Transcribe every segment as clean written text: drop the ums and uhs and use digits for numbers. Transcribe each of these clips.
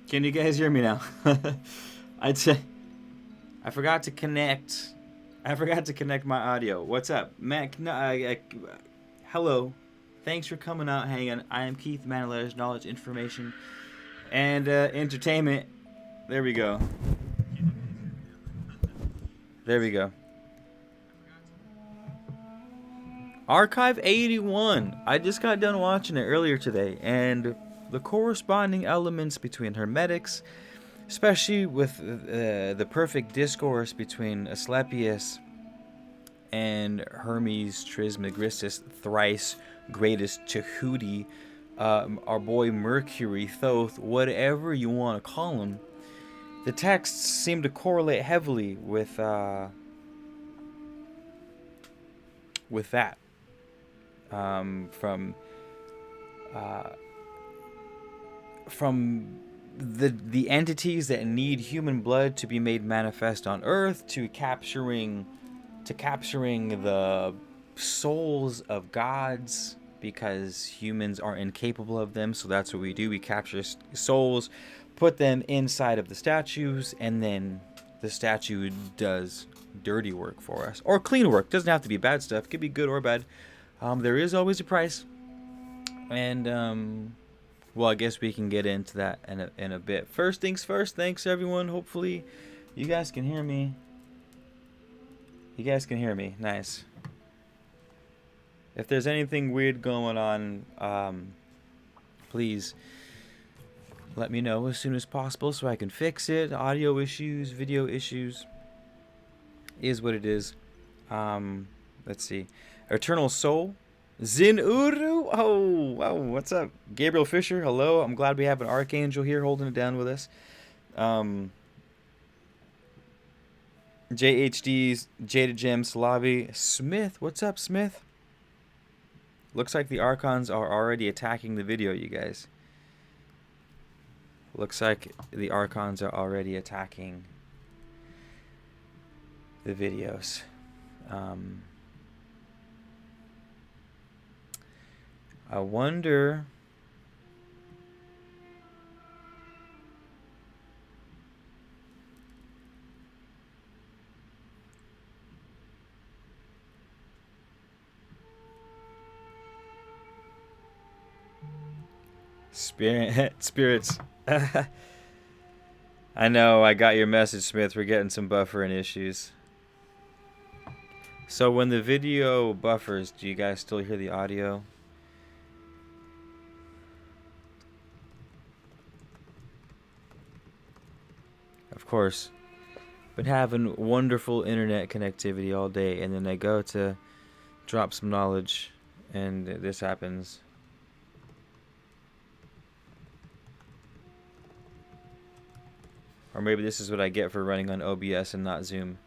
Can you guys hear me now? I'd say I forgot to connect. I forgot to connect my audio. What's up, Matt? Hello. Thanks for coming out, hanging. I am Keith, man of letters, knowledge, information, and entertainment. There we go. There we go. Archive 81. I just got done watching it earlier today, and the corresponding elements between hermetics, especially with the perfect discourse between Asclepius and Hermes Trismegistus, thrice greatest Tahuti, our boy Mercury, Thoth, whatever you want to call him. The texts seem to correlate heavily with that. From the entities that need human blood to be made manifest on Earth, to capturing the souls of gods, because humans are incapable of them. So that's what we do. We capture souls, put them inside of the statues, and then the statue does dirty work for us, or clean work. Doesn't have to be bad stuff. It could be good or bad. There is always a price, and well, I guess we can get into that in a bit. First things first. Thanks everyone. Hopefully, you guys can hear me. You guys can hear me. Nice. If there's anything weird going on, please let me know as soon as possible so I can fix it. Audio issues, video issues, is what it is. Let's see. Eternal Soul. Zin Uru. Oh, what's up? Gabriel Fisher, hello. I'm glad we have an archangel here holding it down with us. JHD's Jada Gem Slavi. Smith, what's up, Smith? Looks like the archons are already attacking the video, you guys. Looks like the archons are already attacking the videos. I wonder. Spirits. I know, I got your message, Smith. We're getting some buffering issues. So when the video buffers, do you guys still hear the audio? Of course. Been having wonderful internet connectivity all day, and then I go to drop some knowledge, and this happens. Or maybe this is what I get for running on OBS and not Zoom.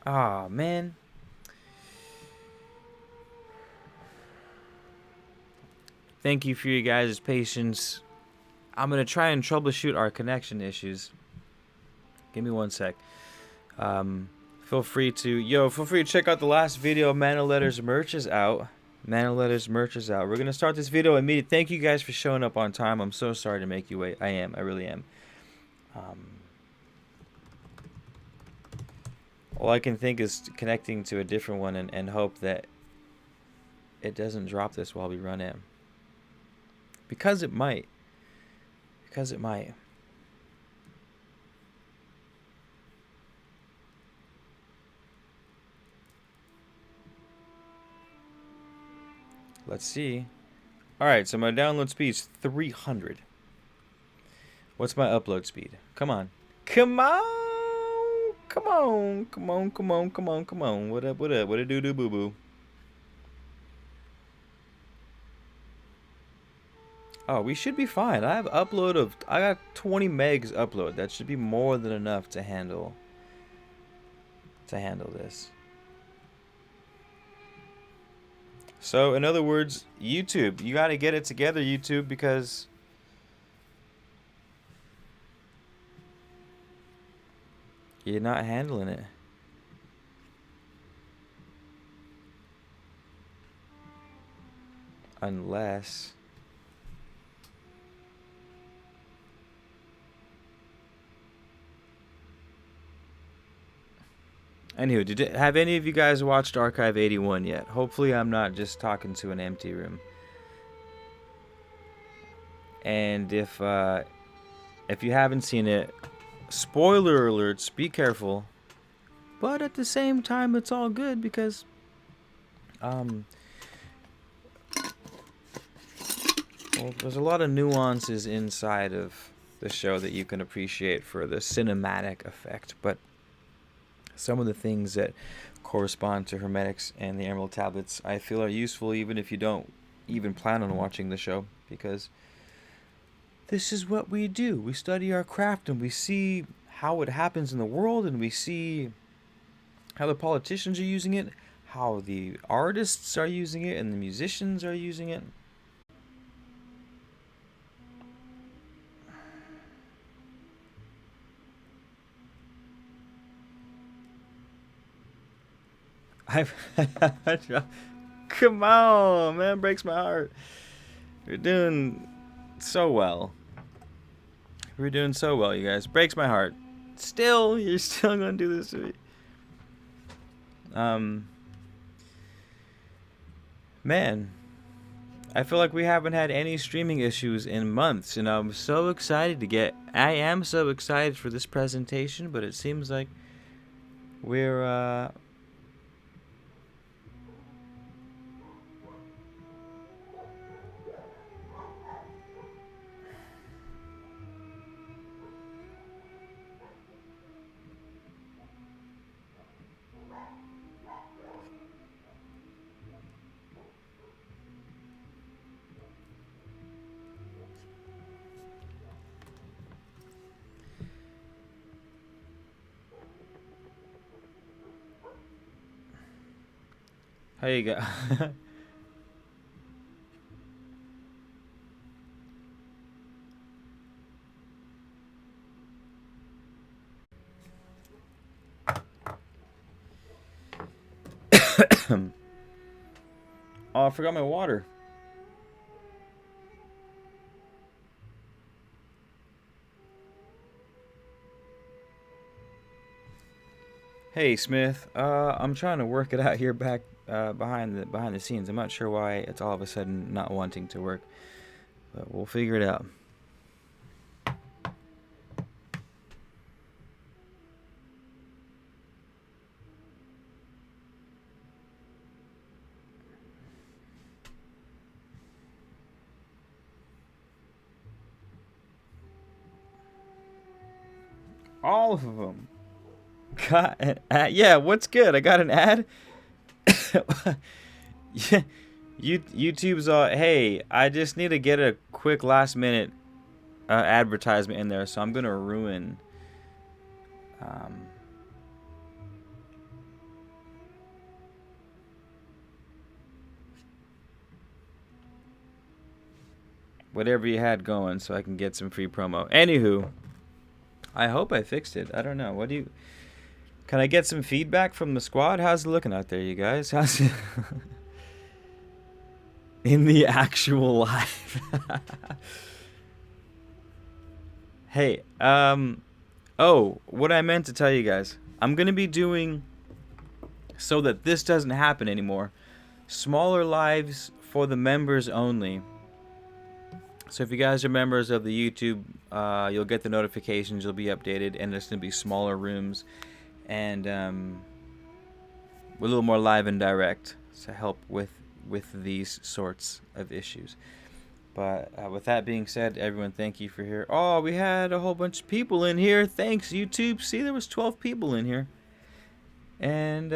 Ah, man. Thank you for your guys' patience. I'm going to try and troubleshoot our connection issues. Give me one sec. Feel free to check out the last video. Man of Letters merch is out. Man of Letters merch is out. We're going to start this video immediately. Thank you guys for showing up on time. I'm so sorry to make you wait. I really am. All I can think is connecting to a different one and hope that it doesn't drop this while we run in. Because it might. Because it might. Let's see. Alright, so my download speed is 300. What's my upload speed? Come on. Come on! Come on! Come on, come on, come on, come on. What up, what up? What a doo-doo boo-boo? Oh, we should be fine. I got 20 megs upload. That should be more than enough to handle this. So, in other words, YouTube, you got to get it together, YouTube, because You're not handling it. Unless... Anywho, have any of you guys watched Archive 81 yet? Hopefully I'm not just talking to an empty room. And if you haven't seen it, spoiler alerts, be careful. But at the same time, it's all good because well, there's a lot of nuances inside of the show that you can appreciate for the cinematic effect, but some of the things that correspond to Hermetics and the Emerald Tablets I feel are useful even if you don't even plan on watching the show, because this is what we do. We study our craft and we see how it happens in the world, and we see how the politicians are using it, how the artists are using it, and the musicians are using it. Come on, man, breaks my heart. You're doing so well. We're doing so well, you guys. Breaks my heart. Still, you're still gonna do this to me. Man, I feel like we haven't had any streaming issues in months, and I'm so excited to get. I am so excited for this presentation, but it seems like we're how you go? Oh, I forgot my water. Hey Smith, I'm trying to work it out here back behind the scenes. I'm not sure why it's all of a sudden not wanting to work, but we'll figure it out. All of them. Got an ad. Yeah, what's good? I got an ad. Yeah, YouTube's hey, I just need to get a quick last minute advertisement in there, so I'm gonna ruin whatever you had going so I can get some free promo. Anywho, I hope I fixed it. I don't know. What do you... Can I get some feedback from the squad? How's it looking out there, you guys? How's it... In the actual life. Hey, oh, what I meant to tell you guys. I'm going to be doing, so that this doesn't happen anymore, smaller lives for the members only. So if you guys are members of the YouTube, you'll get the notifications, you'll be updated, and there's going to be smaller rooms and a little more live and direct to help with these sorts of issues. But with that being said, everyone, thank you for here. Oh, we had a whole bunch of people in here. Thanks, YouTube. See, there was 12 people in here. And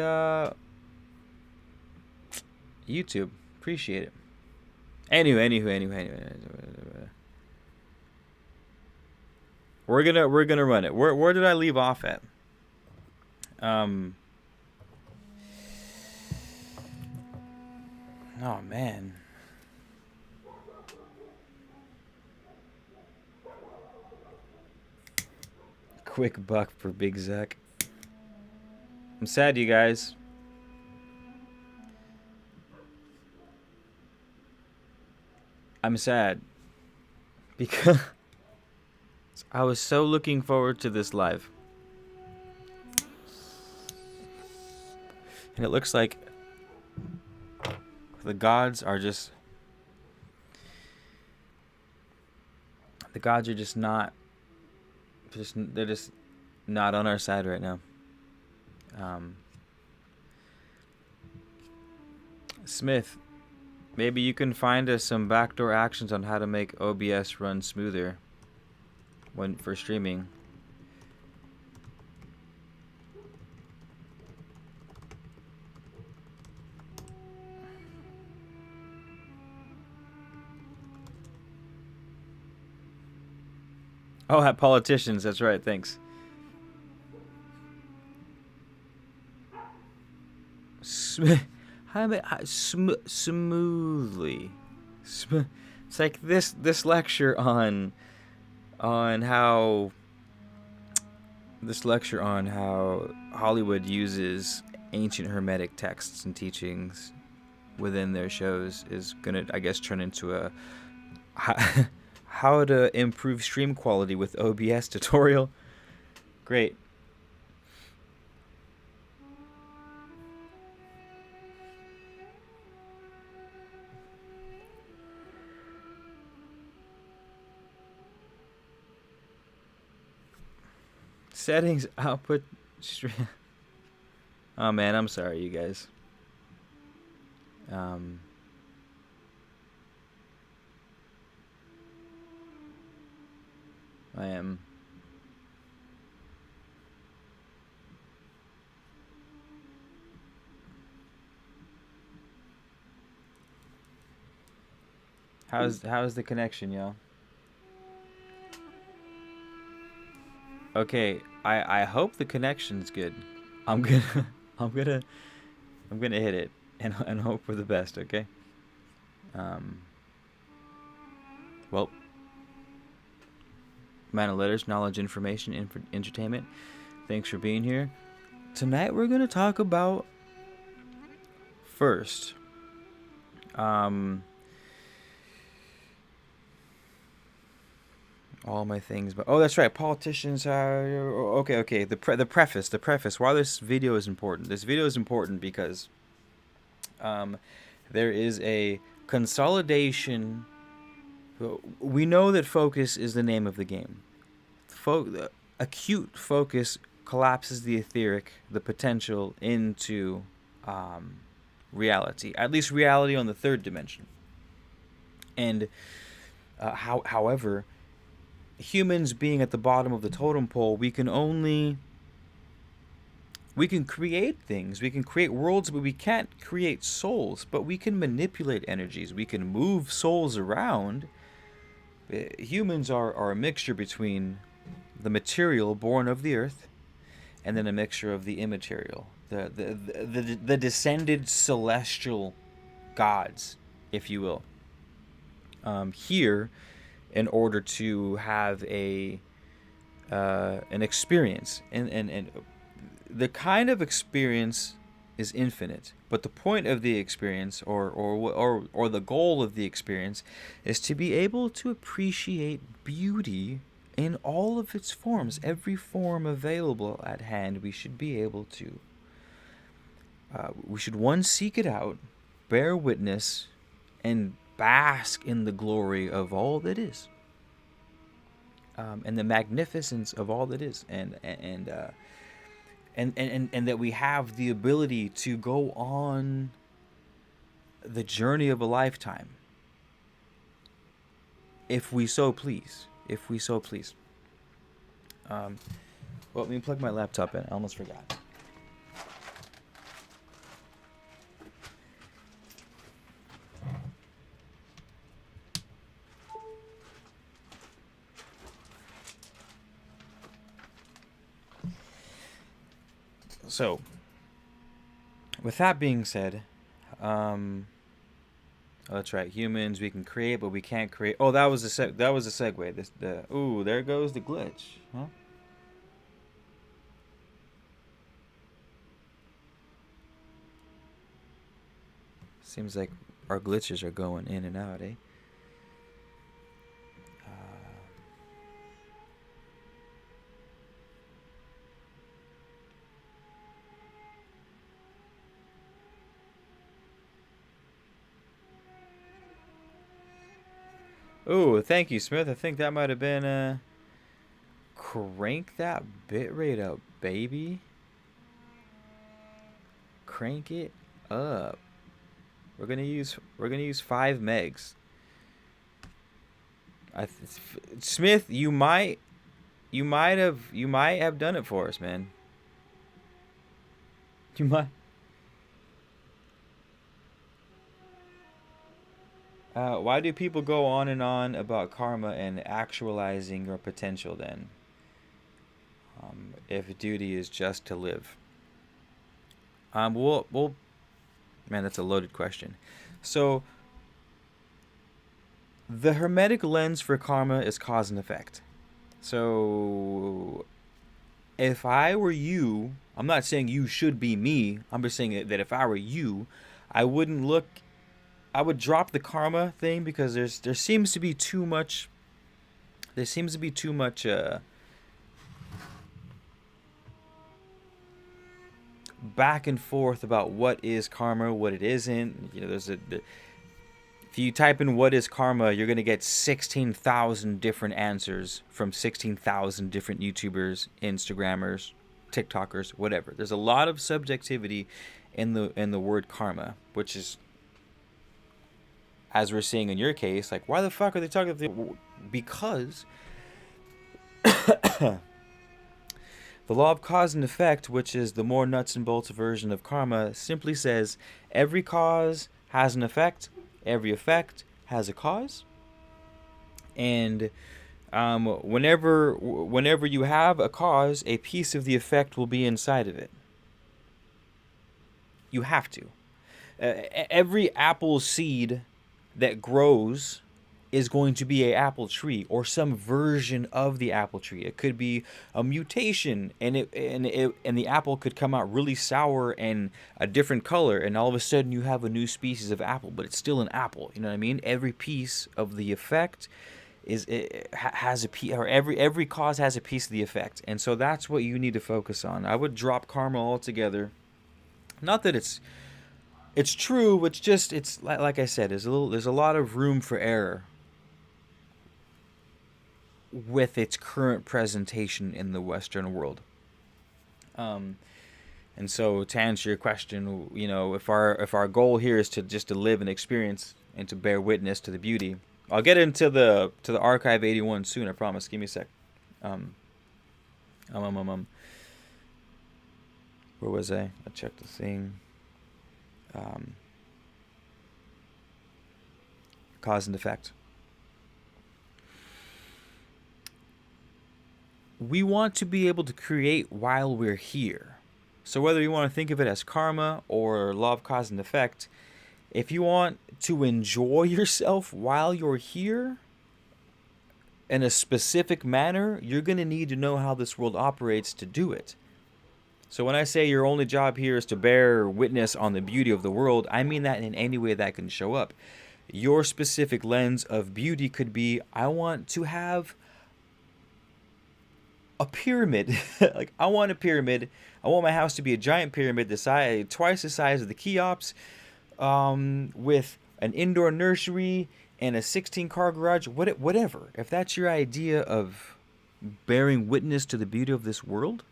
YouTube, appreciate it. Anyway. We're gonna run it. Where did I leave off at? Oh man. Quick buck for Big Zach. I'm sad, you guys. I'm sad because I was so looking forward to this live. And it looks like the gods are just not they're just not on our side right now. Smith, maybe you can find us some backdoor actions on how to make OBS run smoother for streaming. Oh, at politicians, that's right, thanks. Smoothly. It's like this lecture on how Hollywood uses ancient hermetic texts and teachings within their shows is gonna, I guess, turn into a how to improve stream quality with OBS tutorial. Great. Settings, output, stream. Oh man, I'm sorry, you guys. I am. How's the connection, y'all? Okay, I hope the connection's good. I'm gonna hit it and hope for the best, okay? Well, man of letters, knowledge, information, entertainment. Thanks for being here. Tonight we're gonna talk about first. All my things, but oh, that's right. Politicians are okay. The preface. Why this video is important. This video is important because there is a consolidation. We know that focus is the name of the game. Acute focus collapses the etheric, the potential, into reality. At least reality on the third dimension. And however, humans being at the bottom of the totem pole, we can create things, we can create worlds, but we can't create souls. But we can manipulate energies, we can move souls around. Humans are a mixture between the material born of the earth and then a mixture of the immaterial, the descended celestial gods, if you will, here in order to have an experience, and the kind of experience is infinite, but the point of the experience, or the goal of the experience, is to be able to appreciate beauty in all of its forms, every form available at hand. We should be able to. We should seek it out, bear witness, and bask in the glory of all that is, and the magnificence of all that is, and that we have the ability to go on the journey of a lifetime, if we so please. Well, let me plug my laptop in. I almost forgot. So, with that being said, oh, that's right. Humans, we can create, but we can't create. Oh, that was a segue. Ooh, there goes the glitch. Huh? Seems like our glitches are going in and out, eh? Oh, thank you, Smith. I think that might have been crank that bitrate up, baby. Crank it up. We're gonna use 5 megs. Smith, you might have done it for us, man. You might. Why do people go on and on about karma and actualizing your potential then? If duty is just to live. Well, man, that's a loaded question. So, the Hermetic lens for karma is cause and effect. So, if I were you, I'm not saying you should be me. I'm just saying that if I were you, I would drop the karma thing because there seems to be too much. There seems to be too much back and forth about what is karma, what it isn't. You know, if you type in what is karma, you're gonna get 16,000 different answers from 16,000 different YouTubers, Instagrammers, TikTokers, whatever. There's a lot of subjectivity in the word karma, which is, as we're seeing in your case, like, why the fuck are they talking about because the law of cause and effect, which is the more nuts and bolts version of karma, simply says every cause has an effect, every effect has a cause, and whenever you have a cause, a piece of the effect will be inside of it. You have to. Every apple seed that grows is going to be an apple tree or some version of the apple tree. It could be a mutation, and the apple could come out really sour and a different color, and all of a sudden you have a new species of apple, but it's still an apple. You know what I mean? Every piece of the effect has a piece, or every cause has a piece of the effect, and so that's what you need to focus on. I would drop karma altogether. Not that it's true. It's just, it's like I said, there's a lot of room for error with its current presentation in the Western world. And so to answer your question, you know, if our goal here is to just to live and experience and to bear witness to the beauty, I'll get into the Archive 81 soon. I promise. Give me a sec. Where was I? I checked the thing. Cause and effect. We want to be able to create while we're here. So whether you want to think of it as karma or law of cause and effect, if you want to enjoy yourself while you're here in a specific manner, you're going to need to know how this world operates to do it. So when I say your only job here is to bear witness on the beauty of the world, I mean that in any way that can show up. Your specific lens of beauty could be, I want to have a pyramid. Like, I want a pyramid. I want my house to be a giant pyramid, twice the size of the Cheops, with an indoor nursery and a 16-car garage, whatever. If that's your idea of bearing witness to the beauty of this world,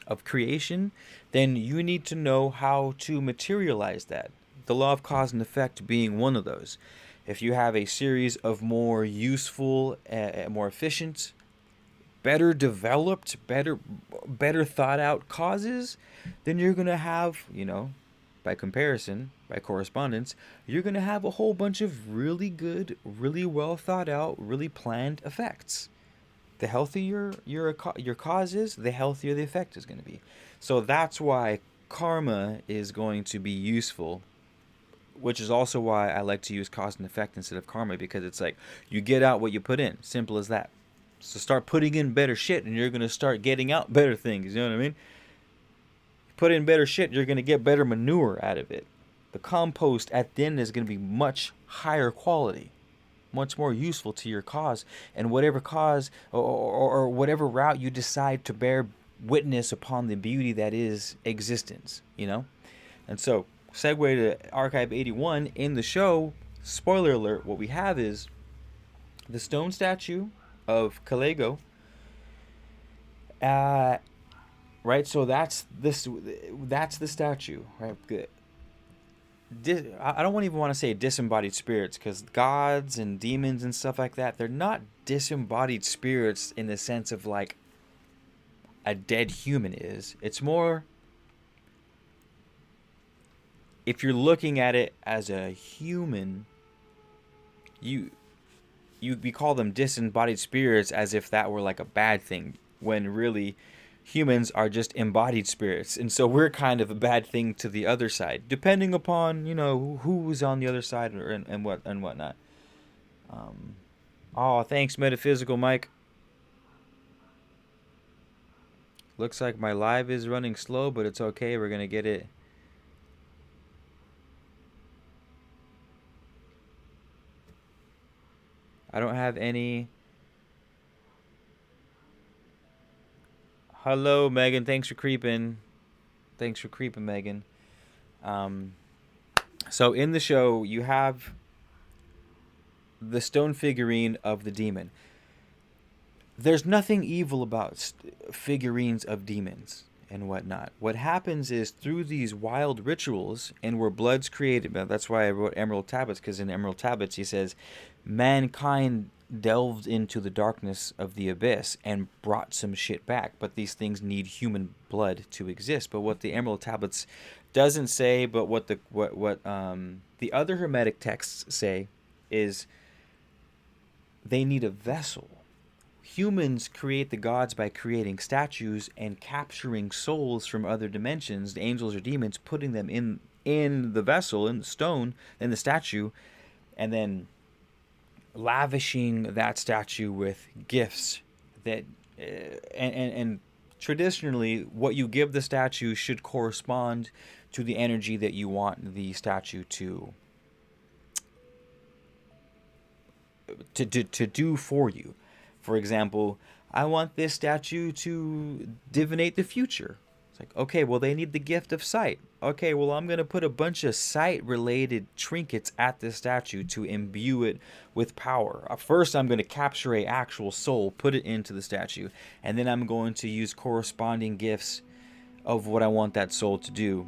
of creation, then you need to know how to materialize that. The law of cause and effect being one of those. If you have a series of more useful, more efficient, better developed, better thought out causes, then you're going to have, you know, by comparison, by correspondence, you're going to have a whole bunch of really good, really well thought out, really planned effects. The healthier your cause is, the healthier the effect is going to be. So that's why karma is going to be useful, which is also why I like to use cause and effect instead of karma, because it's like you get out what you put in. Simple as that. So start putting in better shit and you're going to start getting out better things. You know what I mean? Put in better shit, you're going to get better manure out of it. the compost at the end is going to be much higher quality, much more useful to your cause, and whatever cause or whatever route you decide to bear witness upon the beauty that is existence, you know? And so, segue to Archive 81. In the show, spoiler alert, what we have is the stone statue of Kalego. Right, so that's the statue, right? I don't even want to say disembodied spirits, because gods and demons and stuff like that, they're not disembodied spirits in the sense of like a dead human is. It's more, if you're looking at it as a human, we call them disembodied spirits as if that were like a bad thing, when really humans are just embodied spirits, and so we're kind of a bad thing to the other side, depending upon, you know, who's on the other side and whatnot. Oh, thanks, Metaphysical Mike. Looks like my live is running slow, but it's okay. We're gonna get it. I don't have any. Hello, Megan. Thanks for creeping. Megan. So in the show, you have the stone figurine of the demon. There's nothing evil about figurines of demons and whatnot. What happens is, through these wild rituals and where blood's created, that's why I wrote Emerald Tablets, because in Emerald Tablets he says, mankind delved into the darkness of the abyss and brought some shit back, but these things need human blood to exist. But what the Emerald Tablets doesn't say, but what the other Hermetic texts say, is they need a vessel. Humans create the gods by creating statues and capturing souls from other dimensions, the angels or demons, putting them in the vessel, in the stone, in the statue, and then lavishing that statue with gifts that and traditionally what you give the statue should correspond to the energy that you want the statue to do for you. For example, I want this statue to divinate the future. It's like, okay, well, they need the gift of sight. Okay, well, I'm going to put a bunch of sight-related trinkets at this statue to imbue it with power. First, I'm going to capture an actual soul, put it into the statue, and then I'm going to use corresponding gifts of what I want that soul to do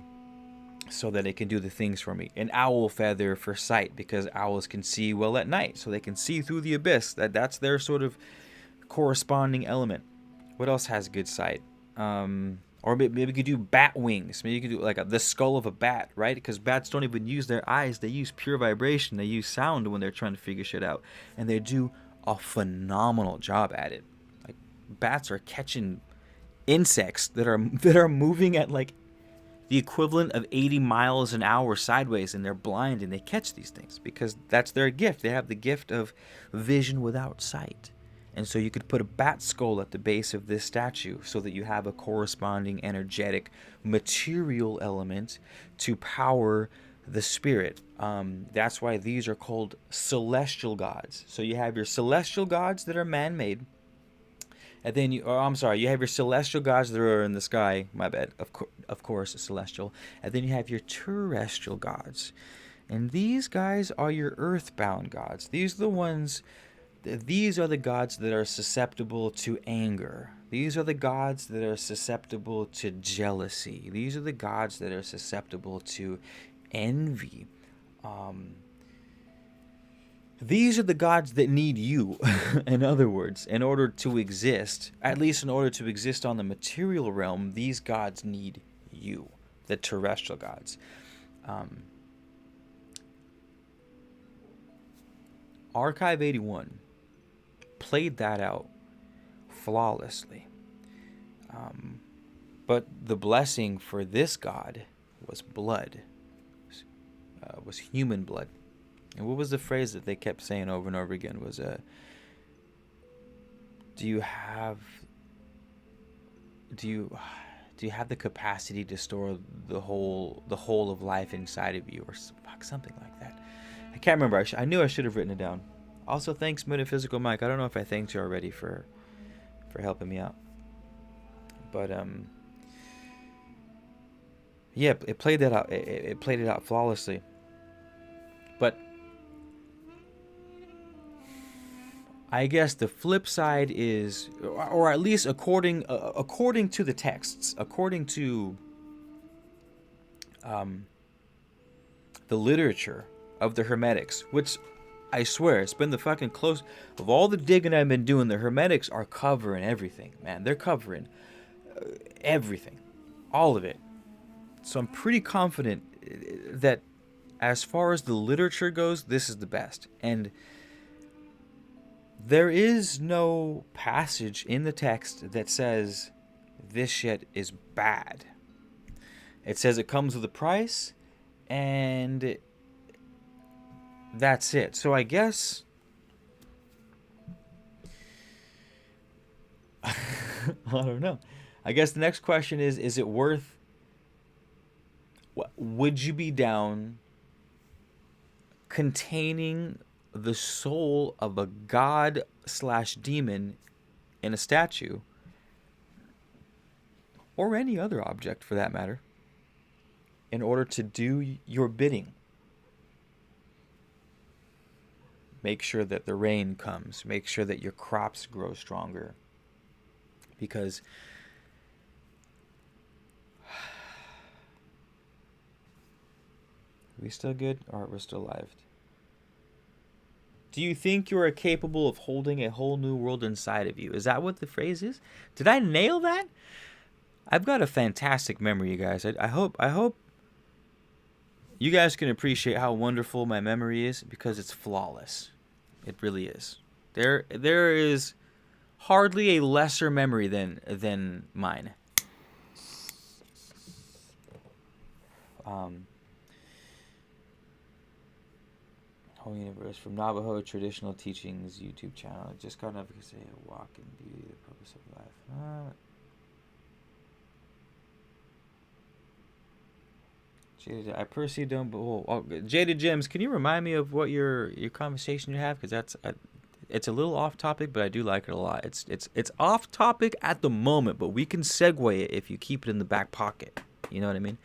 so that it can do the things for me. An owl feather for sight, because owls can see well at night, so they can see through the abyss. That's their sort of corresponding element. What else has good sight? Or maybe you could do bat wings. Maybe you could do like the skull of a bat, right? Because bats don't even use their eyes. They use pure vibration. They use sound when they're trying to figure shit out. And they do a phenomenal job at it. Like, bats are catching insects that are moving at like the equivalent of 80 miles an hour sideways, and they're blind, and they catch these things because that's their gift. They have the gift of vision without sight. And so you could put a bat skull at the base of this statue so that you have a corresponding energetic material element to power the spirit. That's why these are called celestial gods. So you have your celestial gods that are man-made. And then you have your celestial gods that are in the sky. My bad. Of course, celestial. And then you have your terrestrial gods. And these guys are your earthbound gods. These are the gods that are susceptible to anger. These are the gods that are susceptible to jealousy. These are the gods that are susceptible to envy. These are the gods that need you, in other words, in order to exist. At least in order to exist on the material realm, these gods need you, the terrestrial gods. Archive 81 played that out flawlessly. But the blessing for this god was blood, was human blood. And what was the phrase that they kept saying over and over again? Was do you do you have the capacity to store the whole of life inside of you, or something like that? I can't remember. I knew I should have written it down. Also, thanks Metaphysical Mike. I don't know if I thanked you already for helping me out, but yeah, it played that out. It played it out flawlessly. But I guess the flip side is, or at least according to the texts, according to the literature of the Hermetics, which I swear it's been the fucking close of all the digging I've been doing. The Hermetics are covering everything, man. They're covering everything, all of it. So I'm pretty confident that as far as the literature goes, this is the best. And there is no passage in the text that says this shit is bad. It says it comes with a price, and that's it. So I guess I don't know. I guess the next question is it worth, would you be down containing the soul of a god / demon in a statue, or any other object for that matter, in order to do your bidding? Make sure that the rain comes. Make sure that your crops grow stronger. Because are we still good, or we're still alive? Do you think you are capable of holding a whole new world inside of you? Is that what the phrase is? Did I nail that? I've got a fantastic memory, you guys. I hope you guys can appreciate how wonderful my memory is, because it's flawless. It really is. There is hardly a lesser memory than mine. Whole Universe from Navajo Traditional Teachings YouTube channel. Just got enough to say a walk in beauty, the purpose of life. Jaded, I personally don't. But Jaded Gems, can you remind me of what your conversation you have? Because that's it's a little off topic, but I do like it a lot. It's off topic at the moment, but we can segue it if you keep it in the back pocket. You know what I mean?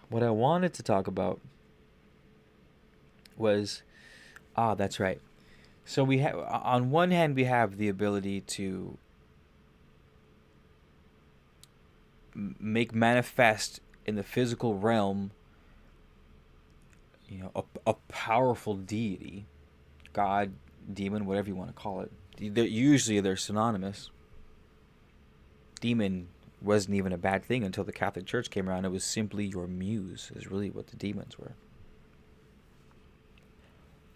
What I wanted to talk about was, that's right. So we have, on one hand, we have the ability to make manifest in the physical realm, a powerful deity, god, demon, whatever you want to call it. Usually they're synonymous. Demon wasn't even a bad thing until the Catholic Church came around. It was simply your muse, is really what the demons were.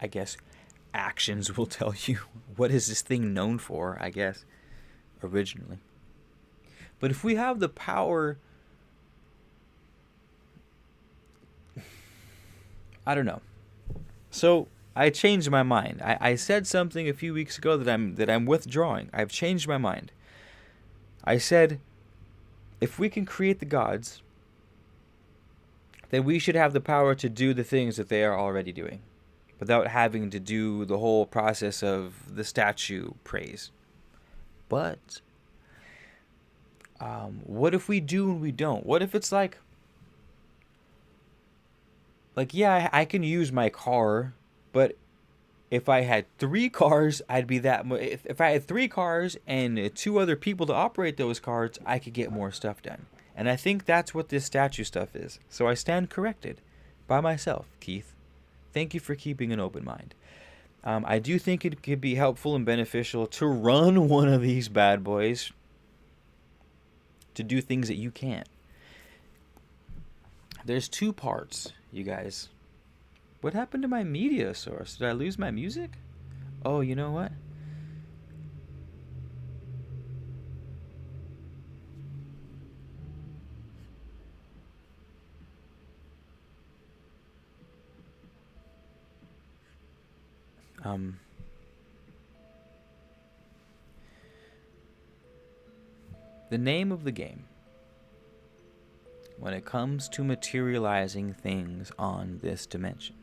I guess actions will tell you what is this thing known for, I guess, originally. But if we have the power, I don't know. So I changed my mind. I said something a few weeks ago that I'm withdrawing. I've changed my mind. I said, if we can create the gods, then we should have the power to do the things that they are already doing, without having to do the whole process of the statue praise. But what if we do and we don't? What if it's like yeah, I can use my car, but if I had 3 cars, I'd be that. If I had 3 cars and 2 other people to operate those cars, I could get more stuff done. And I think that's what this statue stuff is. So I stand corrected by myself, Keith. Thank you for keeping an open mind. I do think it could be helpful and beneficial to run one of these bad boys to do things that you can't. There's 2 parts, you guys. What happened to my media source? Did I lose my music? Oh, you know what? The name of the game, when it comes to materializing things on this dimension,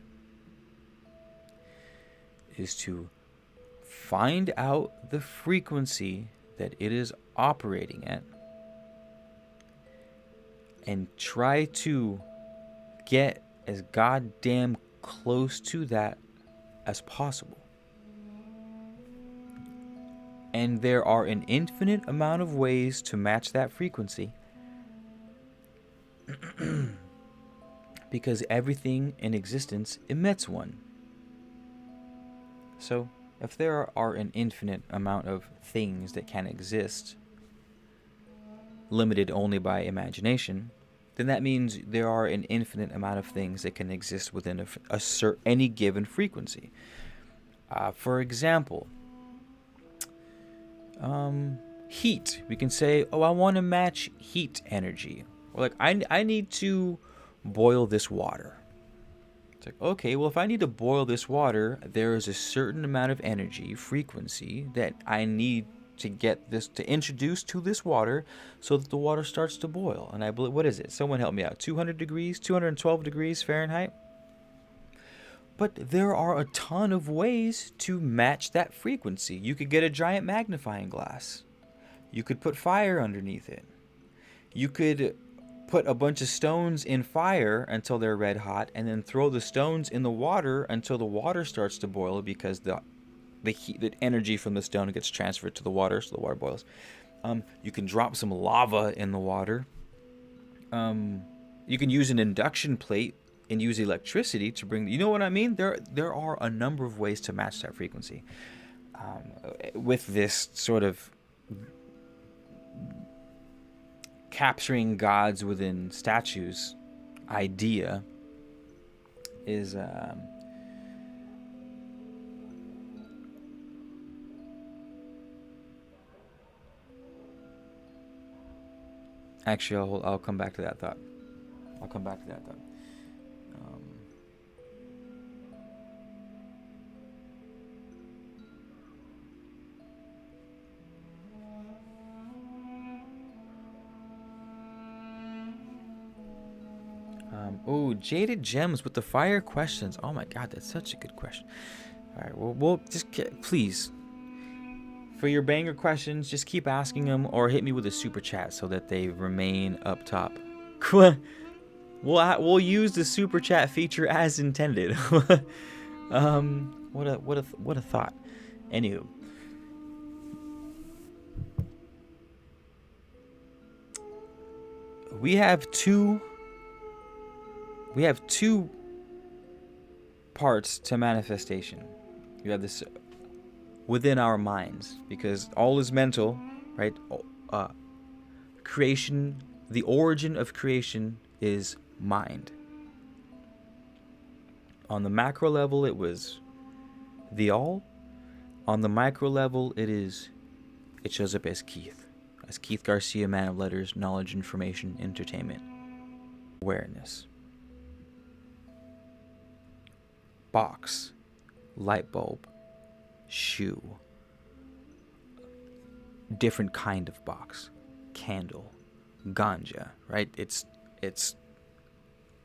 is to find out the frequency that it is operating at and try to get as goddamn close to that as possible. And there are an infinite amount of ways to match that frequency because everything in existence emits one. So, if there are an infinite amount of things that can exist, limited only by imagination, then that means there are an infinite amount of things that can exist within any given frequency. For example, heat. We can say, oh, I want to match heat energy. Or like, I need to boil this water. It's like, okay, well, if I need to boil this water, there is a certain amount of energy, frequency, that I need to get this, to introduce to this water so that the water starts to boil. And I believe, what is it? Someone help me out. 200 degrees, 212 degrees Fahrenheit? But there are a ton of ways to match that frequency. You could get a giant magnifying glass. You could put fire underneath it. You could put a bunch of stones in fire until they're red hot, and then throw the stones in the water until the water starts to boil, because the heat, the energy from the stone gets transferred to the water, so the water boils. You can drop some lava in the water. You can use an induction plate and use electricity to bring, you know what I mean? There are a number of ways to match that frequency. With this sort of capturing gods within statues idea is actually I'll come back to that thought. Oh, Jaded Gems with the fire questions. Oh my god, that's such a good question. All right, well, we'll just please, for your banger questions, just keep asking them, or hit me with a super chat so that they remain up top. We'll use the super chat feature as intended. What a thought. Anywho, we have two parts to manifestation. You have this within our minds, because all is mental, right? Creation, the origin of creation is mind. On the macro level, it was the all. On the micro level, it shows up as Keith-Garcia, man of letters, knowledge, information, entertainment, awareness. Box, light bulb, shoe, different kind of box, candle, ganja, right? It's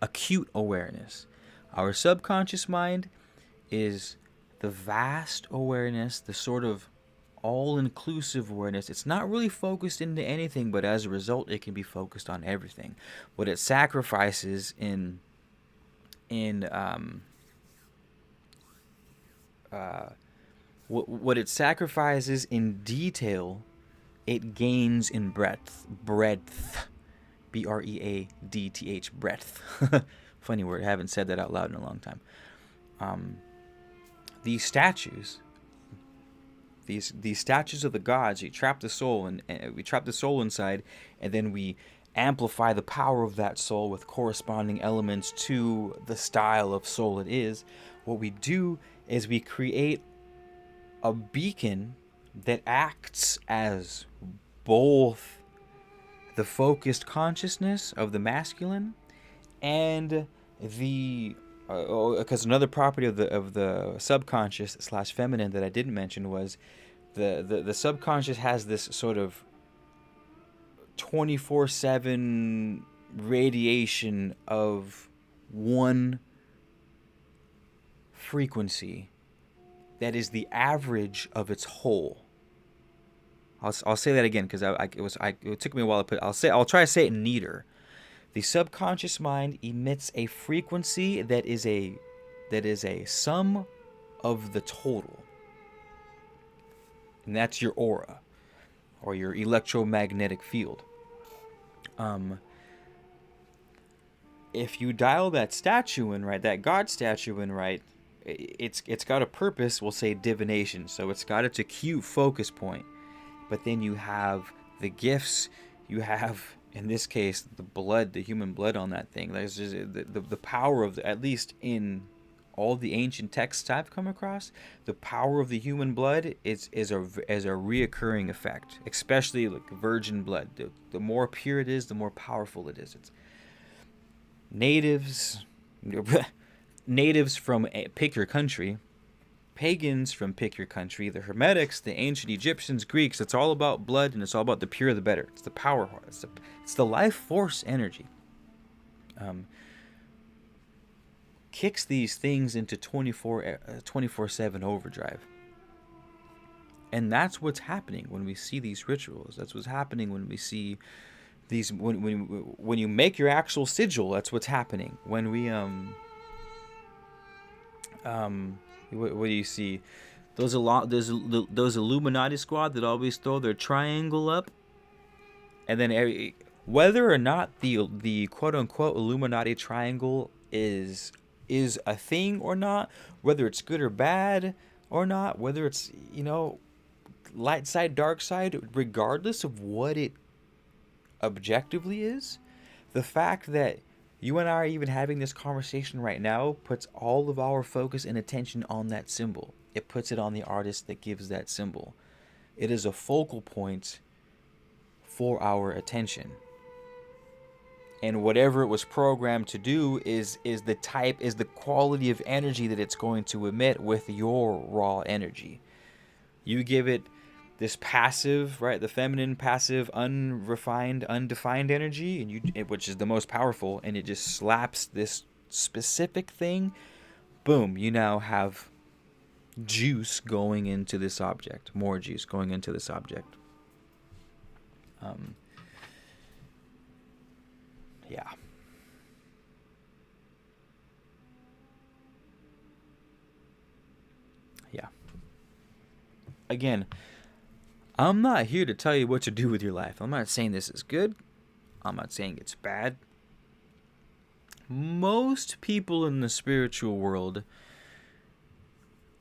acute awareness. Our subconscious mind is the vast awareness, the sort of all-inclusive awareness. It's not really focused into anything, but as a result, it can be focused on everything. What it sacrifices what it sacrifices in detail, it gains in breadth. B-R-E-A-D-T-H, breadth. Funny word, I haven't said that out loud in a long time. These statues of the gods, you trap the soul, and we trap the soul inside, and then we amplify the power of that soul with corresponding elements to the style of soul it is. What we do is we create a beacon that acts as both the focused consciousness of the masculine and the because another property of the subconscious / feminine that I didn't mention was the subconscious has this sort of 24/7 radiation of one frequency that is the average of its whole. I'll say that again because it took me a while to put. I'll try to say it neater. The subconscious mind emits a frequency that is a sum of the total, and that's your aura or your electromagnetic field. If you dial that statue in right, that God statue in right, it's got a purpose. We'll say divination, so it's got its acute focus point. But then you have the gifts. You have, in this case, the blood, the human blood on that thing. There's just the power of at least in all the ancient texts I've come across, the power of the human blood is a reoccurring effect, especially like virgin blood. The more pure it is, the more powerful it is. It's natives from pick your country, pagans from pick your country, the Hermetics, the ancient Egyptians, Greeks. It's all about blood, and it's all about the pure the better. It's the power. It's the life force energy. Kicks these things into 24/7 overdrive. And that's what's happening when we see these rituals. That's what's happening when we see these, when you make your actual sigil. That's what's happening when we what do you see? Those Illuminati squad that always throw their triangle up, and then whether or not the quote unquote Illuminati triangle is a thing or not, whether it's good or bad or not, whether it's, light side, dark side, regardless of what it objectively is, the fact that you and I are even having this conversation right now puts all of our focus and attention on that symbol. It puts it on the artist that gives that symbol. It is a focal point for our attention. And whatever it was programmed to do is the quality of energy that it's going to emit with your raw energy. You give it this passive, right, the feminine, passive, unrefined, undefined energy, and which is the most powerful, and it just slaps this specific thing. Boom, you now have juice going into this object, more juice going into this object. Yeah. Yeah. Again, I'm not here to tell you what to do with your life. I'm not saying this is good. I'm not saying it's bad. Most people in the spiritual world,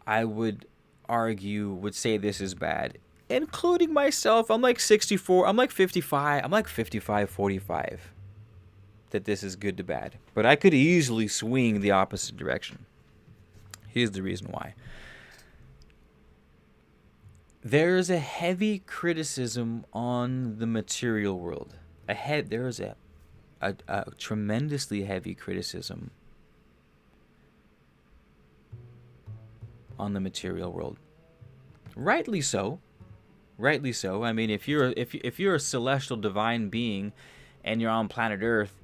I would argue, would say this is bad. Including myself. I'm like 64. I'm like 55. I'm like 55, 45. That this is good to bad. But I could easily swing the opposite direction. Here's the reason why. There is a heavy criticism on the material world. There is a tremendously heavy criticism on the material world. Rightly so. Rightly so. I mean, if you're a celestial divine being and you're on planet Earth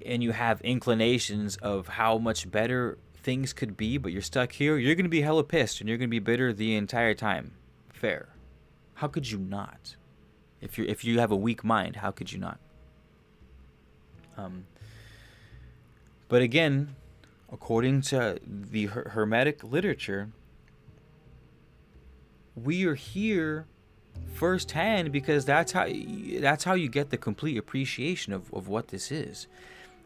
and you have inclinations of how much better things could be, but you're stuck here, you're going to be hella pissed and you're going to be bitter the entire time. Fair. How could you not? If you have a weak mind, how could you not? But again, according to the Hermetic literature, we are here firsthand because that's how you get the complete appreciation of what this is.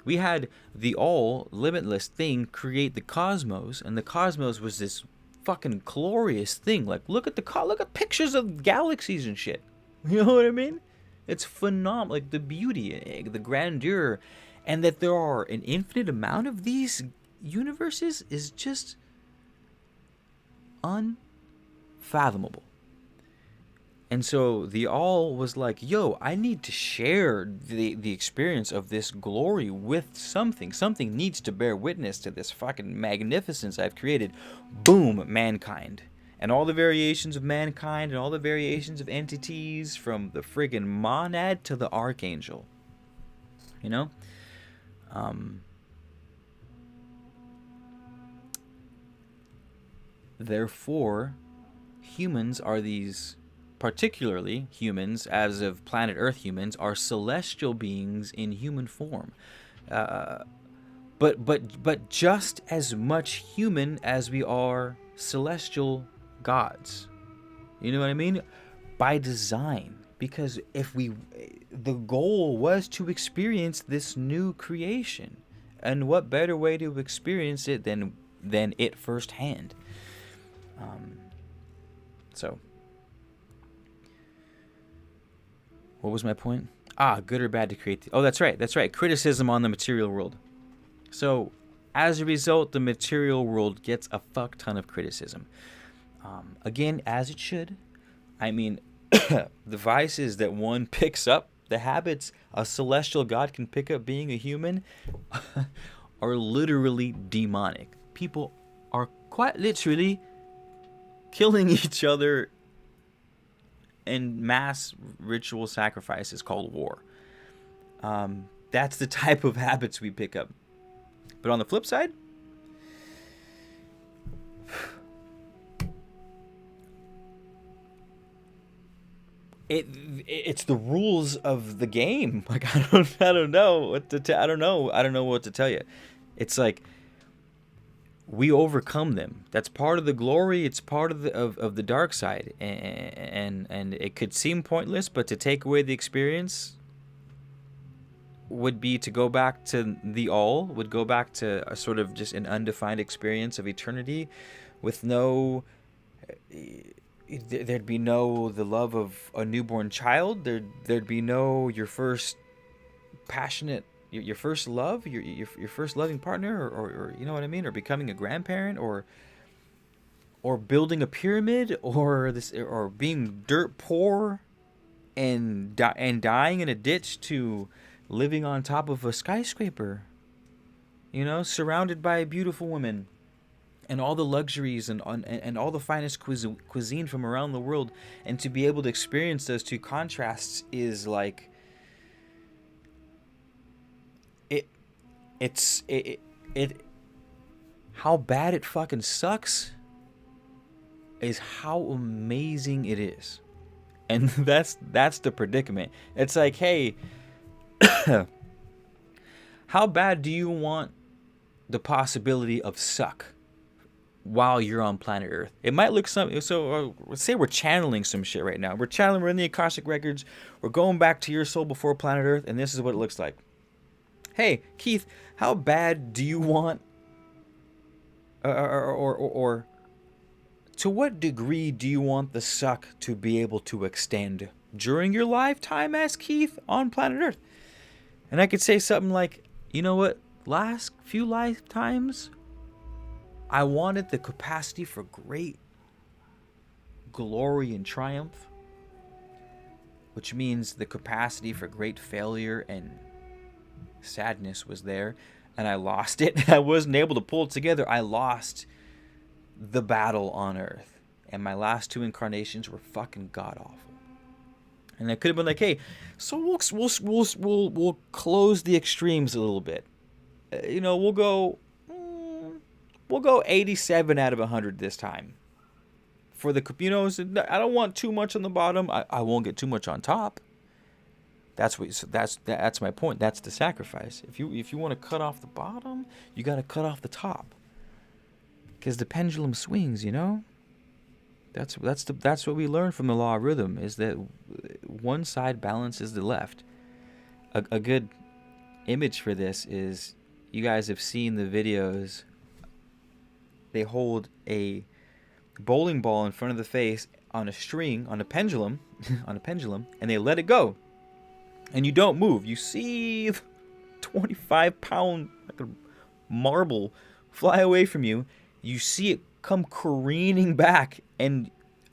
We had the all limitless thing create the cosmos, and the cosmos was this fucking glorious thing. Like, look at pictures of galaxies and shit. You know what I mean? It's phenomenal. Like the beauty, the grandeur, and that there are an infinite amount of these universes is just unfathomable. And so the all was like, yo, I need to share the experience of this glory with something. Something needs to bear witness to this fucking magnificence I've created. Boom, mankind. And all the variations of mankind and all the variations of entities, from the friggin' monad to the archangel. You know? Therefore, humans are these... particularly humans, as of planet Earth humans, are celestial beings in human form, but just as much human as we are celestial gods. You know what I mean? By design, because the goal was to experience this new creation, and what better way to experience it than it firsthand? So. What was my point? Good or bad to create... that's right. Criticism on the material world. So, as a result, the material world gets a fuck ton of criticism. Again, as it should. I mean, the vices that one picks up, the habits a celestial god can pick up being a human, are literally demonic. People are quite literally killing each other and mass ritual sacrifices called war. That's the type of habits we pick up. But on the flip side, it's the rules of the game. Like, I don't know what to tell you. It's like, we overcome them. That's part of the glory. It's part of the dark side, and it could seem pointless, but to take away the experience would be to go back to the all. Would go back to a sort of just an undefined experience of eternity, with no. There'd be no the love of a newborn child. There'd be no your first passionate. Your first love, your first loving partner, or you know what I mean, or becoming a grandparent, or building a pyramid, or being dirt poor, and dying in a ditch, to living on top of a skyscraper, you know, surrounded by beautiful women, and all the luxuries and all the finest cuisine from around the world, and to be able to experience those two contrasts is like. How bad it fucking sucks is how amazing it is. And that's the predicament. It's like, hey, how bad do you want the possibility of suck while you're on planet Earth? It might look something. So let's say we're channeling some shit right now. We're in the Akashic Records. We're going back to your soul before planet Earth, and this is what it looks like. Hey, Keith, how bad do you want, or to what degree do you want the suck to be able to extend during your lifetime as Keith on planet Earth? And I could say something like, you know what, last few lifetimes, I wanted the capacity for great glory and triumph, which means the capacity for great failure and sadness was there, and I lost it. I wasn't able to pull it together. I lost the battle on Earth, and my last two incarnations were fucking god awful. And I could have been like, hey, so we'll close the extremes a little bit. You know, we'll go 87 out of 100 this time. For the, you know, I don't want too much on the bottom. I won't get too much on top. That's my point. That's the sacrifice. If you want to cut off the bottom, you got to cut off the top, because the pendulum swings. You know. That's what we learn from the law of rhythm, is that one side balances the left. A good image for this is, you guys have seen the videos. They hold a bowling ball in front of the face on a string, on a pendulum, and they let it go. And you don't move. You see 25-pound marble fly away from you. You see it come careening back, and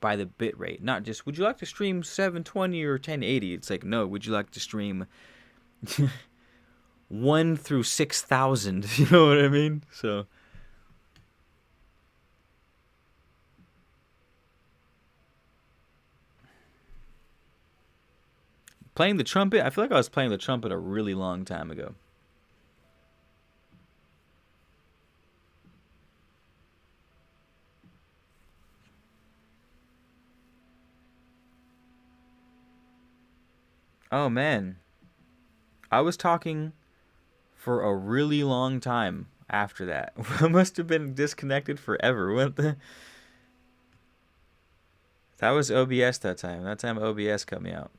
by the bit rate. Not just, would you like to stream 720 or 1080? It's like, no, would you like to stream 1 through 6,000? You know what I mean? So playing the trumpet, I feel like I was playing the trumpet a really long time ago. Oh man, I was talking for a really long time after that. I must have been disconnected forever. What the? That was OBS that time. That time OBS cut me out.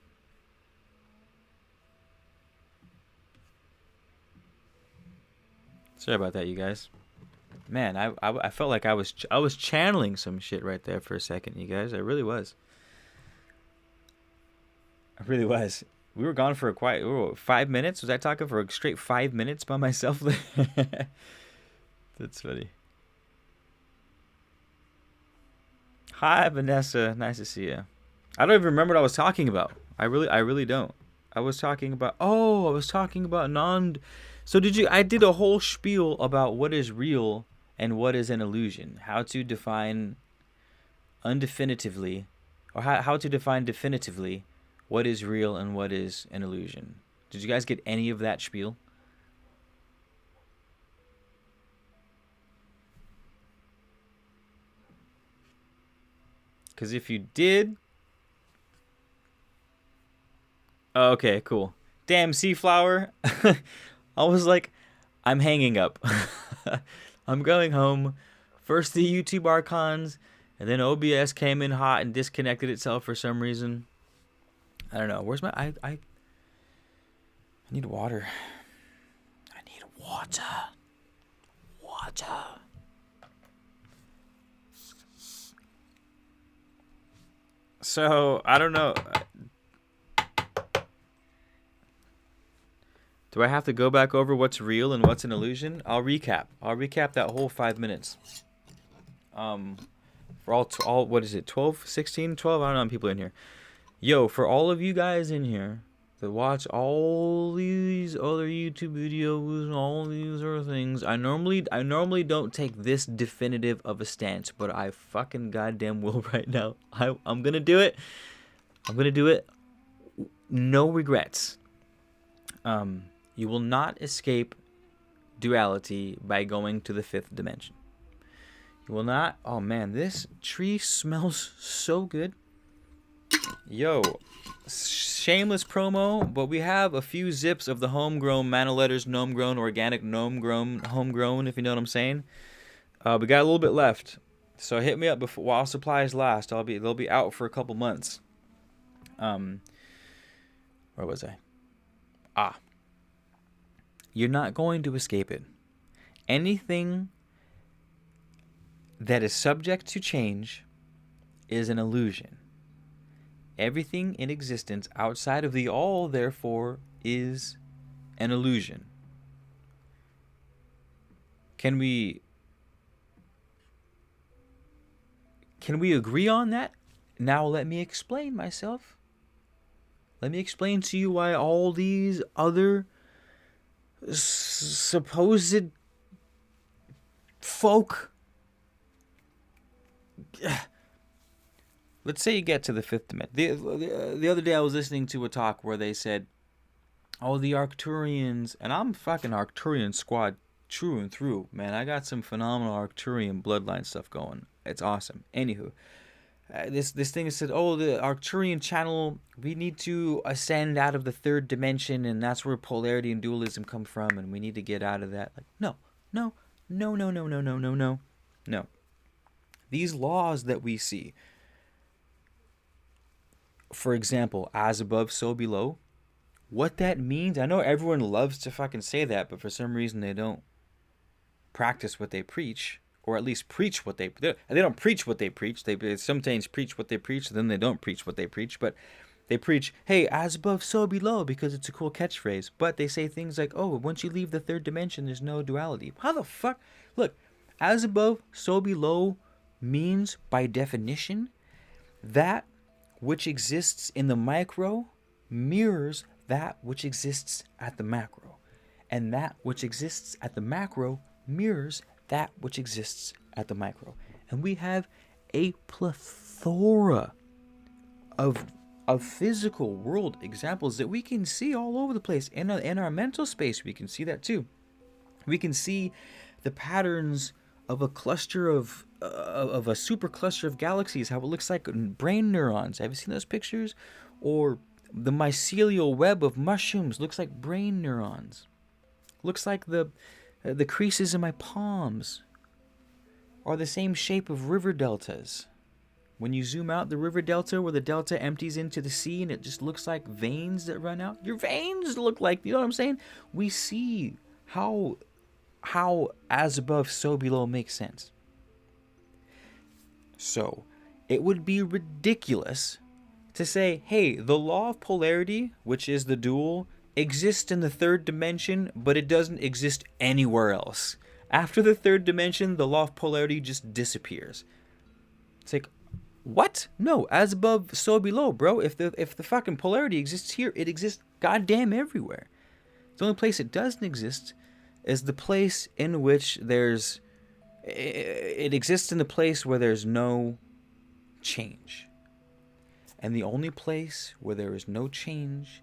Sorry about that, you guys. Man, I felt like I was channeling some shit right there for a second, you guys. I really was. I really was. We were gone for 5 minutes. Was I talking for a straight 5 minutes by myself? That's funny. Hi, Vanessa. Nice to see you. I don't even remember what I was talking about. I really don't. I was talking about non. So I did a whole spiel about what is real and what is an illusion. How to define undefinitively, or how to define definitively what is real and what is an illusion. Did you guys get any of that spiel? Because if you did... Oh, okay, cool. Damn, Seaflower. I was like, I'm hanging up. I'm going home. First the YouTube archons, and then OBS came in hot and disconnected itself for some reason. I don't know. Where's my... I need water. I need water. Water. So, I don't know. Do I have to go back over what's real and what's an illusion? I'll recap that whole 5 minutes. For all what is it? 12, 16, 12? I don't know how many people in here. Yo, for all of you guys in here that watch all these other YouTube videos and all these other things, I normally don't take this definitive of a stance, but I fucking goddamn will right now. I'm gonna do it. I'm gonna do it. No regrets. You will not escape duality by going to the 5th dimension. You will not. Oh man, this tree smells so good. Yo, shameless promo, but we have a few zips of the homegrown mana letters, gnome grown, organic gnome grown, homegrown, if you know what I'm saying. We got a little bit left, so hit me up while supplies last. They'll be out for a couple months. Where was I? You're not going to escape it. Anything that is subject to change is an illusion. Everything in existence outside of the all, therefore, is an illusion. Can we agree on that? Now let me explain myself. Let me explain to you why all these other supposed folk... Let's say you get to the 5th dimension. The other day I was listening to a talk where they said, oh, the Arcturians, and I'm fucking Arcturian squad true and through, man. I got some phenomenal Arcturian bloodline stuff going. It's awesome. Anywho, this thing said, oh, the Arcturian channel, we need to ascend out of the 3rd dimension, and that's where polarity and dualism come from, and we need to get out of that. Like, no. These laws that we see, for example, as above, so below, what that means, I know everyone loves to fucking say that, but for some reason they don't practice what they preach, or at least preach what they don't preach what they preach. They sometimes preach what they preach, then they don't preach what they preach, but they preach, hey, as above, so below, because it's a cool catchphrase. But they say things like, oh, once you leave the 3rd dimension, there's no duality. How the fuck? Look, as above, so below means, by definition, That which exists in the micro mirrors that which exists at the macro. And that which exists at the macro mirrors that which exists at the micro. And we have a plethora of physical world examples that we can see all over the place. In our mental space, we can see that too. We can see the patterns of a cluster of a super cluster of galaxies, how it looks like brain neurons. Have you seen those pictures? Or the mycelial web of mushrooms looks like brain neurons. Looks like the creases in my palms are the same shape of river deltas. When you zoom out the river delta, where the delta empties into the sea, and it just looks like veins that run out. Your veins look like, you know what I'm saying? We see how as above, so below makes sense. So, it would be ridiculous to say, hey, the law of polarity, which is the dual, exists in the third dimension, but it doesn't exist anywhere else. After the third dimension, the law of polarity just disappears. It's like, what? No, as above, so below, bro. If the fucking polarity exists here, it exists goddamn everywhere. The only place it doesn't exist is the place in which it exists in the place where there's no change. And the only place where there is no change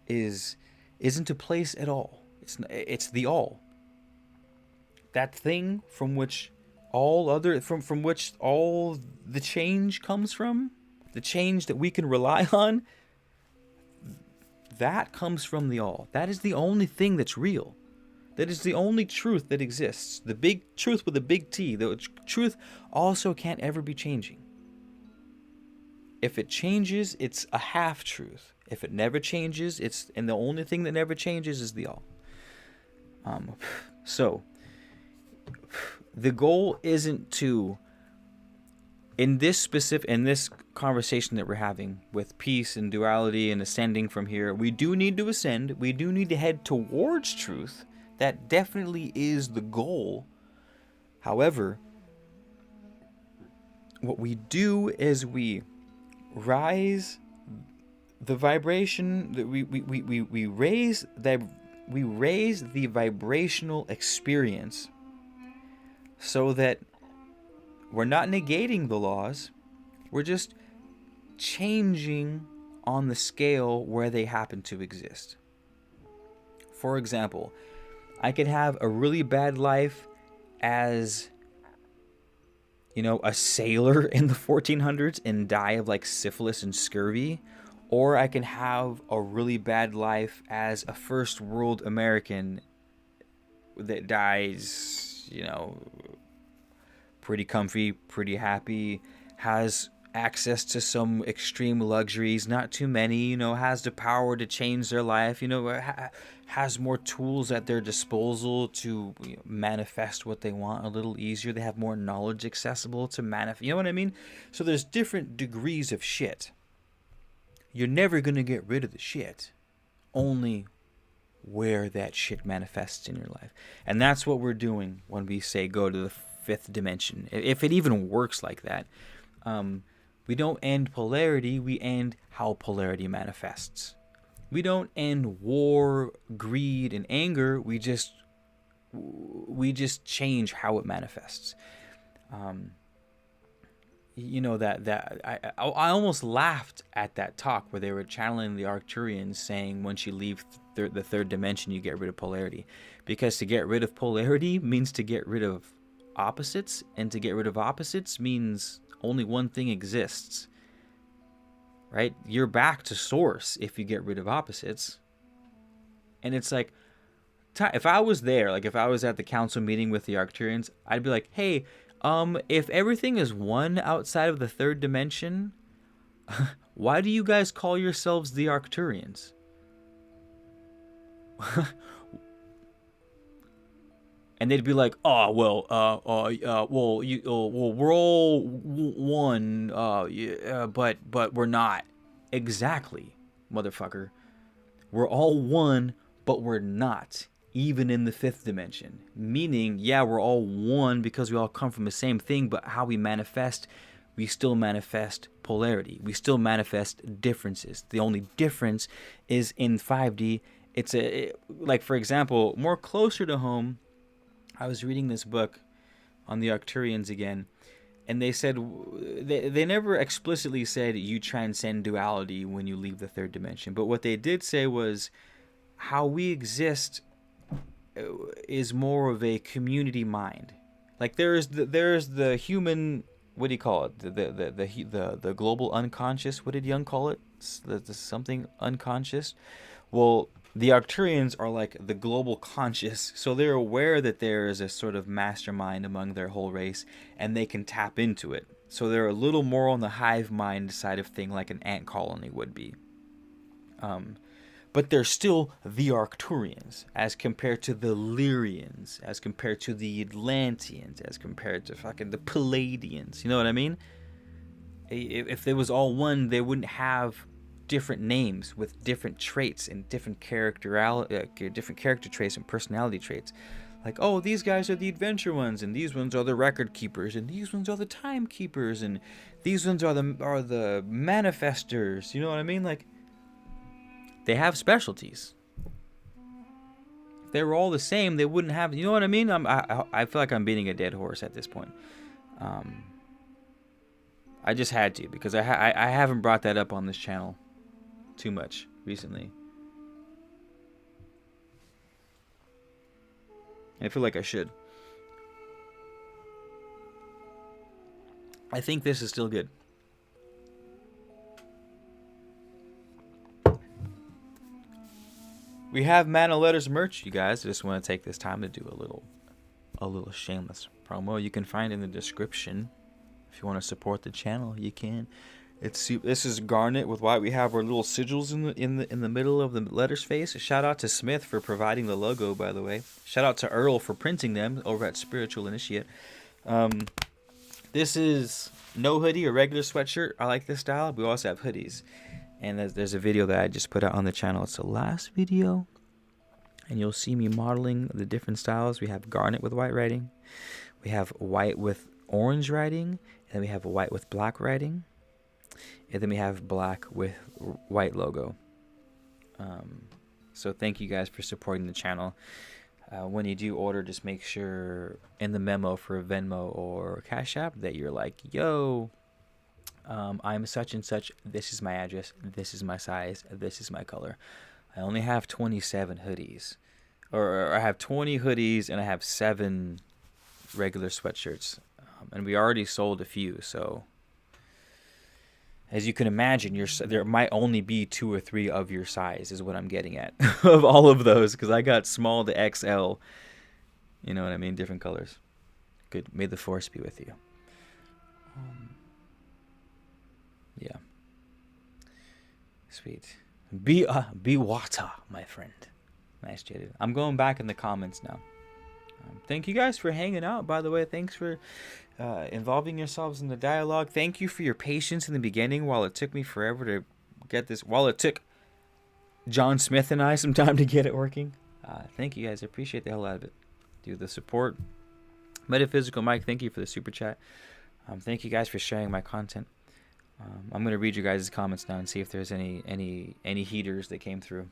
isn't a place at all. It's the all. That thing from which from which all the change comes from, the change that we can rely on, that comes from the all. That is the only thing that's real. That is the only truth that exists. The big truth with a big T. The truth also can't ever be changing. If it changes, it's a half truth. If it never changes, and the only thing that never changes is the all. So the goal isn't to, in this conversation that we're having with peace and duality and ascending from here, we do need to ascend. We do need to head towards truth. That definitely is the goal. However, what we do is we rise the vibration, that we raise the vibrational experience, so that we're not negating the laws, we're just changing on the scale where they happen to exist. For example, I could have a really bad life as, a sailor in the 1400s and die of like syphilis and scurvy, or I can have a really bad life as a first world American that dies, pretty comfy, pretty happy, has access to some extreme luxuries, not too many, has the power to change their life, has more tools at their disposal to manifest what they want a little easier. They have more knowledge accessible to manifest. You know what I mean? So there's different degrees of shit. You're never going to get rid of the shit. Only where that shit manifests in your life. And that's what we're doing when we say go to the fifth dimension. If it even works like that. We don't end polarity, we end how polarity manifests. We don't end war, greed, and anger. We just change how it manifests. I almost laughed at that talk where they were channeling the Arcturians, saying once you leave the third dimension, you get rid of polarity, because to get rid of polarity means to get rid of opposites, and to get rid of opposites means only one thing exists. Right? You're back to source if you get rid of opposites. And it's like, if I was there, like if I was at the council meeting with the Arcturians, I'd be like, hey, if everything is one outside of the third dimension, why do you guys call yourselves the Arcturians? And they'd be like, "Oh, well, we're all one, but we're not." Exactly, motherfucker. We're all one, but we're not, even in the fifth dimension. Meaning, yeah, we're all one because we all come from the same thing, but how we manifest we still manifest polarity. We still manifest differences. The only difference is in 5D. Like, for example, more closer to home, I was reading this book on the Arcturians again, and they said, they never explicitly said you transcend duality when you leave the third dimension. But what they did say was how we exist is more of a community mind. Like there's the human, what do you call it? The global unconscious. What did Jung call it? The something unconscious. Well, the Arcturians are like the global conscious, so they're aware that there is a sort of mastermind among their whole race, and they can tap into it. So they're a little more on the hive mind side of thing, like an ant colony would be. But they're still the Arcturians, as compared to the Lyrians, as compared to the Atlanteans, as compared to fucking the Palladians. You know what I mean? If they was all one, they wouldn't have different names with different traits and different character traits and personality traits. Like, oh, these guys are the adventure ones, and these ones are the record keepers, and these ones are the time keepers, and these ones are the manifestors. You know what I mean? Like, they have specialties. If they were all the same, they wouldn't have. You know what I mean? I feel like I'm beating a dead horse at this point. I just had to, because I haven't brought that up on this channel too much recently. I feel like I should. I think this is still good. We have Mana Letters merch, you guys. I just want to take this time to do a little shameless promo. You can find it in the description. If you want to support the channel, you can. This is garnet with white. We have our little sigils in the middle of the letters face. Shout out to Smith for providing the logo, by the way. Shout out to Earl for printing them over at Spiritual Initiate. This is no hoodie or regular sweatshirt. I like this style. We also have hoodies. And there's a video that I just put out on the channel. It's the last video. And you'll see me modeling the different styles. We have garnet with white writing. We have white with orange writing. And then we have white with black writing. And then we have black with white logo. So thank you guys for supporting the channel. When you do order, just make sure in the memo for Venmo or cashapp that you're like, yo, I'm such and such. This is my address. This is my size. This is my color. I only have 27 hoodies. Or I have 20 hoodies and I have 7 regular sweatshirts. And we already sold a few, so as you can imagine, there might only be 2 or 3 of your size is what I'm getting at of all of those, because I got small to XL. You know what I mean? Different colors. Good. May the force be with you. Yeah. Sweet. Be water, my friend. Nice, Jaded. I'm going back in the comments now. Thank you guys for hanging out, by the way. Thanks for involving yourselves in the dialogue. Thank you for your patience in the beginning while it took me forever to get this. While it took John Smith and I some time to get it working. Thank you guys. I appreciate the hell out of it. Dude, the support. Metaphysical Mike, thank you for the super chat. Thank you guys for sharing my content. I'm going to read you guys' comments now and see if there's any heaters that came through.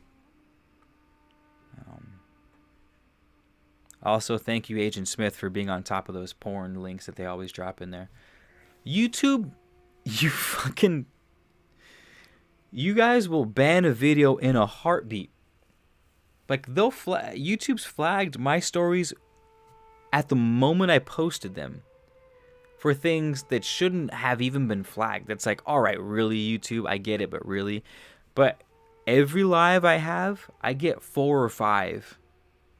Also, thank you, Agent Smith, for being on top of those porn links that they always drop in there. YouTube, you guys will ban a video in a heartbeat. Like, YouTube's flagged my stories at the moment I posted them for things that shouldn't have even been flagged. That's like, all right, really, YouTube? I get it, but really? But every live I have, I get 4 or 5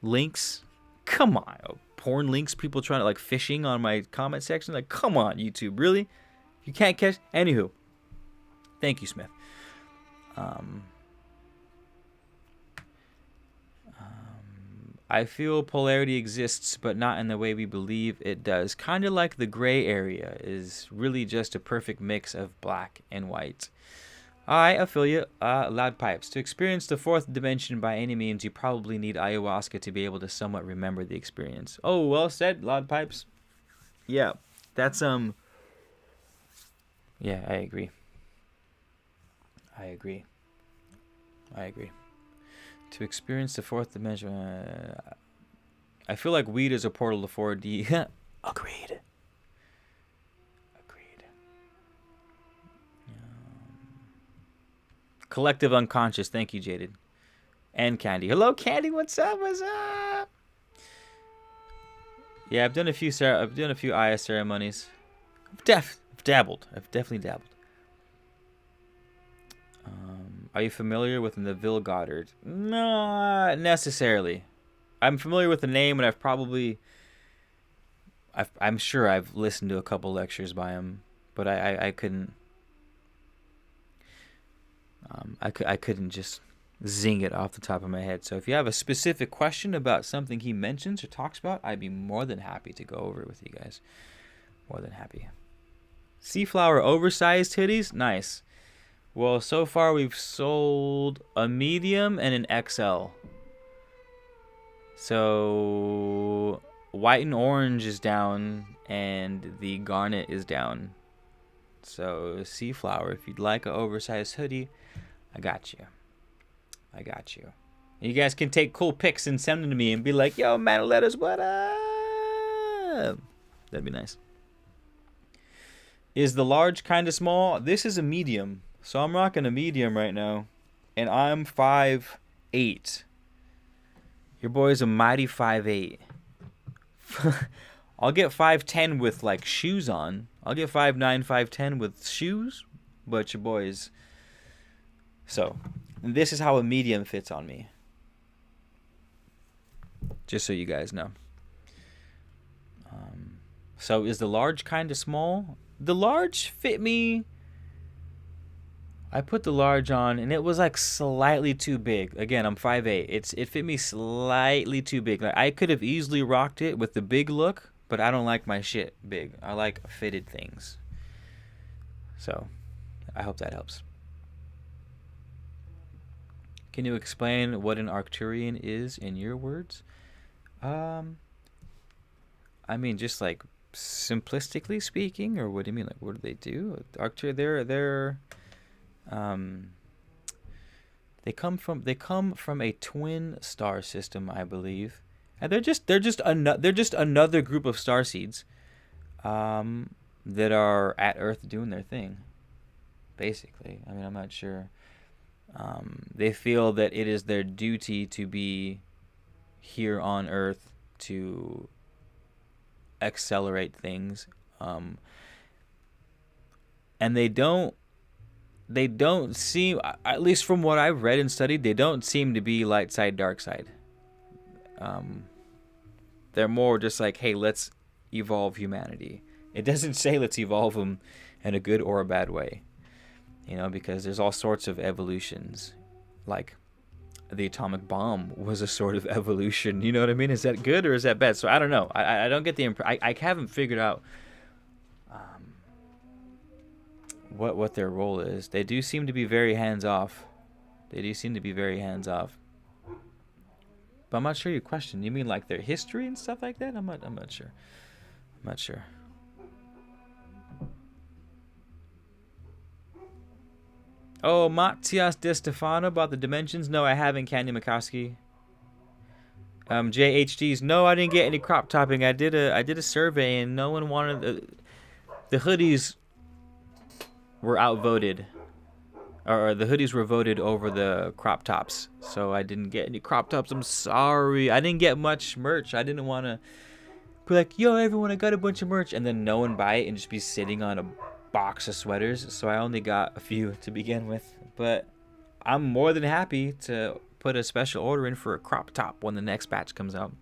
links. Come on, porn links, people trying to like fishing on my comment section. Like, come on, YouTube, really? You can't catch. Anywho, thank you, Smith. I feel polarity exists, but not in the way we believe it does. Kind of like the gray area is really just a perfect mix of black and white. I feel you. Loud pipes. To experience the 4th dimension by any means, you probably need ayahuasca to be able to somewhat remember the experience. Oh, well said, loud pipes. Yeah, that's Yeah, I agree. I agree. To experience the fourth dimension, I feel like weed is a portal to 4D. Agreed. Collective unconscious. Thank you, Jaded. And Candy. Hello, Candy. What's up? What's up? Yeah, I've done a few Aya ceremonies. I've dabbled. I've definitely dabbled. Are you familiar with Neville Goddard? Not necessarily. I'm familiar with the name, and I'm sure I've listened to a couple lectures by him, but I couldn't. I couldn't just zing it off the top of my head. So if you have a specific question about something he mentions or talks about, I'd be more than happy to go over it with you guys. More than happy. Seaflower oversized hoodies? Nice. Well, so far we've sold a medium and an XL. So white and orange is down and the garnet is down. So Seaflower, if you'd like an oversized hoodie, I got you. You guys can take cool pics and send them to me and be like, yo, man, let us what up? That'd be nice. Is the large kind of small? This is a medium. So I'm rocking a medium right now. And I'm 5'8". Your boy's a mighty 5'8". I'll get 5'10" with like shoes on. I'll get 5'9", 5'10" with shoes. But your boy's... So, this is how a medium fits on me. Just so you guys know. So is the large kind of small? The large fit me... I put the large on and it was like slightly too big. Again, I'm 5'8". It fit me slightly too big. Like I could have easily rocked it with the big look, but I don't like my shit big. I like fitted things. So, I hope that helps. Can you explain what an Arcturian is in your words? I mean, just like simplistically speaking, or what do you mean? Like, what do they do? They're they come from a twin star system, I believe, and they're just another group of starseeds, that are at Earth doing their thing. Basically, I mean, I'm not sure. They feel that it is their duty to be here on Earth to accelerate things, and they don't seem, at least from what I've read and studied, they don't seem to be light side, dark side. They're more just like, hey, let's evolve humanity. It doesn't say let's evolve them in a good or a bad way. You know, because there's all sorts of evolutions. Like, the atomic bomb was a sort of evolution. You know what I mean? Is that good or is that bad? So I don't know. I don't get the impression. I haven't figured out what their role is. They do seem to be very hands-off. But I'm not sure your question. You mean like their history and stuff like that? I'm not sure. Oh, Matthias De Stefano about the dimensions? No, I haven't, Candy Makowski. JHDs. No, I didn't get any crop topping. I did a survey and no one wanted the hoodies were outvoted. Or the hoodies were voted over the crop tops. So I didn't get any crop tops. I'm sorry. I didn't get much merch. I didn't want to be like, yo, everyone, I got a bunch of merch. And then no one buy it and just be sitting on a box of sweaters. So I only got a few to begin with. But I'm more than happy to put a special order in for a crop top when the next batch comes out.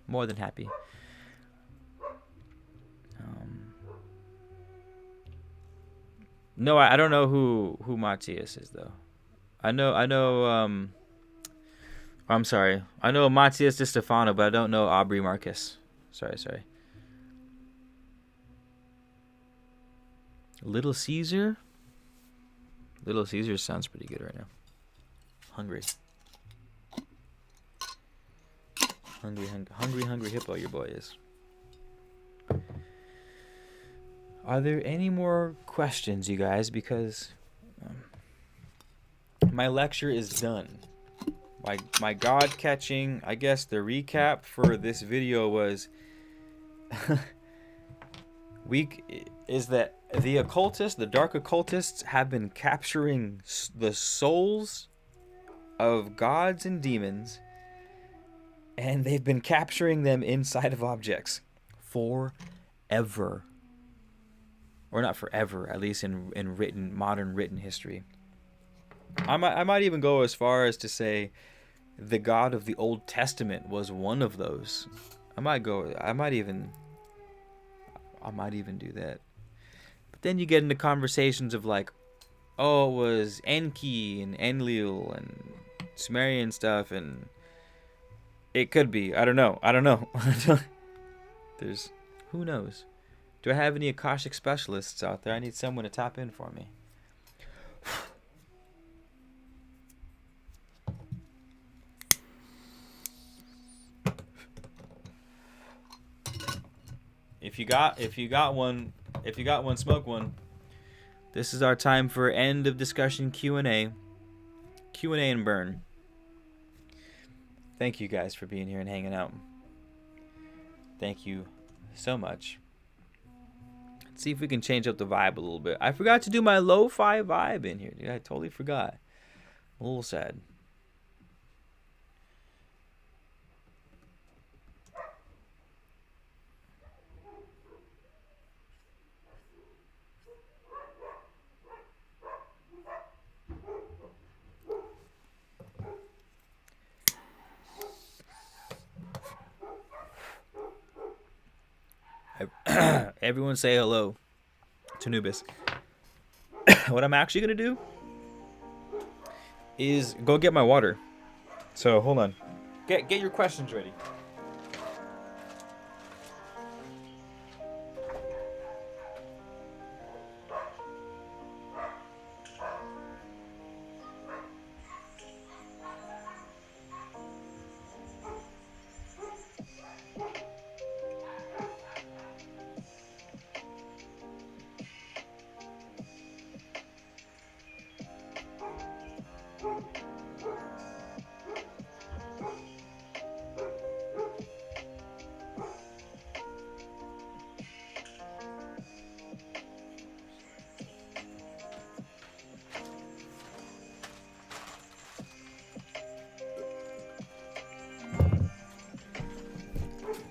More than happy. No, I don't know who Matthias is though. I know I'm sorry. I know Matthias De Stefano, but I don't know Aubrey Marcus. Sorry. Little Caesar? Little Caesar sounds pretty good right now. Hungry hippo your boy is. Are there any more questions, you guys? Because my lecture is done. My god catching, I guess the recap for this video was is that the occultists, the dark occultists, have been capturing the souls of gods and demons, and they've been capturing them inside of objects forever. Or not forever, at least in modern written history. I might even go as far as to say the God of the Old Testament was one of those. I might even do that. But then you get into conversations of like, oh, it was Enki and Enlil and Sumerian stuff, and it could be. I don't know. There's, who knows? Do I have any Akashic specialists out there? I need someone to tap in for me. If you got one, smoke one. This is our time for end of discussion Q&A. Q&A and burn. Thank you guys for being here and hanging out. Thank you so much. Let's see if we can change up the vibe a little bit. I forgot to do my lo-fi vibe in here, dude. I totally forgot. I'm a little sad. Everyone say hello to Nubis. What I'm actually going to do is go get my water. So, hold on. Get your questions ready.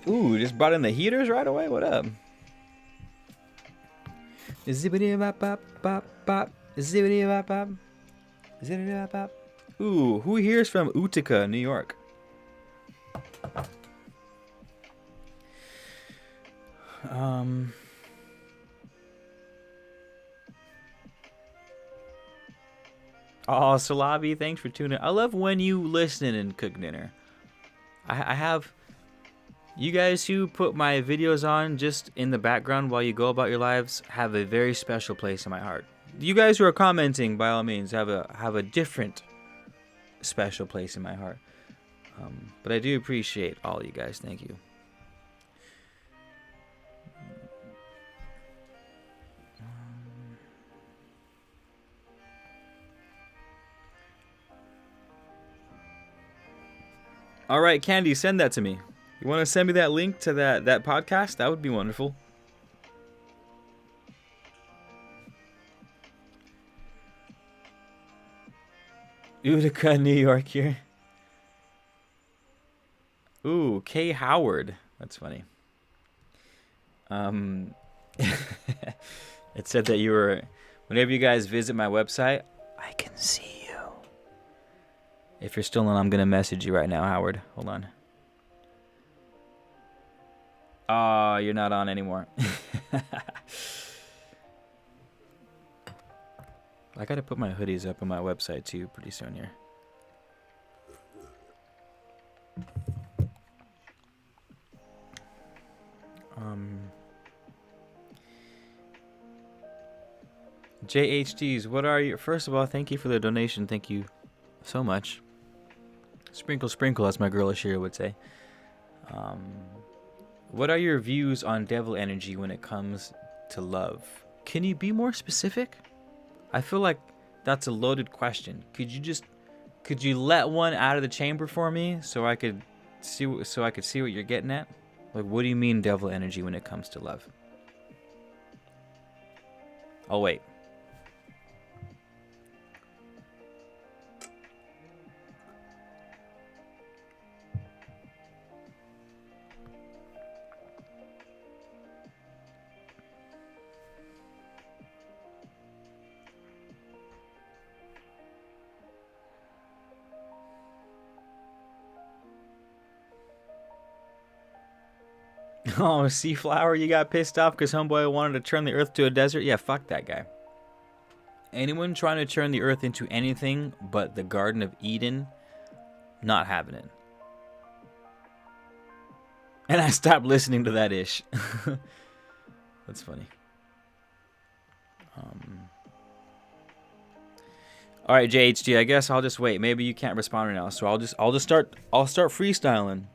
Ooh, just brought in the heaters right away. What up? Zippity bop bop bop bop. Zippity bop bop. Zippity bop bop. Ooh, who here is from Utica, New York? Oh, Salabi, thanks for tuning in. I love when you listen and cook dinner. I have... You guys who put my videos on just in the background while you go about your lives have a very special place in my heart. You guys who are commenting, by all means, have a different special place in my heart. But I do appreciate all you guys. Thank you. All right, Candy, send that to me. You want to send me that link to that podcast? That would be wonderful. Utica, New York here. Ooh, K. Howard. That's funny. It said that you were... Whenever you guys visit my website, I can see you. If you're still on, I'm going to message you right now, Howard. Hold on. Oh, you're not on anymore. I gotta put my hoodies up on my website too pretty soon here. JHDs, what are you? First of all, thank you for the donation. Thank you so much. Sprinkle, sprinkle, as my girl Ashira would say. What are your views on devil energy when it comes to love. Can you be more specific? I feel like that's a loaded question. Could you let one out of the chamber for me so I could see what you're getting at? Like, what do you mean devil energy when it comes to love? Oh, wait. Oh, Seaflower, you got pissed off because homeboy wanted to turn the earth to a desert? Yeah, fuck that guy. Anyone trying to turn the earth into anything but the Garden of Eden, not having it. And I stopped listening to that ish. That's funny. All right, JHD, I guess I'll just wait. Maybe you can't respond right now, so I'll start freestyling.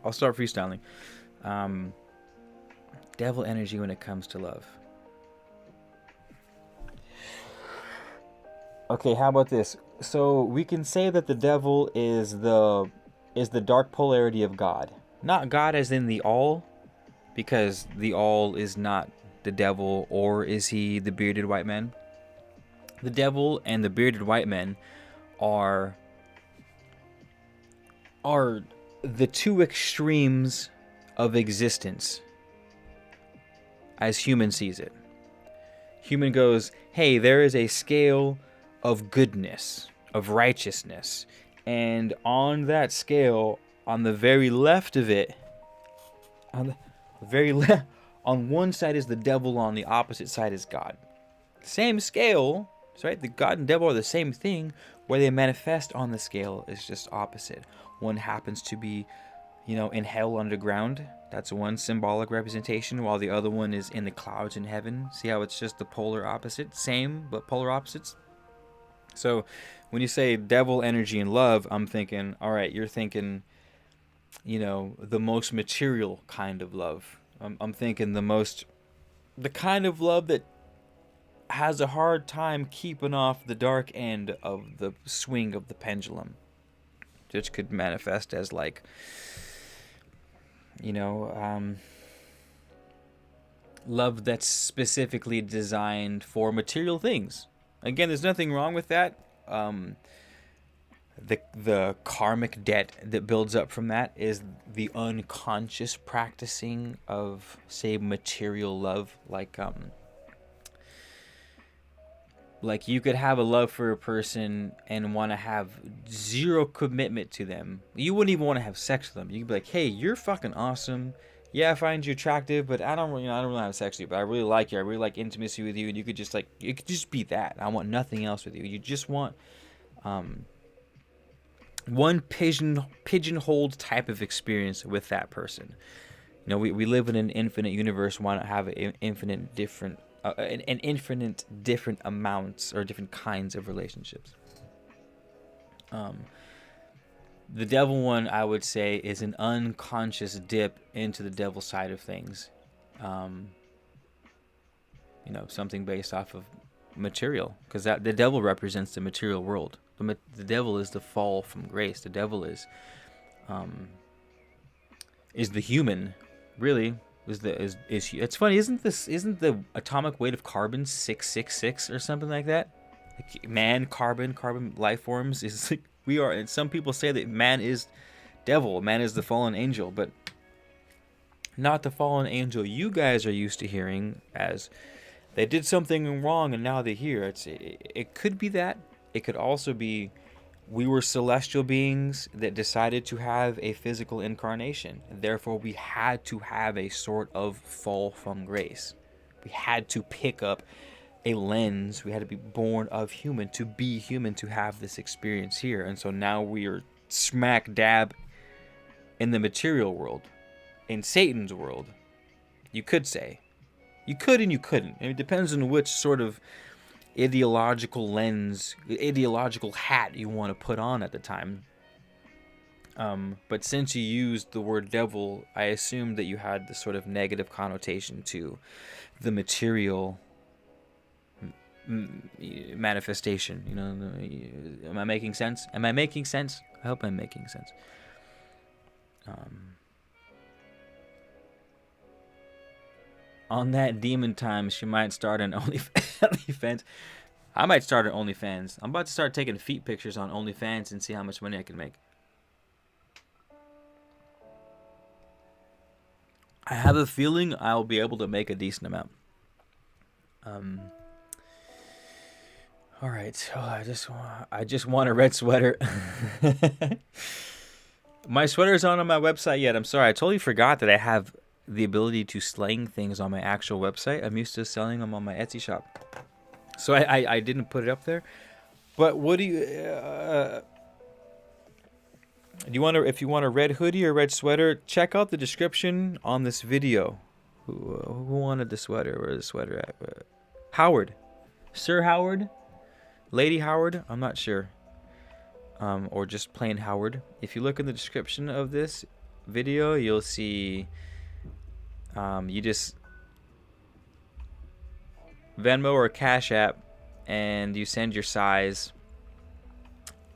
I'll start freestyling. Devil energy when it comes to love. Okay, how about this? So we can say that the devil is the dark polarity of God. Not God as in the all, because the all is not the devil, or is he the bearded white man? The devil and the bearded white men are the two extremes of existence as human sees it. Human goes, hey, there is a scale of goodness, of righteousness, and on that scale, on the very left of it, on the very left, on one side is the devil, on the opposite side is God. Same scale, right? The God and devil are the same thing. Where they manifest on the scale is just opposite. One happens to be, in hell underground. That's one symbolic representation, while the other one is in the clouds in heaven. See how it's just the polar opposite? Same, but polar opposites. So when you say devil energy and love, I'm thinking, all right, you're thinking, the most material kind of love. I'm thinking the kind of love that has a hard time keeping off the dark end of the swing of the pendulum, which could manifest as like, love that's specifically designed for material things. Again, there's nothing wrong with that. The karmic debt that builds up from that is the unconscious practicing of, say, material love, like you could have a love for a person and want to have zero commitment to them. You wouldn't even want to have sex with them. You could be like, hey, you're fucking awesome. Yeah, I find you attractive, but I don't really have sex with you, but I really like you. I really like intimacy with you, and you could just be that. I want nothing else with you. You just want one pigeonholed type of experience with that person. We live in an infinite universe. Why not have an infinite different amounts or different kinds of relationships? The devil one, I would say, is an unconscious dip into the devil side of things. Something based off of material, because the devil represents the material world. The devil is the fall from grace. The devil is the human, really. It's funny, isn't the atomic weight of carbon 666 or something like that? Like man, carbon life forms is like we are, and some people say that man is devil, man is the fallen angel, but not the fallen angel you guys are used to hearing as they did something wrong and now they're here. It could be that. It could also be we were celestial beings that decided to have a physical incarnation. Therefore, we had to have a sort of fall from grace. We had to pick up a lens. We had to be born of human to be human to have this experience here. And so now we are smack dab in the material world, in Satan's world. You could say. You could and you couldn't. It depends on which sort of ideological lens, ideological hat you want to put on at the time. But since you used the word devil, I assumed that you had the sort of negative connotation to the material manifestation. You know, am I making sense? Am I making sense? I hope I'm making sense. On that demon time, she might start an OnlyFans. I might start an OnlyFans. I'm about to start taking feet pictures on OnlyFans and see how much money I can make. I have a feeling I'll be able to make a decent amount. All right. Oh, I just want a red sweater. My sweater's on my website yet. I'm sorry. I totally forgot that I have the ability to slang things on my actual website. I'm used to selling them on my Etsy shop. So I didn't put it up there. But what do you... do you want to, if you want a red hoodie or red sweater, check out the description on this video. Who wanted the sweater? Where's the sweater at? Howard. Sir Howard? Lady Howard? I'm not sure. Or just plain Howard. If you look in the description of this video, you'll see... you just... Venmo or cashapp, and you send your size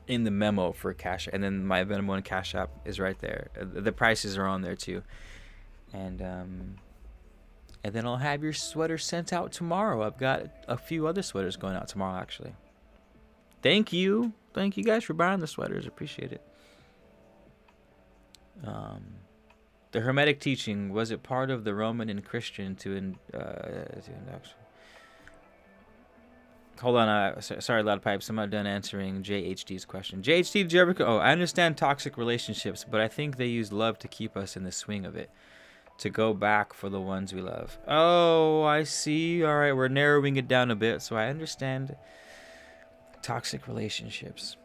in the memo for cash, and then my Venmo and cashapp is right there. The prices are on there too, and then I'll have your sweater sent out tomorrow. I've got a few other sweaters going out tomorrow, actually. Thank you guys for buying the sweaters. Appreciate it. The Hermetic teaching, was it part of the Roman and Christian to hold on, sorry, Loud Pipes. I'm not done answering JHD's question. JHD, did you ever... Oh, I understand toxic relationships, but I think they use love to keep us in the swing of it. To go back for the ones we love. Oh, I see. All right, we're narrowing it down a bit, so I understand toxic relationships.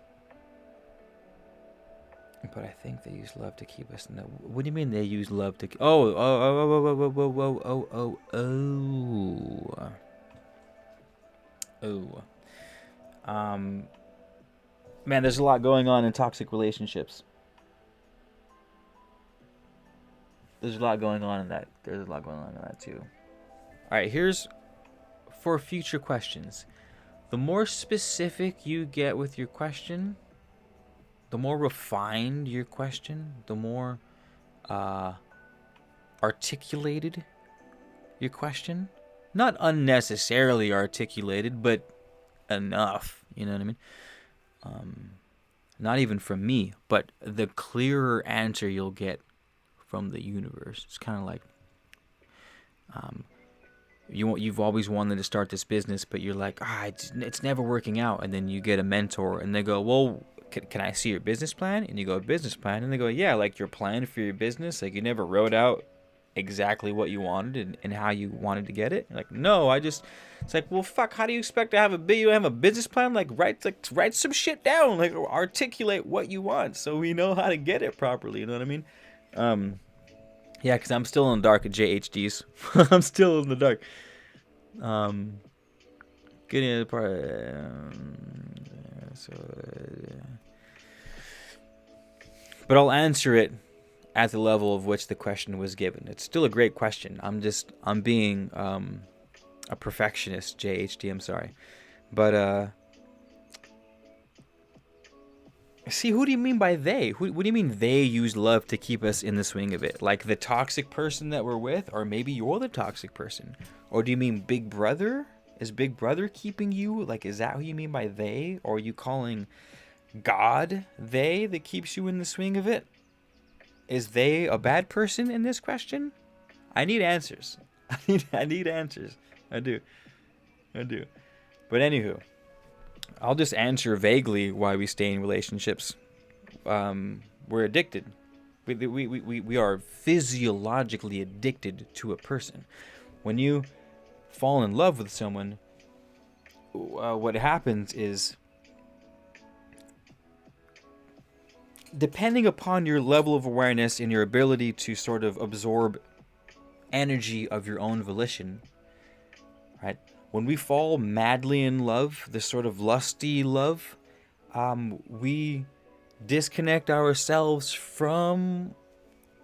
But I think they use love to keep us in the... What do you mean they use love to... Man, there's a lot going on in toxic relationships. There's a lot going on in that. There's a lot going on in that too. All right, here's for future questions. The more specific you get with your question, the more refined your question, the more articulated your question. Not unnecessarily articulated, but enough. You know what I mean? Not even from me, but the clearer answer you'll get from the universe. It's kind of like you've always wanted to start this business, but you're like, it's never working out. And then you get a mentor, and they go, well, can I see your business plan? And you go, business plan? And they go, yeah, like your plan for your business. Like you never wrote out exactly what you wanted and how you wanted to get it. You're like, no, it's like, well, fuck, how do you expect to have you don't have a business plan? Like write some shit down, like articulate what you want so we know how to get it properly. You know what I mean? Yeah, because I'm still in the dark at JHDs. I'm still in the dark. Getting to the part. But I'll answer it at the level of which the question was given. It's still a great question. I'm being a perfectionist, JHD. I'm sorry, but see, who do you mean by they? What do you mean they use love to keep us in the swing of it? Like the toxic person that we're with, or maybe you're the toxic person, or do you mean Big Brother? Is Big Brother keeping you? Like, is that who you mean by they? Or are you calling God they that keeps you in the swing of it? Is they a bad person in this question? I need answers. I need answers. I do. But anywho, I'll just answer vaguely why we stay in relationships. We're addicted. We are physiologically addicted to a person. When you fall in love with someone, what happens is, depending upon your level of awareness and your ability to sort of absorb energy of your own volition, right? When we fall madly in love, this sort of lusty love, we disconnect ourselves from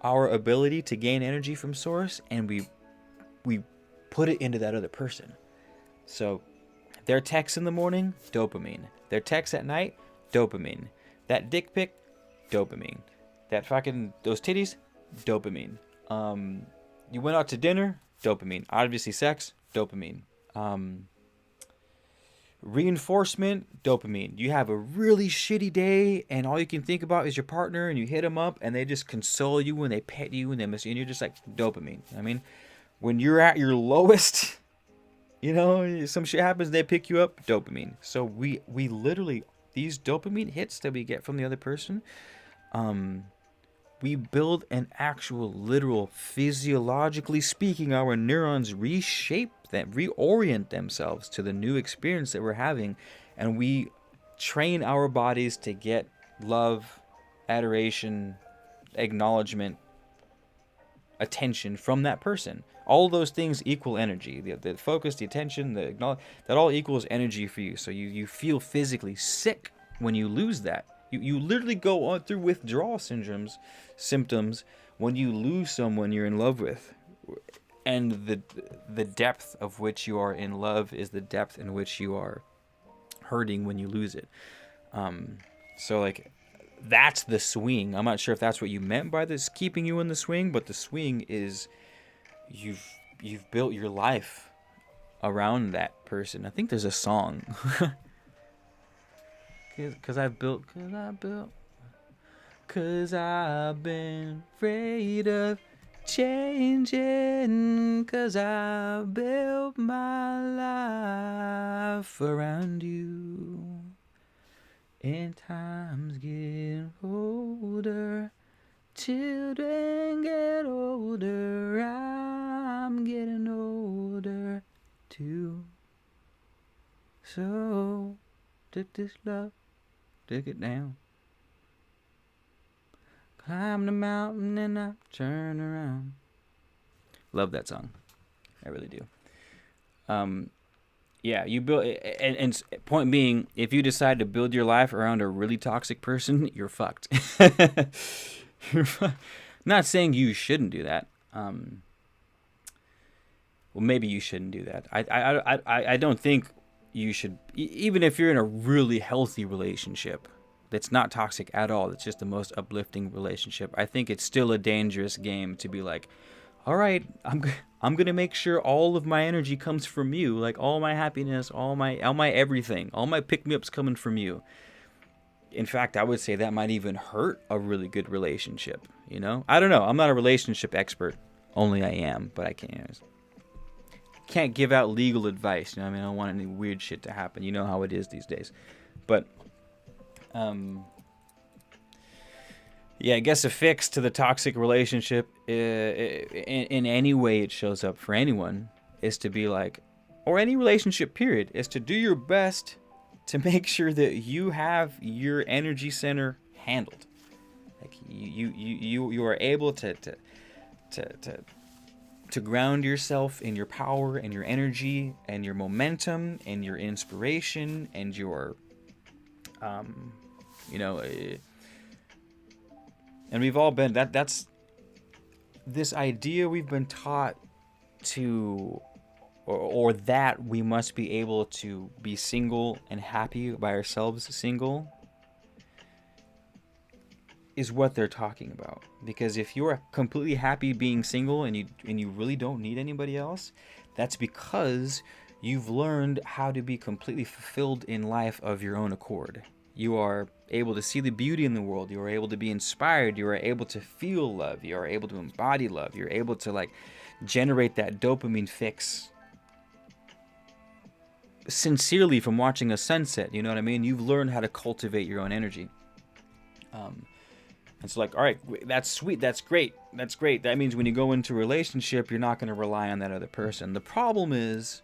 our ability to gain energy from source, and we put it into that other person. So their text in the morning, dopamine. Their text at night, dopamine. That dick pic, dopamine. That fucking, those titties, dopamine. You went out to dinner, dopamine. Obviously sex, dopamine. Reinforcement, dopamine. You have a really shitty day and all you can think about is your partner, and you hit them up and they just console you and they pet you and they miss you, and you're just like, dopamine. I mean, when you're at your lowest, you know, some shit happens, they pick you up, dopamine. So we literally, these dopamine hits that we get from the other person, we build an actual, literal, physiologically speaking, our neurons reshape them, reorient themselves to the new experience that we're having, and we train our bodies to get love, adoration, acknowledgement, attention from that person. All of those things equal energy. The focus, the attention, the acknowledge, that all equals energy for you. So you feel physically sick when you lose that. You literally go on through withdrawal symptoms when you lose someone you're in love with. And the depth of which you are in love is the depth in which you are hurting when you lose it. So like, that's the swing. I'm not sure if that's what you meant by this keeping you in the swing, but the swing is you've built your life around that person. I think there's a song. Cause I've been afraid of changing, cause I built my life around you. And time's getting older, children get older, I'm getting older too. So take this love, take it down. Climb the mountain and I turn around. Love that song. I really do. Yeah, you build, and point being, if you decide to build your life around a really toxic person, you're fucked. Not saying you shouldn't do that. Well, maybe you shouldn't do that. I don't think you should, even if you're in a really healthy relationship that's not toxic at all, it's just the most uplifting relationship, I think it's still a dangerous game to be like, all right, I'm going to make sure all of my energy comes from you, like all my happiness, all my everything, all my pick-me-ups coming from you. In fact, I would say that might even hurt a really good relationship, you know? I don't know. I'm not a relationship expert. Only I am, but I can't give out legal advice, you know what I mean? I don't want any weird shit to happen. You know how it is these days. But yeah, I guess a fix to the toxic relationship, in any way it shows up for anyone, is to be like, or any relationship period, is to do your best to make sure that you have your energy center handled. Like you are able to ground yourself in your power and your energy and your momentum and your inspiration and your and we've all been that's this idea we've been taught to, or that we must be able to be single and happy by ourselves single, is what they're talking about. Because if you're completely happy being single and you really don't need anybody else, that's because you've learned how to be completely fulfilled in life of your own accord. You are able to see the beauty in the world. You are able to be inspired. You are able to feel love. You are able to embody love. You're able to like generate that dopamine fix sincerely from watching a sunset. You know what I mean? You've learned how to cultivate your own energy. It's like, all right, that's sweet. That's great. That's great. That means when you go into a relationship, you're not going to rely on that other person. The problem is,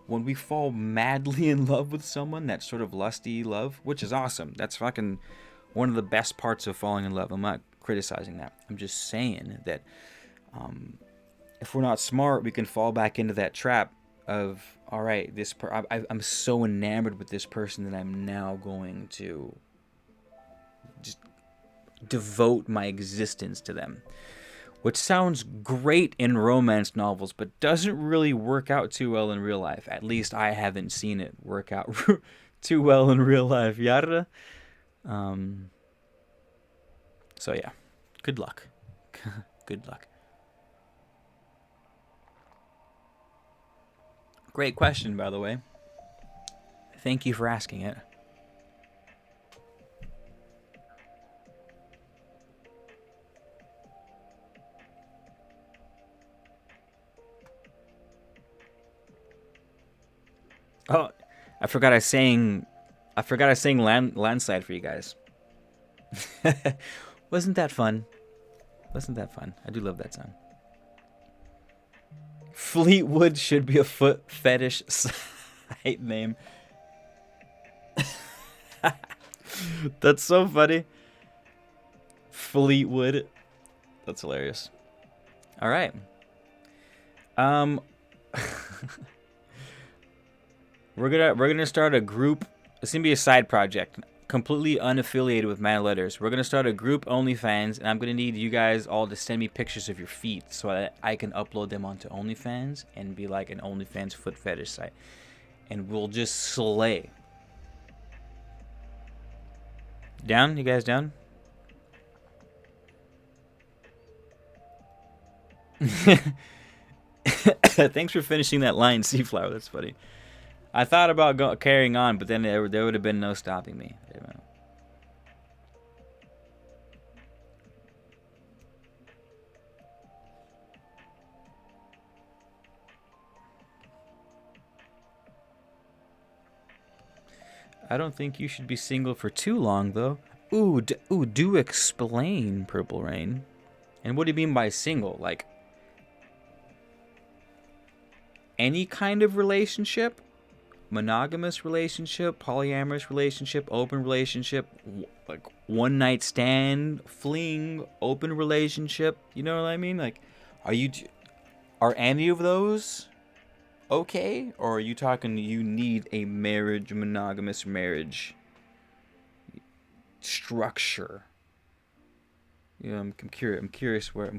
when we fall madly in love with someone, that sort of lusty love, which is awesome. That's fucking one of the best parts of falling in love. I'm not criticizing that. I'm just saying that if we're not smart, we can fall back into that trap of, all right, I'm so enamored with this person that I'm now going to just devote my existence to them. Which sounds great in romance novels, but doesn't really work out too well in real life. At least I haven't seen it work out too well in real life. Yada. So yeah, good luck. Good luck. Great question, by the way. Thank you for asking it. Oh, I forgot I sang landslide for you guys. Wasn't that fun? Wasn't that fun? I do love that song. Fleetwood should be a foot fetish site name. That's so funny. Fleetwood. That's hilarious. All right. We're gonna start a group. It's gonna be a side project, completely unaffiliated with Mad Letters. We're gonna start a group OnlyFans, and I'm gonna need you guys all to send me pictures of your feet so that I can upload them onto OnlyFans and be like an OnlyFans foot fetish site, and we'll just slay. Down? You guys down? Thanks for finishing that line, Seaflower. That's funny. I thought about carrying on, but then there would have been no stopping me. I don't think you should be single for too long, though. Ooh, do explain, Purple Rain. And what do you mean by single? Like, any kind of relationship? Monogamous relationship, polyamorous relationship, open relationship, like one night stand, fling, open relationship. You know what I mean? Like, are any of those okay? Or are you talking you need a marriage, monogamous marriage structure? You know, I'm curious where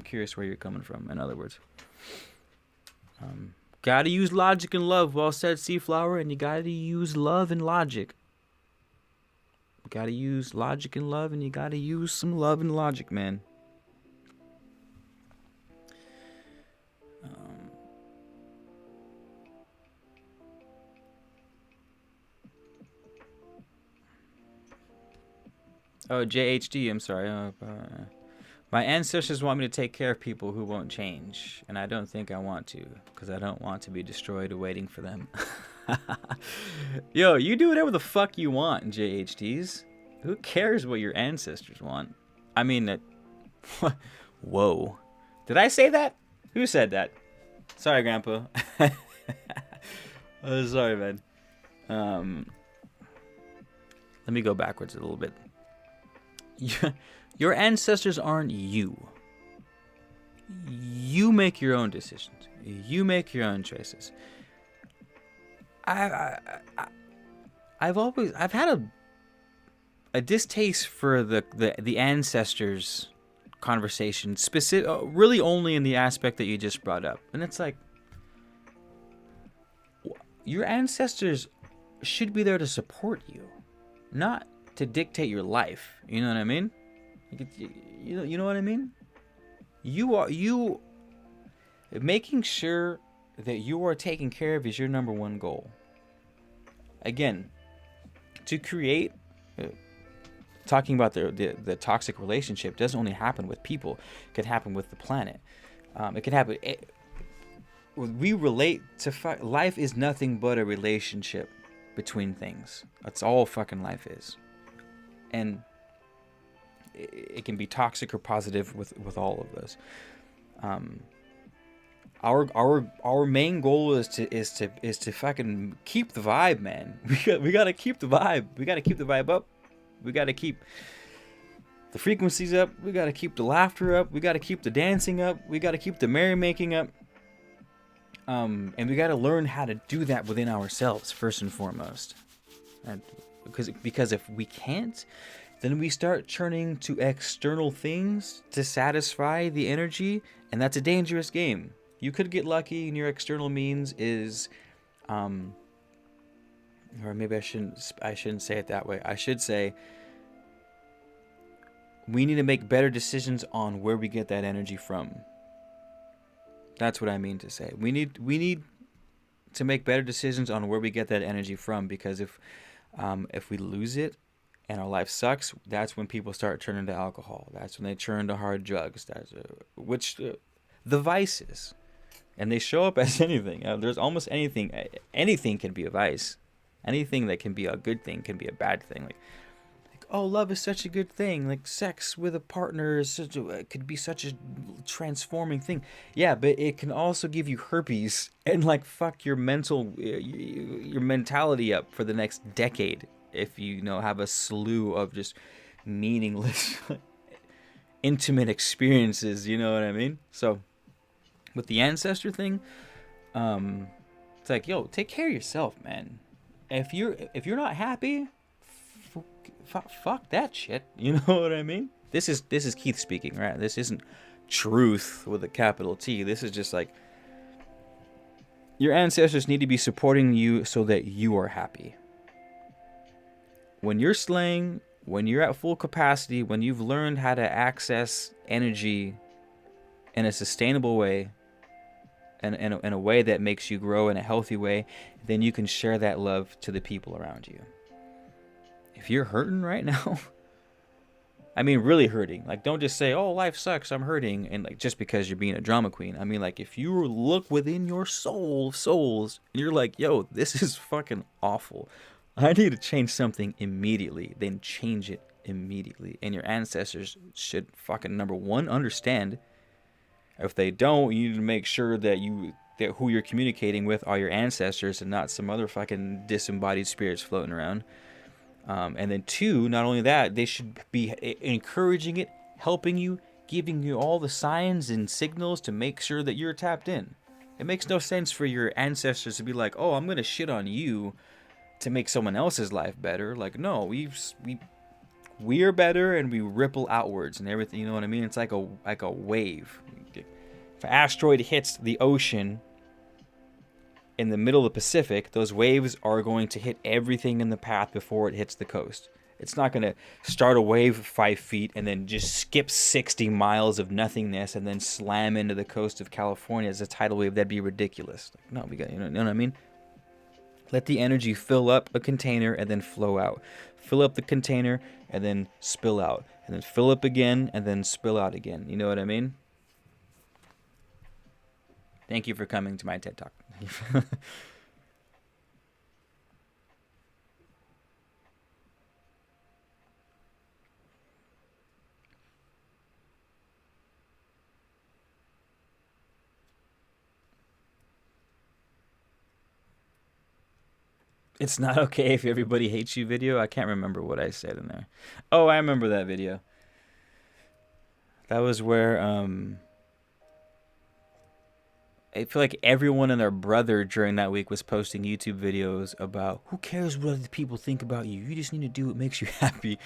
you're coming from. In other words, gotta use logic and love. Well said, Seaflower. And you gotta use love and logic. You gotta use logic and love, and you gotta use some love and logic, man. Oh, JHD, I'm sorry. My ancestors want me to take care of people who won't change, and I don't think I want to, because I don't want to be destroyed waiting for them. Yo, you do whatever the fuck you want, JHDs. Who cares what your ancestors want? I mean, whoa. Did I say that? Who said that? Sorry, Grandpa. Sorry, man. Let me go backwards a little bit. Your ancestors aren't you. You make your own decisions. You make your own choices. I've had a distaste for the ancestors conversation, really only in the aspect that you just brought up. And it's like, your ancestors should be there to support you, not to dictate your life. You know what I mean? You know what I mean? You making sure that you are taken care of is your number one goal. Again, to create, talking about the toxic relationship doesn't only happen with people. It can happen with the planet. It can happen. We relate to life is nothing but a relationship between things. That's all fucking life is. And it can be toxic or positive with all of those. Our main goal is to fucking keep the vibe, man. We gotta keep the vibe. We gotta keep the vibe up. We gotta keep the frequencies up. We gotta keep the laughter up. We gotta keep the dancing up. We gotta keep the merrymaking up. And we gotta learn how to do that within ourselves first and foremost. And because if we can't, then we start turning to external things to satisfy the energy, and that's a dangerous game. You could get lucky and your external means is, or maybe I shouldn't say it that way. I should say we need to make better decisions on where we get that energy from. That's what I mean to say. We need to make better decisions on where we get that energy from, because if we lose it and our life sucks, that's when people start turning to alcohol. That's when they turn to hard drugs. The vices, and they show up as anything. There's almost anything. Anything can be a vice. Anything that can be a good thing can be a bad thing. Like oh, love is such a good thing. Like sex with a partner is could be such a transforming thing. Yeah, but it can also give you herpes and like fuck your mentality up for the next decade if you have a slew of just meaningless intimate experiences. You know what I mean? So with the ancestor thing, it's like, yo, take care of yourself, man. If you're not happy, fuck that shit. You know what I mean? This is Keith speaking, right? This isn't truth with a capital T. This is just like your ancestors need to be supporting you so that you are happy. When you're slaying, when you're at full capacity, when you've learned how to access energy in a sustainable way, and in a way that makes you grow in a healthy way, then you can share that love to the people around you. If you're hurting right now, I mean really hurting, like don't just say, oh, life sucks, I'm hurting, and like just because you're being a drama queen. I mean, like if you look within your soul of souls and you're like, yo, this is fucking awful, I need to change something immediately, then change it immediately. And your ancestors should fucking, number one, understand. If they don't, you need to make sure that who you're communicating with are your ancestors and not some other fucking disembodied spirits floating around. And then two, not only that, they should be encouraging it, helping you, giving you all the signs and signals to make sure that you're tapped in. It makes no sense for your ancestors to be like, oh, I'm going to shit on you to make someone else's life better. Like, no, we're better and we ripple outwards and everything. You know what I mean? It's like a wave. If an asteroid hits the ocean in the middle of the Pacific, those waves are going to hit everything in the path before it hits the coast. It's not going to start a wave 5 feet and then just skip 60 miles of nothingness and then slam into the coast of California as a tidal wave. That'd be ridiculous. No, we got, you know what I mean? Let the energy fill up a container and then flow out. Fill up the container and then spill out. And then fill up again and then spill out again. You know what I mean? Thank you for coming to my TED Talk. It's not okay if everybody hates you video. I can't remember what I said in there. Oh, I remember that video. That was where I feel like everyone and their brother during that week was posting YouTube videos about who cares what other people think about you. You just need to do what makes you happy.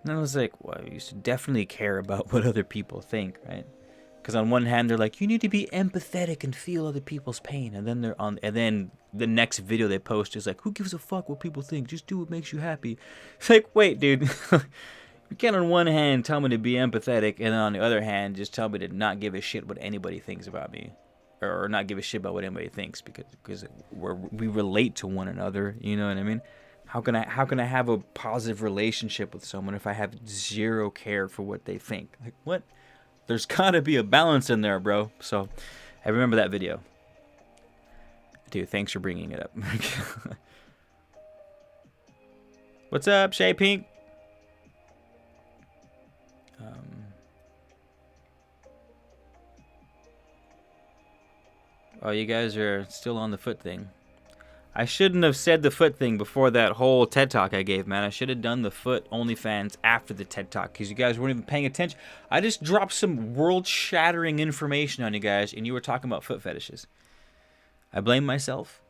And I was like, well, you should definitely care about what other people think, right? Because on one hand, they're like, you need to be empathetic and feel other people's pain. And then the next video they post is like, who gives a fuck what people think? Just do what makes you happy. It's like, wait, dude. You can't on one hand tell me to be empathetic, and then on the other hand, just tell me to not give a shit what anybody thinks about me. Or not give a shit about what anybody thinks, because we relate to one another. You know what I mean? How can I have a positive relationship with someone if I have zero care for what they think? Like, what? There's gotta be a balance in there, bro. So I remember that video. Dude, thanks for bringing it up. What's up, Shay Pink? Oh, you guys are still on the foot thing. I shouldn't have said the foot thing before that whole TED Talk I gave, man. I should have done the foot OnlyFans after the TED Talk, because you guys weren't even paying attention. I just dropped some world-shattering information on you guys, and you were talking about foot fetishes. I blame myself.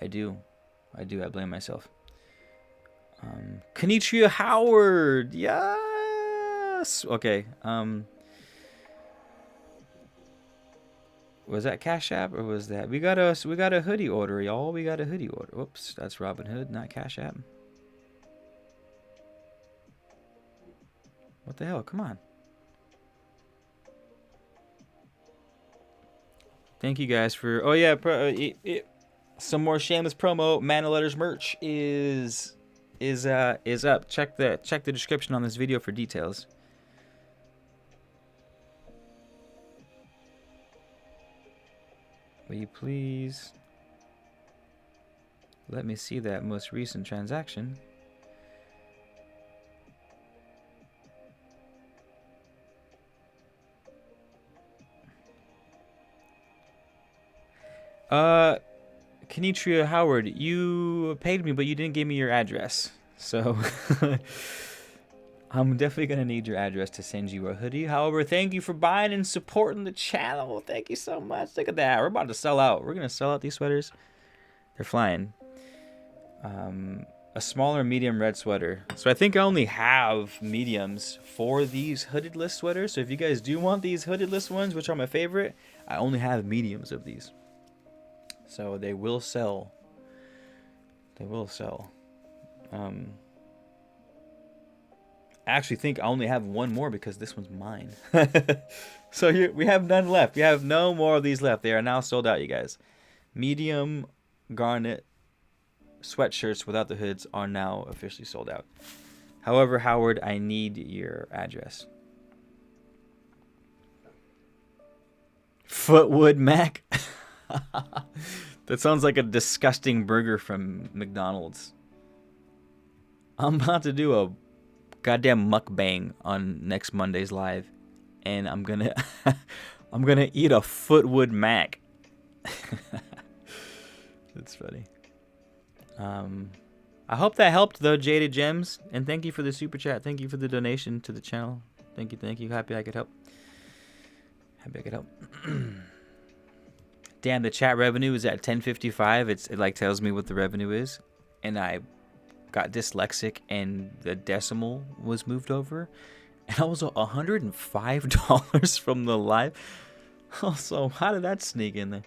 I do. I blame myself. Konnichiwa Howard. Yes. Okay. Was that Cash App or was that we got a hoodie order, y'all? We got a hoodie order. Whoops, that's Robin Hood, not Cash App. What the hell? Come on. Thank you guys for. Oh yeah, some more shameless promo. Man of Letters merch is up. Check the description on this video for details. Will you please let me see that most recent transaction? Konnichiwa Howard, you paid me, but you didn't give me your address. So I'm definitely going to need your address to send you a hoodie. However, thank you for buying and supporting the channel. Thank you so much. Look at that. We're about to sell out. We're going to sell out these sweaters. They're flying. A smaller medium red sweater. So I think I only have mediums for these hooded list sweaters. So if you guys do want these hooded list ones, which are my favorite, I only have mediums of these. So they will sell. They will sell. I actually think I only have one more because this one's mine. So we have none left. We have no more of these left. They are now sold out, you guys. Medium garnet sweatshirts without the hoods are now officially sold out. However, Howard, I need your address. Footwood Mac? That sounds like a disgusting burger from McDonald's. I'm about to do a goddamn mukbang on next Monday's live, and I'm gonna eat a Footwood Mac. That's funny. I hope that helped though, Jaded Gems, and thank you for the super chat. Thank you for the donation to the channel. Thank you. Happy I could help. Damn, the chat revenue is at 1055. It like tells me what the revenue is, and I got dyslexic and the decimal was moved over, and I was $105 from the live. Also, how did that sneak in there?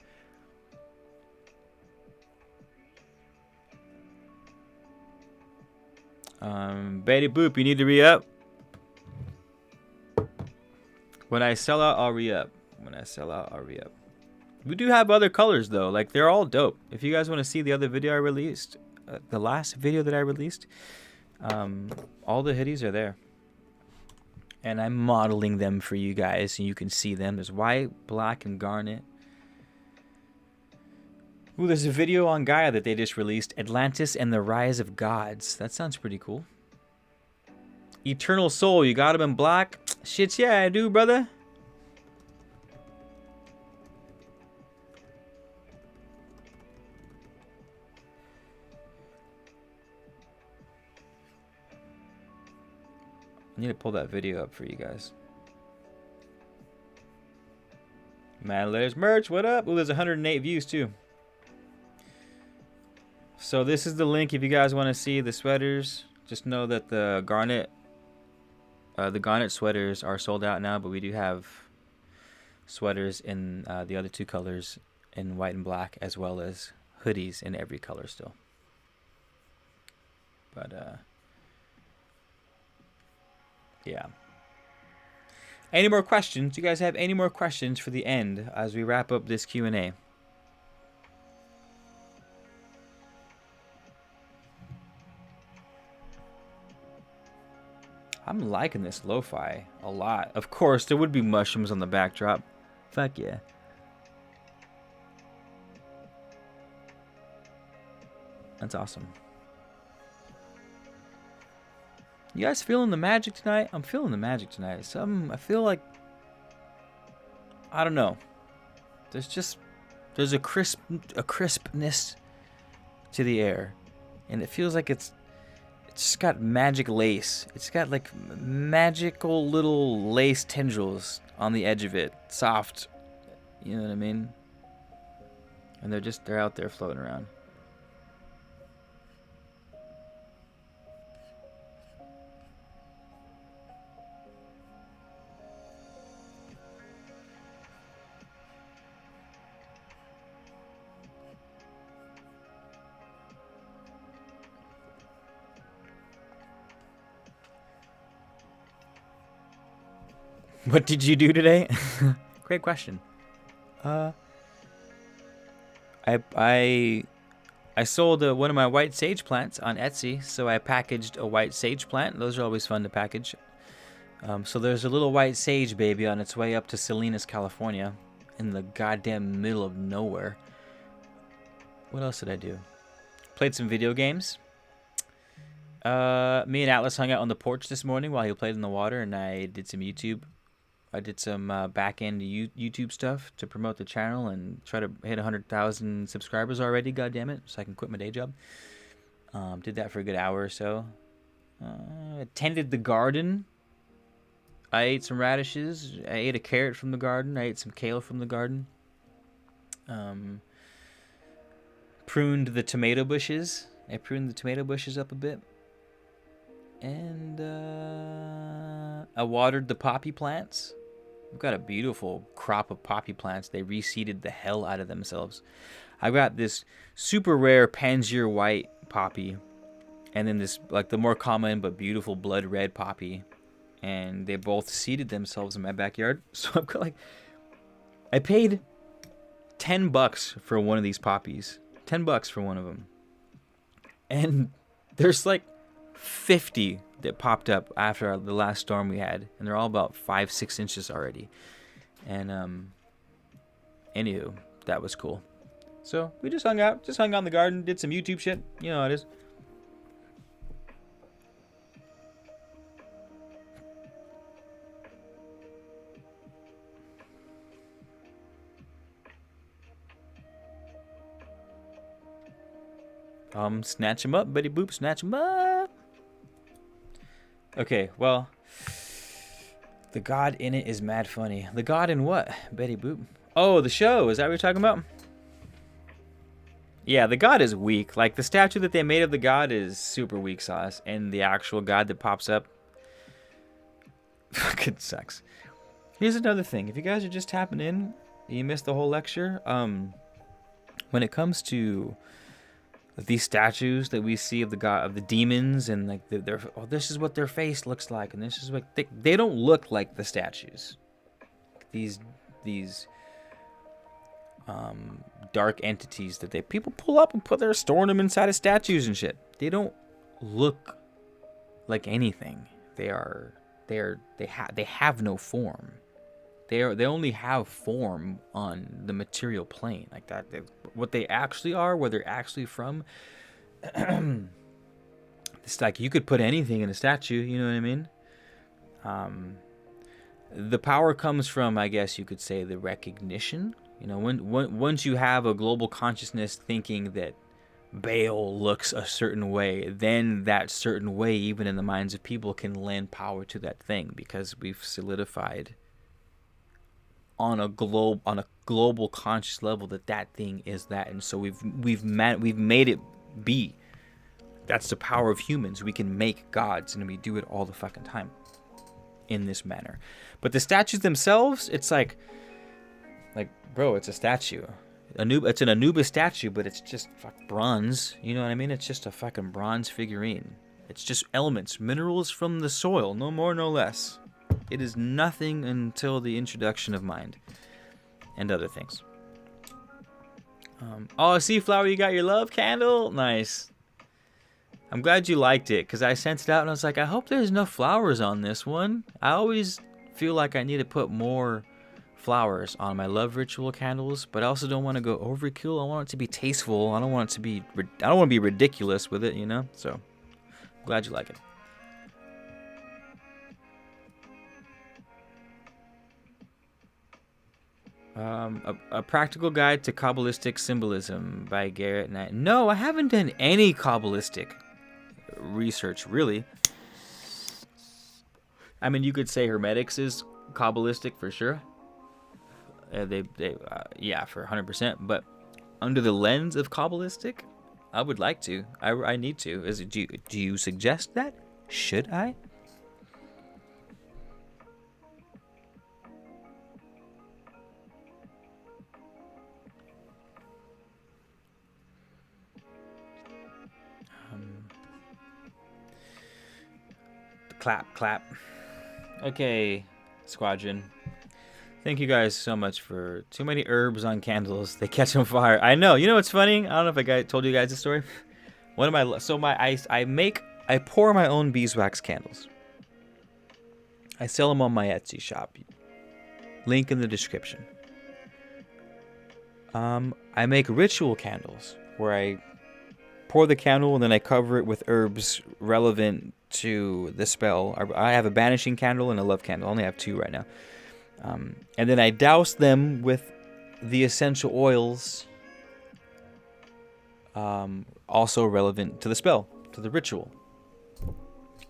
Betty Boop, you need to re-up. When I sell out, I'll re-up. We do have other colors though, like they're all dope. If you guys want to see the other video I released, the last video that I released, all the hoodies are there, and I'm modeling them for you guys so you can see them. There's white, black, and garnet. Ooh, there's a video on Gaia that they just released, Atlantis and the Rise of Gods. That sounds pretty cool. Eternal Soul, you got him in black? Shit, yeah, I do, brother. I need to pull that video up for you guys. Man, there's merch. What up? Ooh, there's 108 views too. So this is the link if you guys want to see the sweaters. Just know that the garnet sweaters are sold out now, but we do have sweaters in the other two colors, in white and black, as well as hoodies in every color still. But yeah. Any more questions? Do you guys have any more questions for the end as we wrap up this Q&A? I'm liking this lo-fi a lot. Of course, there would be mushrooms on the backdrop. Fuck yeah. That's awesome. You guys feeling the magic tonight? I'm feeling the magic tonight. I feel like, I don't know. There's a crispness to the air, and it feels like it's just got magic lace. It's got like magical little lace tendrils on the edge of it, soft. You know what I mean? And they're out there floating around. What did you do today? Great question. I sold one of my white sage plants on Etsy, so I packaged a white sage plant. Those are always fun to package. So there's a little white sage baby on its way up to Salinas, California, in the goddamn middle of nowhere. What else did I do? Played some video games. Me and Atlas hung out on the porch this morning while he played in the water, and I did some YouTube. I did some back-end YouTube stuff to promote the channel and try to hit 100,000 subscribers already, goddammit, so I can quit my day job. Did that for a good hour or so. Tended the garden. I ate some radishes. I ate a carrot from the garden. I ate some kale from the garden. Pruned the tomato bushes. I pruned the tomato bushes up a bit. And I watered the poppy plants. We've got a beautiful crop of poppy plants. They reseeded the hell out of themselves. I got this super rare Pansier white poppy, and then this like the more common but beautiful blood red poppy, and they both seeded themselves in my backyard. So I've got like, I paid $10 for one of these poppies. $10 for one of them, and there's like 50 that popped up after the last storm we had, and they're all about 5-6 inches already. And anywho, that was cool. So we just hung out in the garden, did some YouTube shit. You know how it is. Snatch him up, Betty Boop, snatch him up. Okay, well, the God in it is mad funny. The God in what, Betty Boop? Oh, the show, is that what you're talking about? Yeah, the God is weak. Like, the statue that they made of the God is super weak sauce, and the actual God that pops up fucking sucks. Here's another thing. If you guys are just tapping in, you missed the whole lecture. When it comes to these statues that we see of the god of the demons, and like this is what their face looks like, and this is what they don't look like the statues. These dark entities that people pull up and they're storing them inside of statues and shit. They don't look like anything. They have no form. They only have form on the material plane, like that. What they actually are, where they're actually from. It's like you could put anything in a statue. You know what I mean? The power comes from, I guess you could say, the recognition. You know, once you have a global consciousness thinking that Baal looks a certain way, then that certain way, even in the minds of people, can lend power to that thing, because we've solidified on a global conscious level that thing is that, and so we've made it be. That's the power of humans. We can make gods, and we do it all the fucking time in this manner. But the statues themselves, it's like bro, it's a statue. It's an Anubis statue, but it's just bronze. You know what I mean? It's just a fucking bronze figurine. It's just elements, minerals from the soil, no more, no less. It is nothing until the introduction of mind and other things. Oh, see, Flower, you got your love candle? Nice. I'm glad you liked it, because I sent it out and I was like, I hope there's enough flowers on this one. I always feel like I need to put more flowers on my love ritual candles, but I also don't want to go overkill. I want it to be tasteful. I don't want to be ridiculous with it, you know? So, glad you like it. A Practical Guide to Kabbalistic Symbolism by Garrett Knight. No, I haven't done any Kabbalistic research, really. I mean, you could say Hermetics is Kabbalistic for sure. Yeah, for 100%. But under the lens of Kabbalistic, I would like to. I need to. Do you suggest that? Should I? Clap. Okay. Squadron. Thank you guys so much for too many herbs on candles. They catch on fire. I know. You know what's funny? I don't know if I told you guys the story. One of my I pour my own beeswax candles. I sell them on my Etsy shop. Link in the description. I make ritual candles where I pour the candle and then I cover it with herbs relevant to the spell. I have a banishing candle and a love candle. I only have 2 right now. And then I douse them with the essential oils, also relevant to the spell, to the ritual.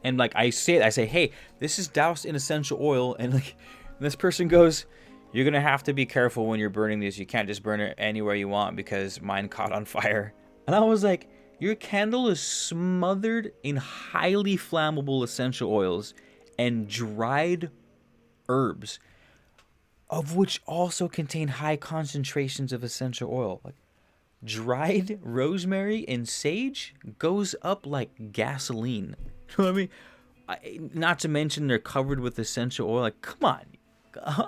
And like I say, hey, this is doused in essential oil, and like this person goes, you're gonna have to be careful when you're burning these. You can't just burn it anywhere you want because mine caught on fire. And I was like, your candle is smothered in highly flammable essential oils and dried herbs, of which also contain high concentrations of essential oil. Like dried rosemary and sage goes up like gasoline. You know what I mean? Not to mention they're covered with essential oil. Like, come on.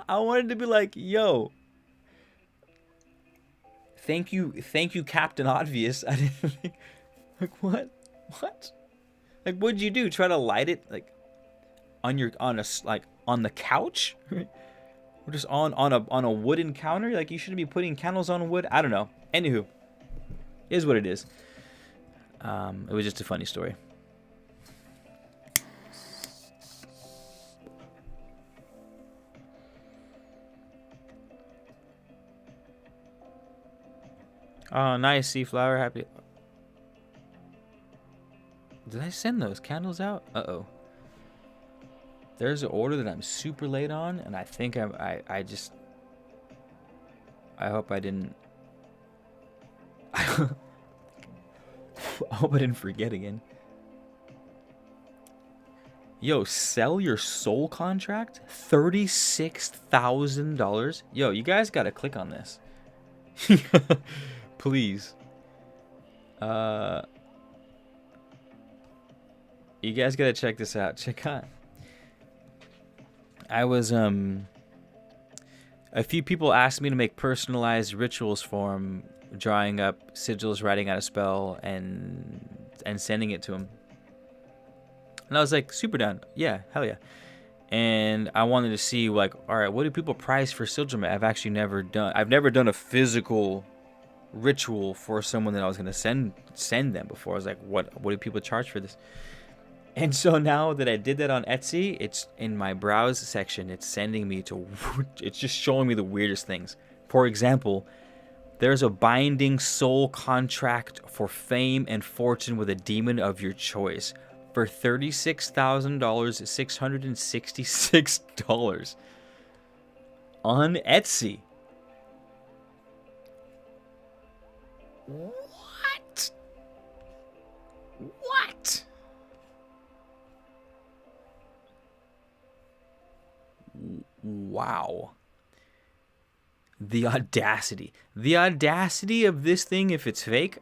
I wanted to be like, yo, thank you, Captain Obvious. I didn't think, like, what? Like, what'd you do? Try to light it like on the couch? Or just on a wooden counter? Like, you shouldn't be putting candles on wood. I don't know. Anywho, it is what it is. It was just a funny story. Oh, nice, Sea Flower. Happy. Did I send those candles out? Uh-oh. There's an order that I'm super late on, and I think I hope I didn't. I hope I didn't forget again. Yo, sell your soul contract? $36,000? Yo, you guys gotta click on this. Please. You guys gotta check this out. Check out. I was a few people asked me to make personalized rituals for them, drawing up sigils, writing out a spell, and sending it to them. And I was like, super down. Yeah, hell yeah. And I wanted to see, like, all right, what do people price for sigil? I've never done a physical ritual for someone that I was gonna send them before. I was like, what do people charge for this? And so now that I did that on Etsy, it's in my browse section. It's sending me to, it's just showing me the weirdest things. For example, there's a binding soul contract for fame and fortune with a demon of your choice for $36,000, $666 on Etsy. What? What? Wow. The audacity of this thing if it's fake,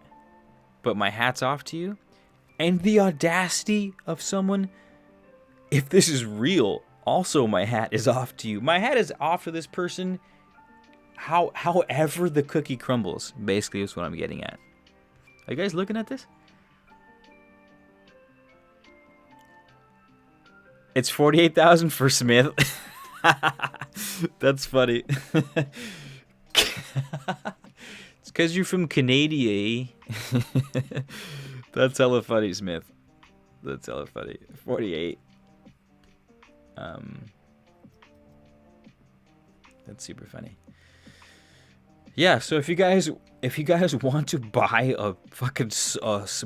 but my hat's off to you. And the audacity of someone if this is real, also my hat is off to you. My hat is off to this person however the cookie crumbles, basically is what I'm getting at. Are you guys looking at this? It's $48,000 for Smith. That's funny. It's because you're from Canada. That's hella funny, Smith. That's hella funny. 48. That's super funny. Yeah, so if you guys want to buy a fucking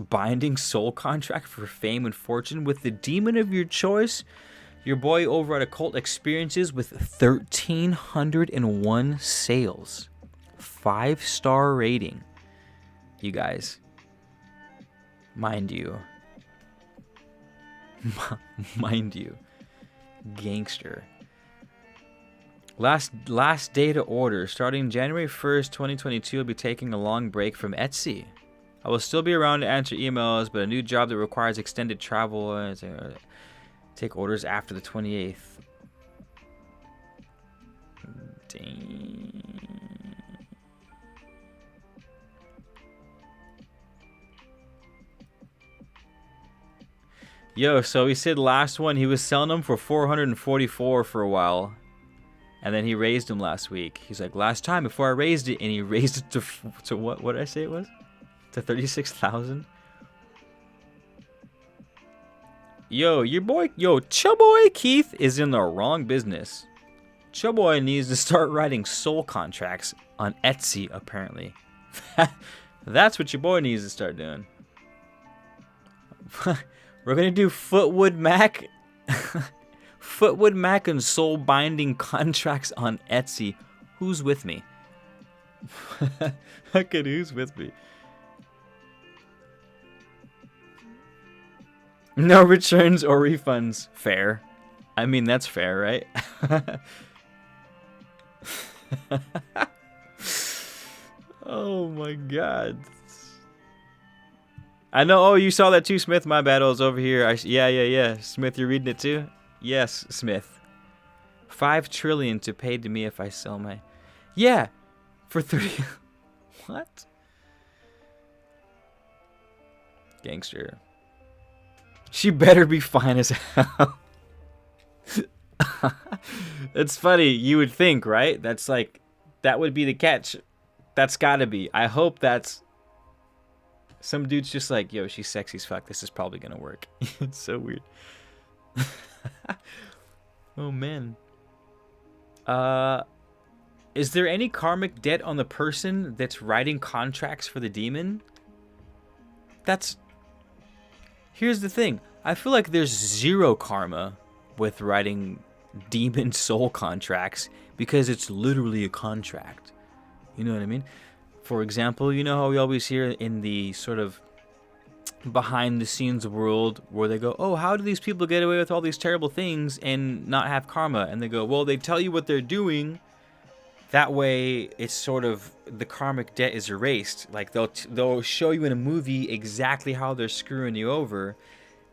binding soul contract for fame and fortune with the demon of your choice, your boy over at Occult experiences with 1,301 sales, 5-star rating. You guys, mind you, gangster. Last day to order. Starting January 1st, 2022, I'll be taking a long break from Etsy. I will still be around to answer emails, but a new job that requires extended travel. Take orders after the 28th. Dang. Yo, so he said last one he was selling them for 444 for a while, and then he raised them last week. He's like, last time before I raised it, and he raised it to what? What did I say it was? To 36,000. Yo, your boy, Chaboy Keith is in the wrong business. Chaboy needs to start writing soul contracts on Etsy. Apparently, that's what your boy needs to start doing. We're gonna do Footwood Mac, Footwood Mac and soul binding contracts on Etsy. Who's with me? Fucking who's with me? No returns or refunds. Fair. I mean, that's fair, right? Oh my god. I know. Oh, you saw that too, Smith. My bad. I was over here. Yeah. Smith, you're reading it too? Yes, Smith. 5 trillion to pay to me if I sell my... Yeah. For 30... What? Gangster. She better be fine as hell. It's funny. You would think, right? That's like... That would be the catch. That's gotta be. I hope that's... Some dude's just like, yo, she's sexy as fuck. This is probably gonna work. It's so weird. Oh, man. Is there any karmic debt on the person that's writing contracts for the demon? Here's the thing. I feel like there's zero karma with writing demon soul contracts because it's literally a contract. You know what I mean? For example, you know how we always hear in the sort of behind the scenes world where they go, oh, how do these people get away with all these terrible things and not have karma? And they go, well, they tell you what they're doing. That way, it's sort of the karmic debt is erased. Like they'll show you in a movie exactly how they're screwing you over,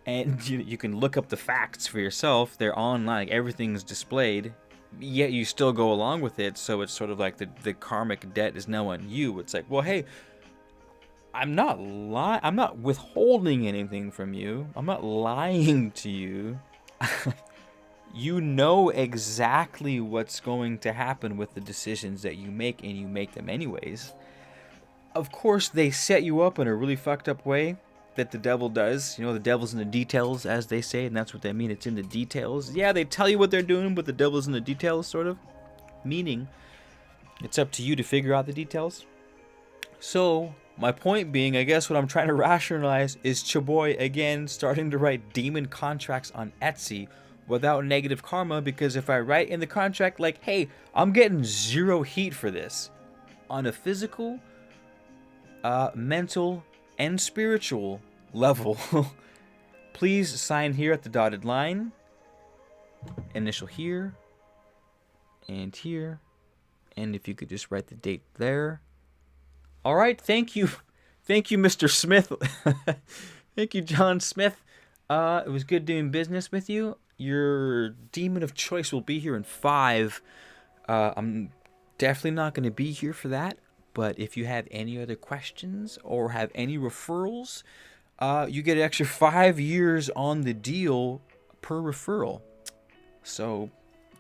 and you can look up the facts for yourself. They're online, like everything's displayed. Yet you still go along with it, so it's sort of like the karmic debt is now on you. It's like, well, hey, I'm not withholding anything from you. I'm not lying to you. You know exactly what's going to happen with the decisions that you make, and you make them anyways. Of course, they set you up in a really fucked up way that the devil does. You know, the devil's in the details, as they say, and that's what they mean. It's in the details. Yeah, they tell you what they're doing, but the devil's in the details, sort of. Meaning, it's up to you to figure out the details. So, my point being, I guess what I'm trying to rationalize is Chaboy, again, starting to write demon contracts on Etsy without negative karma, because if I write in the contract, like, hey, I'm getting 0 heat for this, on a physical, mental, and spiritual level, please sign here at the dotted line, initial here, and if you could just write the date there. All right, thank you, Mr. Smith. Thank you, John Smith. It was good doing business with you. Your demon of choice will be here in 5. I'm definitely not going to be here for that. But if you have any other questions or have any referrals, you get an extra 5 years on the deal per referral. So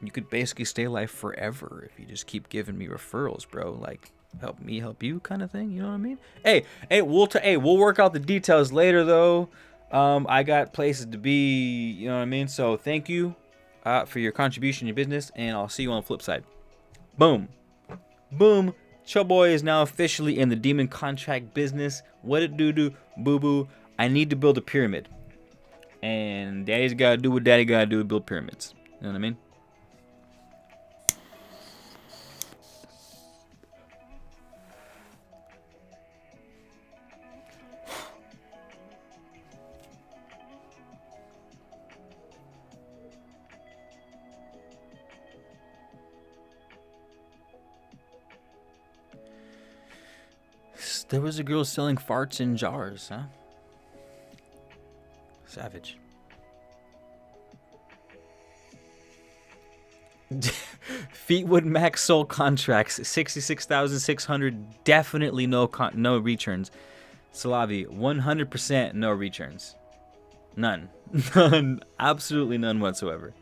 you could basically stay alive forever if you just keep giving me referrals, bro. Like, help me help you kind of thing. You know what I mean? Hey, we'll work out the details later, though. I got places to be, you know what I mean? So thank you for your contribution in your business, and I'll see you on the flip side. Boom. Boom. Chaboy is now officially in the demon contract business. What it do, boo-boo? I need to build a pyramid. And daddy's got to do what daddy got to do to build pyramids. You know what I mean? There was a girl selling farts in jars, huh? Savage. Fleetwood Mac soul contracts 66,600. Definitely no returns. Slavi 100% no returns. None. None. Absolutely none whatsoever.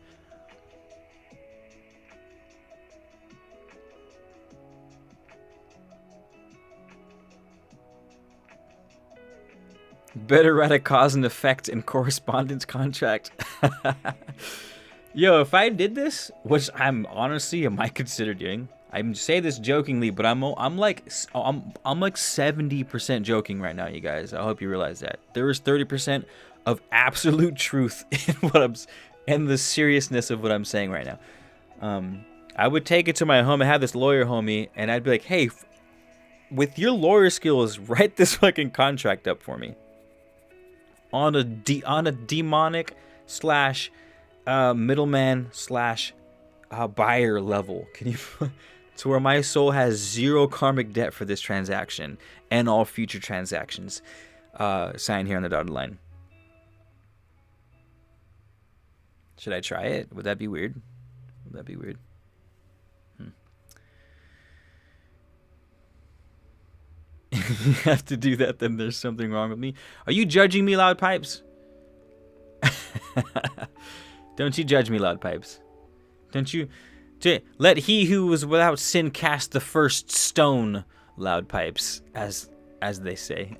Better write a cause and effect and correspondence contract. Yo, if I did this, which I might consider doing. I say this jokingly, but I'm like 70% joking right now, you guys. I hope you realize that. There is 30% of absolute truth in and the seriousness of what I'm saying right now. I would take it to my home. I have this lawyer homie, and I'd be like, hey, with your lawyer skills, write this fucking contract up for me. On a demonic slash middleman slash buyer level, can you to where my soul has 0 karmic debt for this transaction and all future transactions. Sign here on the dotted line. Should I try it? Would that be weird? Would that be weird? You have to do that, then there's something wrong with me. Are you judging me, Loud Pipes? Don't you judge me, Loud Pipes. Don't you... Let he who was without sin cast the first stone, Loud Pipes, as they say.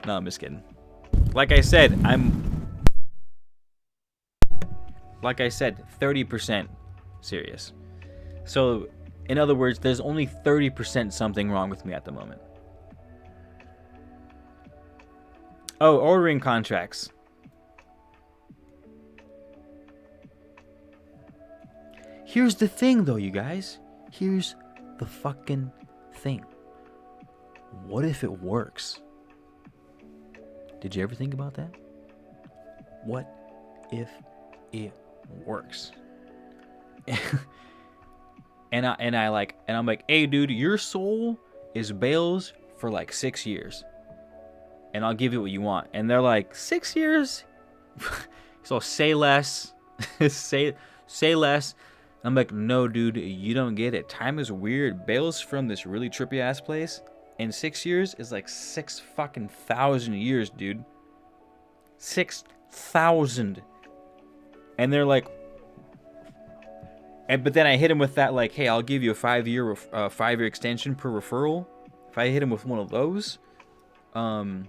No, I'm just kidding. Like I said, 30% serious. So... in other words, there's only 30% something wrong with me at the moment. Oh, ordering contracts. Here's the thing, though, you guys. Here's the fucking thing. What if it works? Did you ever think about that? What if it works? And I'm like, hey, dude, your soul is Bale's for like 6 years, and I'll give you what you want. And they're like, 6 years? So say less, say less. I'm like, no, dude, you don't get it. Time is weird. Bale's from this really trippy ass place, and 6 years is like 6,000 years, dude. 6,000. And they're like. But then I hit him with that, like, hey, I'll give you a 5-year extension per referral. If I hit him with one of those, and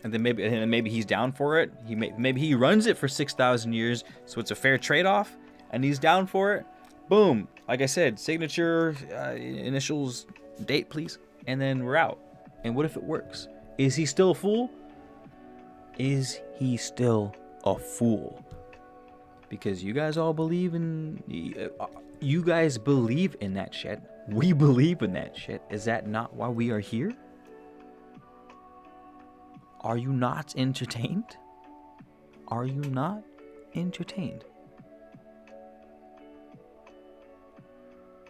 then maybe he's down for it. Maybe he runs it for 6,000 years, so it's a fair trade-off, and he's down for it. Boom, like I said, signature, initials, date, please, and then we're out. And what if it works? Is he still a fool? Is he still a fool? Because you guys all believe in... You guys believe in that shit. We believe in that shit. Is that not why we are here? Are you not entertained? Are you not entertained?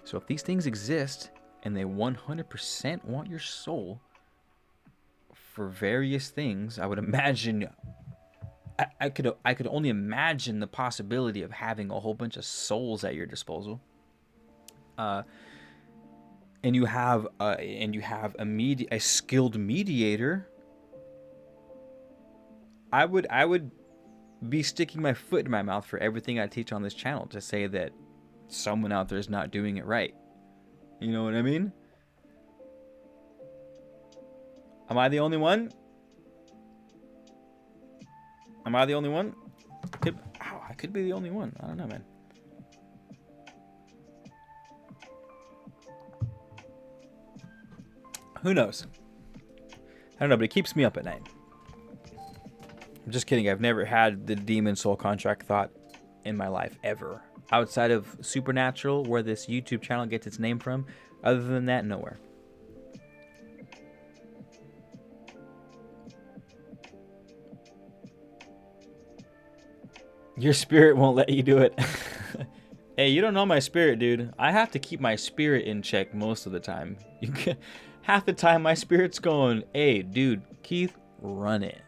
So if these things exist, and they 100% want your soul for various things, I would imagine... I could only imagine the possibility of having a whole bunch of souls at your disposal. And you have a skilled mediator. I would be sticking my foot in my mouth for everything I teach on this channel to say that someone out there is not doing it right. You know what I mean? Am I the only one? Am I the only one? I could be the only one. I don't know, man. Who knows? I don't know, but it keeps me up at night. I'm just kidding. I've never had the demon soul contract thought in my life, ever. Outside of Supernatural, where this YouTube channel gets its name from. Other than that, nowhere. Your spirit won't let you do it. Hey, you don't know my spirit, dude. I have to keep my spirit in check most of the time. Half the time my spirit's going, hey, dude, Keith, run it.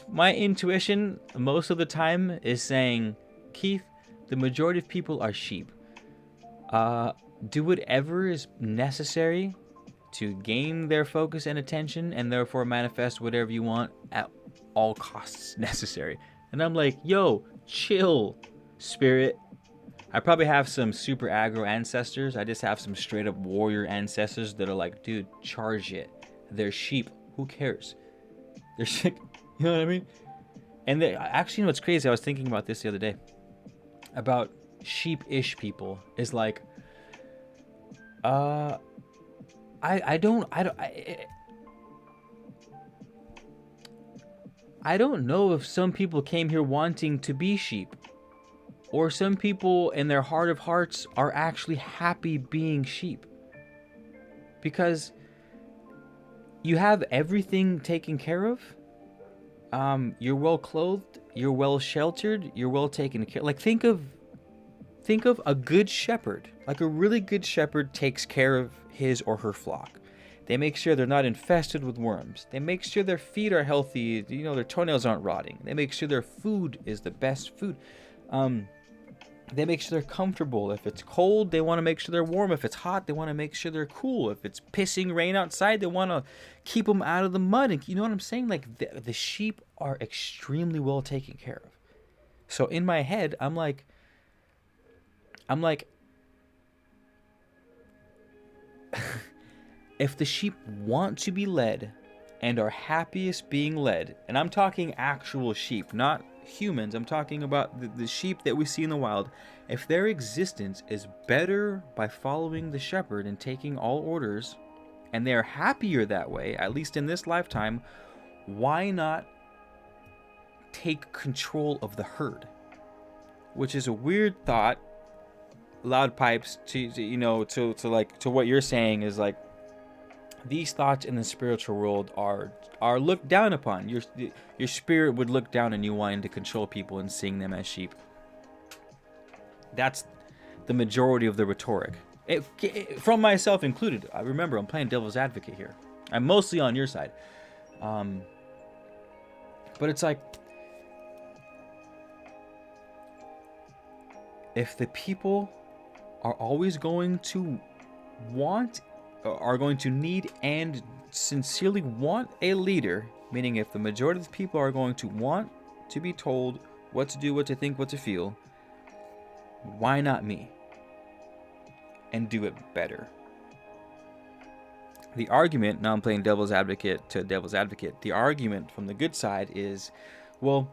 my intuition most of the time is saying, Keith, the majority of people are sheep. Do whatever is necessary to gain their focus and attention, and therefore manifest whatever you want at all costs necessary. And I'm like, yo, chill, spirit. I probably have some super aggro ancestors. I just have some straight up warrior ancestors that are like, dude, charge it. They're sheep. Who cares? They're sick. You know what I mean? And actually, you know what's crazy? I was thinking about this the other day. About sheep-ish people. Is like, I don't know if some people came here wanting to be sheep. Or some people in their heart of hearts are actually happy being sheep. Because you have everything taken care of. You're well clothed, you're well sheltered, you're well taken care of. Like think of a good shepherd. Like a really good shepherd takes care of his or her flock. They make sure they're not infested with worms. They make sure their feet are healthy, you know, their toenails aren't rotting. They make sure their food is the best food. They make sure they're comfortable. If it's cold, they want to make sure they're warm. If it's hot, they want to make sure they're cool. If it's pissing rain outside, they want to keep them out of the mud. And you know what I'm saying? Like the sheep are extremely well taken care of. So in my head, I'm like, if the sheep want to be led and are happiest being led, and I'm talking actual sheep, not humans, I'm talking about the sheep that we see in the wild. If their existence is better by following the shepherd and taking all orders, and they're happier that way, at least in this lifetime, why not take control of the herd? Which is a weird thought. Loud pipes to what you're saying is like, these thoughts in the spiritual world are looked down upon. Your spirit would look down on you wanting to control people and seeing them as sheep. That's the majority of the rhetoric. From myself included. I remember I'm playing devil's advocate here. I'm mostly on your side. But it's like, if the people are always going to need and sincerely want a leader, meaning if the majority of the people are going to want to be told what to do, what to think, what to feel, why not me? And do it better. The argument, now I'm playing devil's advocate to devil's advocate, the argument from the good side is, well,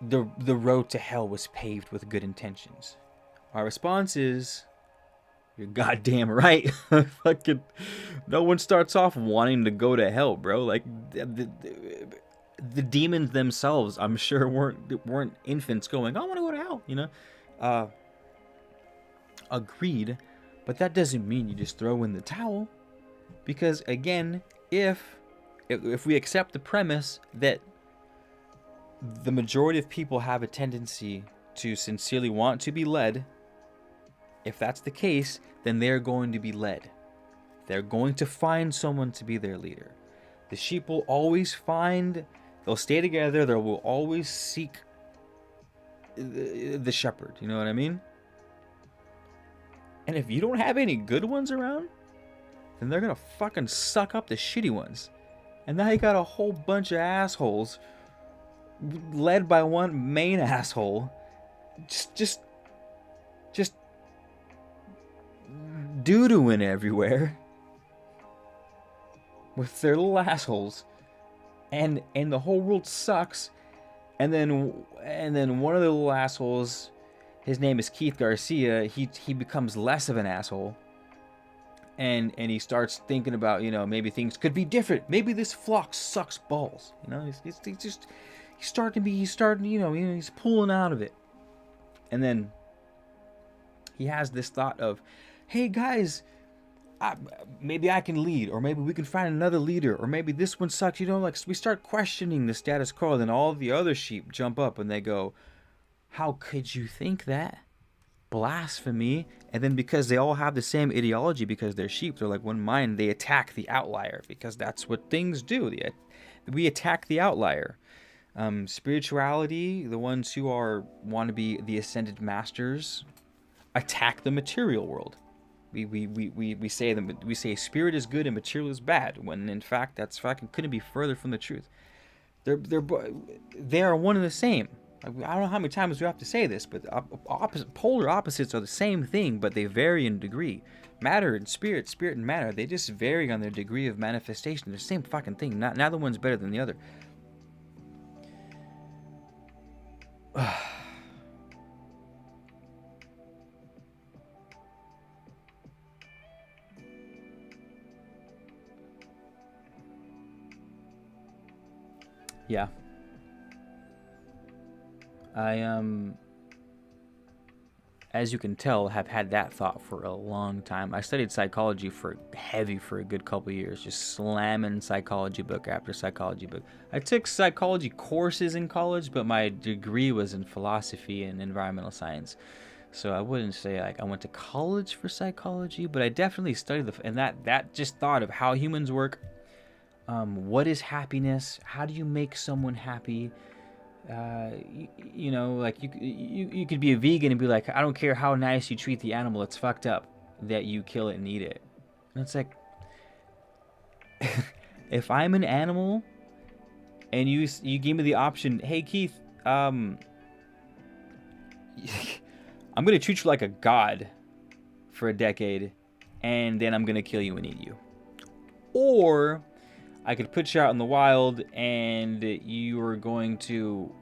the road to hell was paved with good intentions. Our response is, you're goddamn right. Fucking, no one starts off wanting to go to hell, bro. Like the demons themselves, I'm sure weren't infants going, I want to go to hell, you know. Agreed, but that doesn't mean you just throw in the towel, because again, if we accept the premise that the majority of people have a tendency to sincerely want to be led, if that's the case, then they're going to be led. They're going to find someone to be their leader. The sheep will always they'll stay together, they will always seek the shepherd, you know what I mean? And if you don't have any good ones around, then they're gonna fucking suck up the shitty ones. And now you got a whole bunch of assholes led by one main asshole just doo-dooing everywhere with their little assholes, and the whole world sucks. And then one of the little assholes, his name is Keith-Garcia, he becomes less of an asshole, and he starts thinking about, you know, maybe things could be different. Maybe this flock sucks balls, you know. He's starting, you know, he's pulling out of it. And then he has this thought of, hey guys, maybe I can lead, or maybe we can find another leader, or maybe this one sucks, you know. Like, we start questioning the status quo, and then all the other sheep jump up and they go, how could you think that? Blasphemy. And then because they all have the same ideology, because they're sheep, they're like one mind, they attack the outlier, because that's what things do. We attack the outlier. Spirituality, the ones who want to be the ascended masters, attack the material world. We say spirit is good and material is bad, when in fact that's fucking couldn't be further from the truth. They are one and the same. I don't know how many times we have to say this, but polar opposites are the same thing, but they vary in degree. Matter and spirit, spirit and matter, they just vary on their degree of manifestation. They're the same fucking thing. Neither one's better than the other. Yeah. I as you can tell, have had that thought for a long time. I studied psychology for a good couple of years, just slamming psychology book after psychology book. I took psychology courses in college, but my degree was in philosophy and environmental science. So I wouldn't say like I went to college for psychology, but I definitely studied and that just thought of how humans work. What is happiness? How do you make someone happy? You know, like you could be a vegan and be like, I don't care how nice you treat the animal, it's fucked up that you kill it and eat it. And it's like, if I'm an animal and you gave me the option, hey Keith, I'm gonna treat you like a god for a decade, and then I'm gonna kill you and eat you. Or I could put you out in the wild and you are going to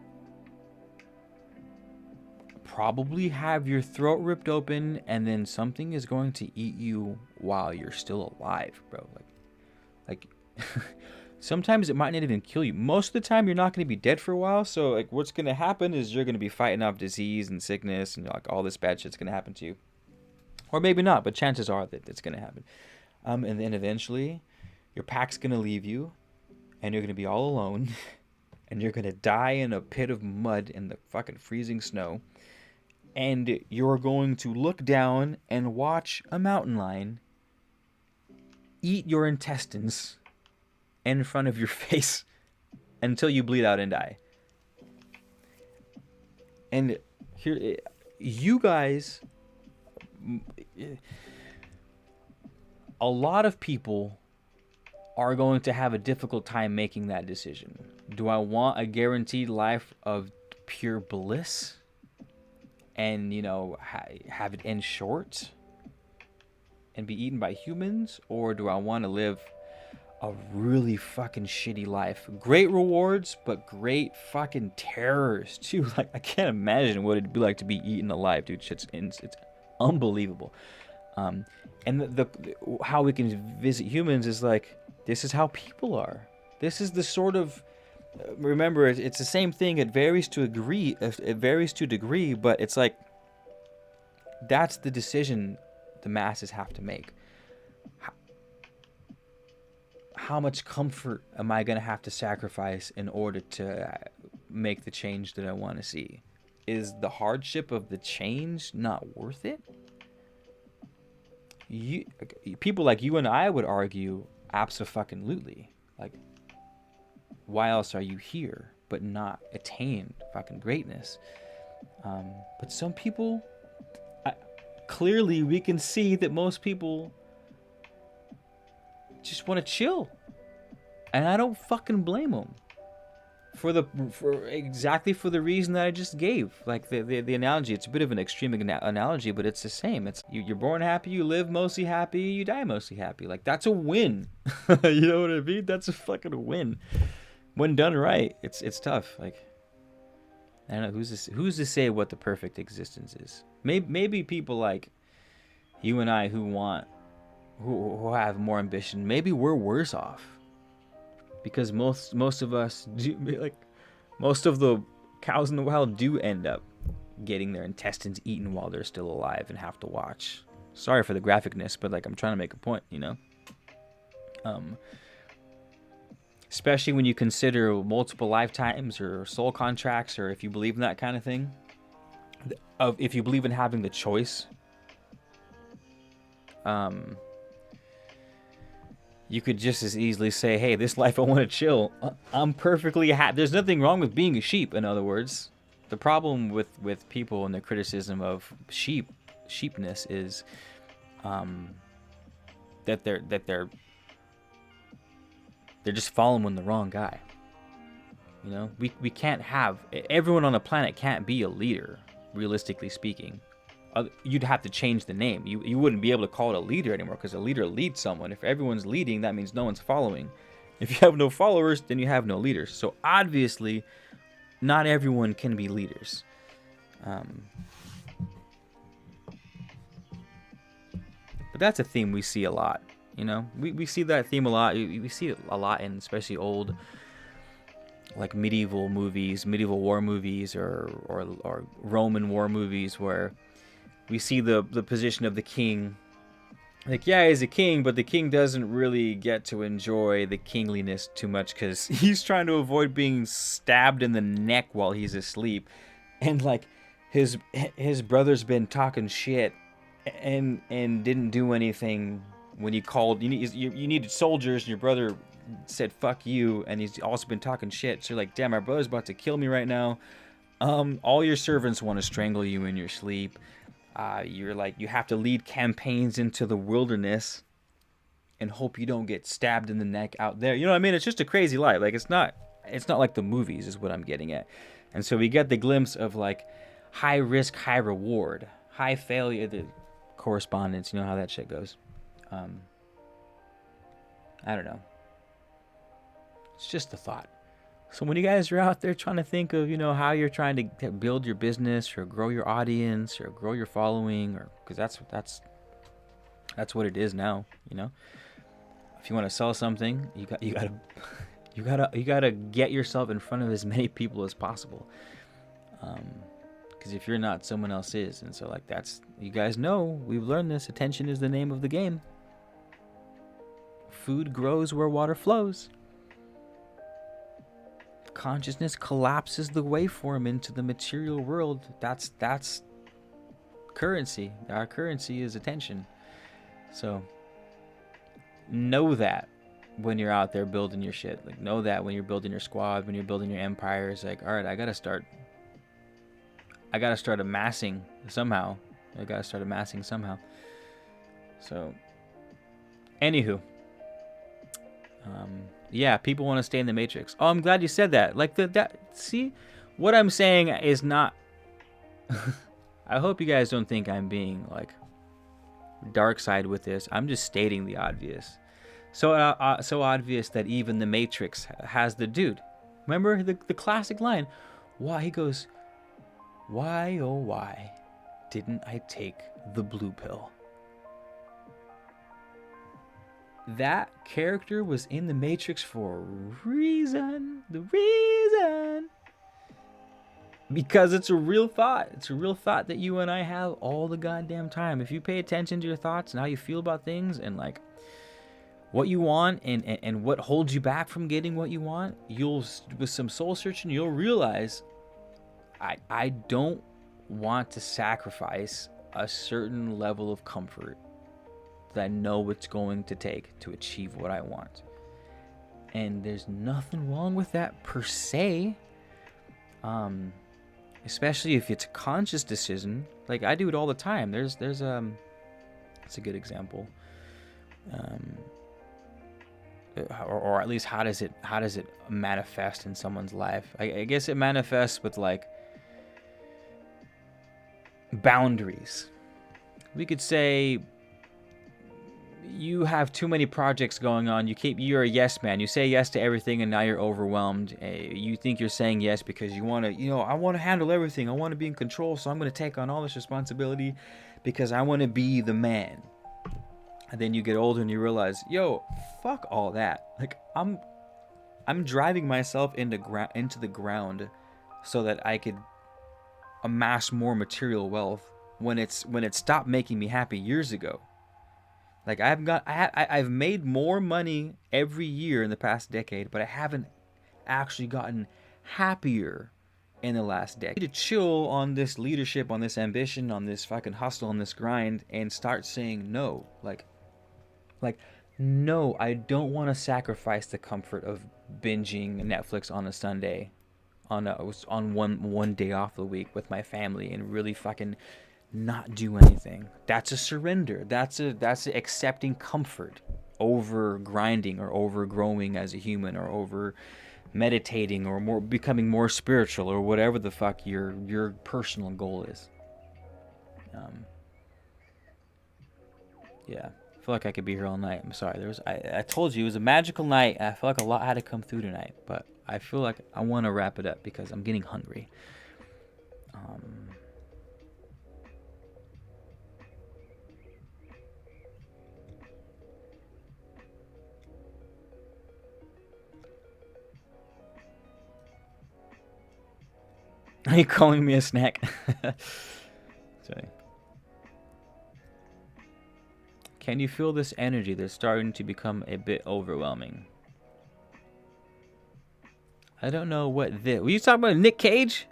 probably have your throat ripped open, and then something is going to eat you while you're still alive, bro. Like sometimes it might not even kill you. Most of the time you're not going to be dead for a while. So like what's going to happen is you're going to be fighting off disease and sickness and like all this bad shit's going to happen to you. Or maybe not, but chances are that it's going to happen. And then eventually your pack's going to leave you, and you're going to be all alone, and you're going to die in a pit of mud in the fucking freezing snow, and you're going to look down and watch a mountain lion eat your intestines in front of your face until you bleed out and die. And here, you guys, a lot of people are going to have a difficult time making that decision. Do I want a guaranteed life of pure bliss and, you know, have it end short and be eaten by humans? Or do I want to live a really fucking shitty life? Great rewards, but great fucking terrors too. Like, I can't imagine what it'd be like to be eaten alive, dude. It's unbelievable. And the how we can visit humans is like, this is how people are. This is the sort of, remember, it's the same thing. It varies to a degree, but it's like, that's the decision the masses have to make. How much comfort am I going to have to sacrifice in order to make the change that I want to see? Is the hardship of the change not worth it? People like you and I would argue, abso-fucking-lutely. Like, why else are you here but not attain fucking greatness? But some people, clearly we can see that most people just want to chill, and I don't fucking blame them for exactly the reason that I just gave. Like the analogy, it's a bit of an extreme analogy, but it's the same. It's you're born happy, you live mostly happy, you die mostly happy. Like, that's a win. You know what I mean? That's a fucking win when done right. It's tough. Like, I don't know who's to say what the perfect existence is. Maybe people like you and I who have more ambition, maybe we're worse off. Because most of us do, like, most of the cows in the wild do end up getting their intestines eaten while they're still alive and have to watch. Sorry for the graphicness, but like, I'm trying to make a point, you know. Especially when you consider multiple lifetimes or soul contracts, or if you believe in that kind of thing. If you believe in having the choice. you could just as easily say, hey, this life I want to chill. I'm perfectly happy. There's nothing wrong with being a sheep, in other words. The problem with people and their criticism of sheepness is that they're just following the wrong guy. You know, we can't have, everyone on the planet can't be a leader, realistically speaking. You'd have to change the name. You wouldn't be able to call it a leader anymore, because a leader leads someone. If everyone's leading, that means no one's following. If you have no followers, then you have no leaders. So obviously, not everyone can be leaders. But that's a theme we see a lot. You know, we see that theme a lot. We see it a lot in especially old, like medieval movies, medieval war movies, or Roman war movies, where we see the position of the king. Like, yeah, he's a king, but the king doesn't really get to enjoy the kingliness too much, because he's trying to avoid being stabbed in the neck while he's asleep. And like his brother's been talking shit and didn't do anything when you called. You needed soldiers, and your brother said fuck you, and he's also been talking shit. So you're like, damn, my brother's about to kill me right now. All your servants want to strangle you in your sleep. You're like, you have to lead campaigns into the wilderness and hope you don't get stabbed in the neck out there. You know what I mean? It's just a crazy life. Like, it's not like the movies is what I'm getting at. And so we get the glimpse of like high risk, high reward, high failure, the correspondence. You know how that shit goes. I don't know. It's just a thought. So when you guys are out there trying to think of, you know, how you're trying to build your business or grow your audience or grow your following, or because that's what it is now, you know. If you want to sell something, you gotta get yourself in front of as many people as possible. Because if you're not, someone else is, and so like that's, you guys know, we've learned this. Attention is the name of the game. Food grows where water flows. Consciousness collapses the waveform into the material world. That's currency. Our currency is attention. So know that when you're out there building your shit. Like, know that when you're building your squad, when you're building your empire. It's like, all right, I gotta start amassing somehow. So anywho, yeah, people want to stay in the Matrix. Oh, I'm glad you said that. Like see, what I'm saying is not. I hope you guys don't think I'm being like dark side with this. I'm just stating the obvious. So obvious that even the Matrix has the dude. Remember the classic line? Why he goes, why oh why didn't I take the blue pill? That character was in the Matrix for a reason. The reason. Because it's a real thought. It's a real thought that you and I have all the goddamn time. If you pay attention to your thoughts and how you feel about things and like what you want and what holds you back from getting what you want, you'll, with some soul searching, you'll realize I don't want to sacrifice a certain level of comfort that I know it's going to take to achieve what I want. And there's nothing wrong with that per se. Especially if it's a conscious decision. Like I do it all the time. There's it's a good example. Or at least how does it manifest in someone's life? I guess it manifests with like boundaries. We could say you have too many projects going on. You're a yes man. You say yes to everything and now you're overwhelmed. You think you're saying yes because you want to, I want to handle everything. I want to be in control. So I'm going to take on all this responsibility because I want to be the man. And then you get older and you realize, yo, fuck all that. Like I'm driving myself into the ground so that I could amass more material wealth when it stopped making me happy years ago. Like I've made more money every year in the past decade, but I haven't actually gotten happier in the last decade. I need to chill on this leadership, on this ambition, on this fucking hustle, on this grind, and start saying no. Like No, I don't want to sacrifice the comfort of binging Netflix on a Sunday, on one day off the week with my family and really fucking not do anything. That's a surrender. That's a accepting comfort over grinding or over growing as a human or over meditating or more becoming more spiritual or whatever the fuck your personal goal is. Yeah, I feel like I could be here all night. I'm sorry. I told you it was a magical night. I feel like a lot had to come through tonight, but I feel like I want to wrap it up because I'm getting hungry. Are you calling me a snack? Sorry. Can you feel this energy that's starting to become a bit overwhelming? I don't know what this... Were you talking about Nick Cage?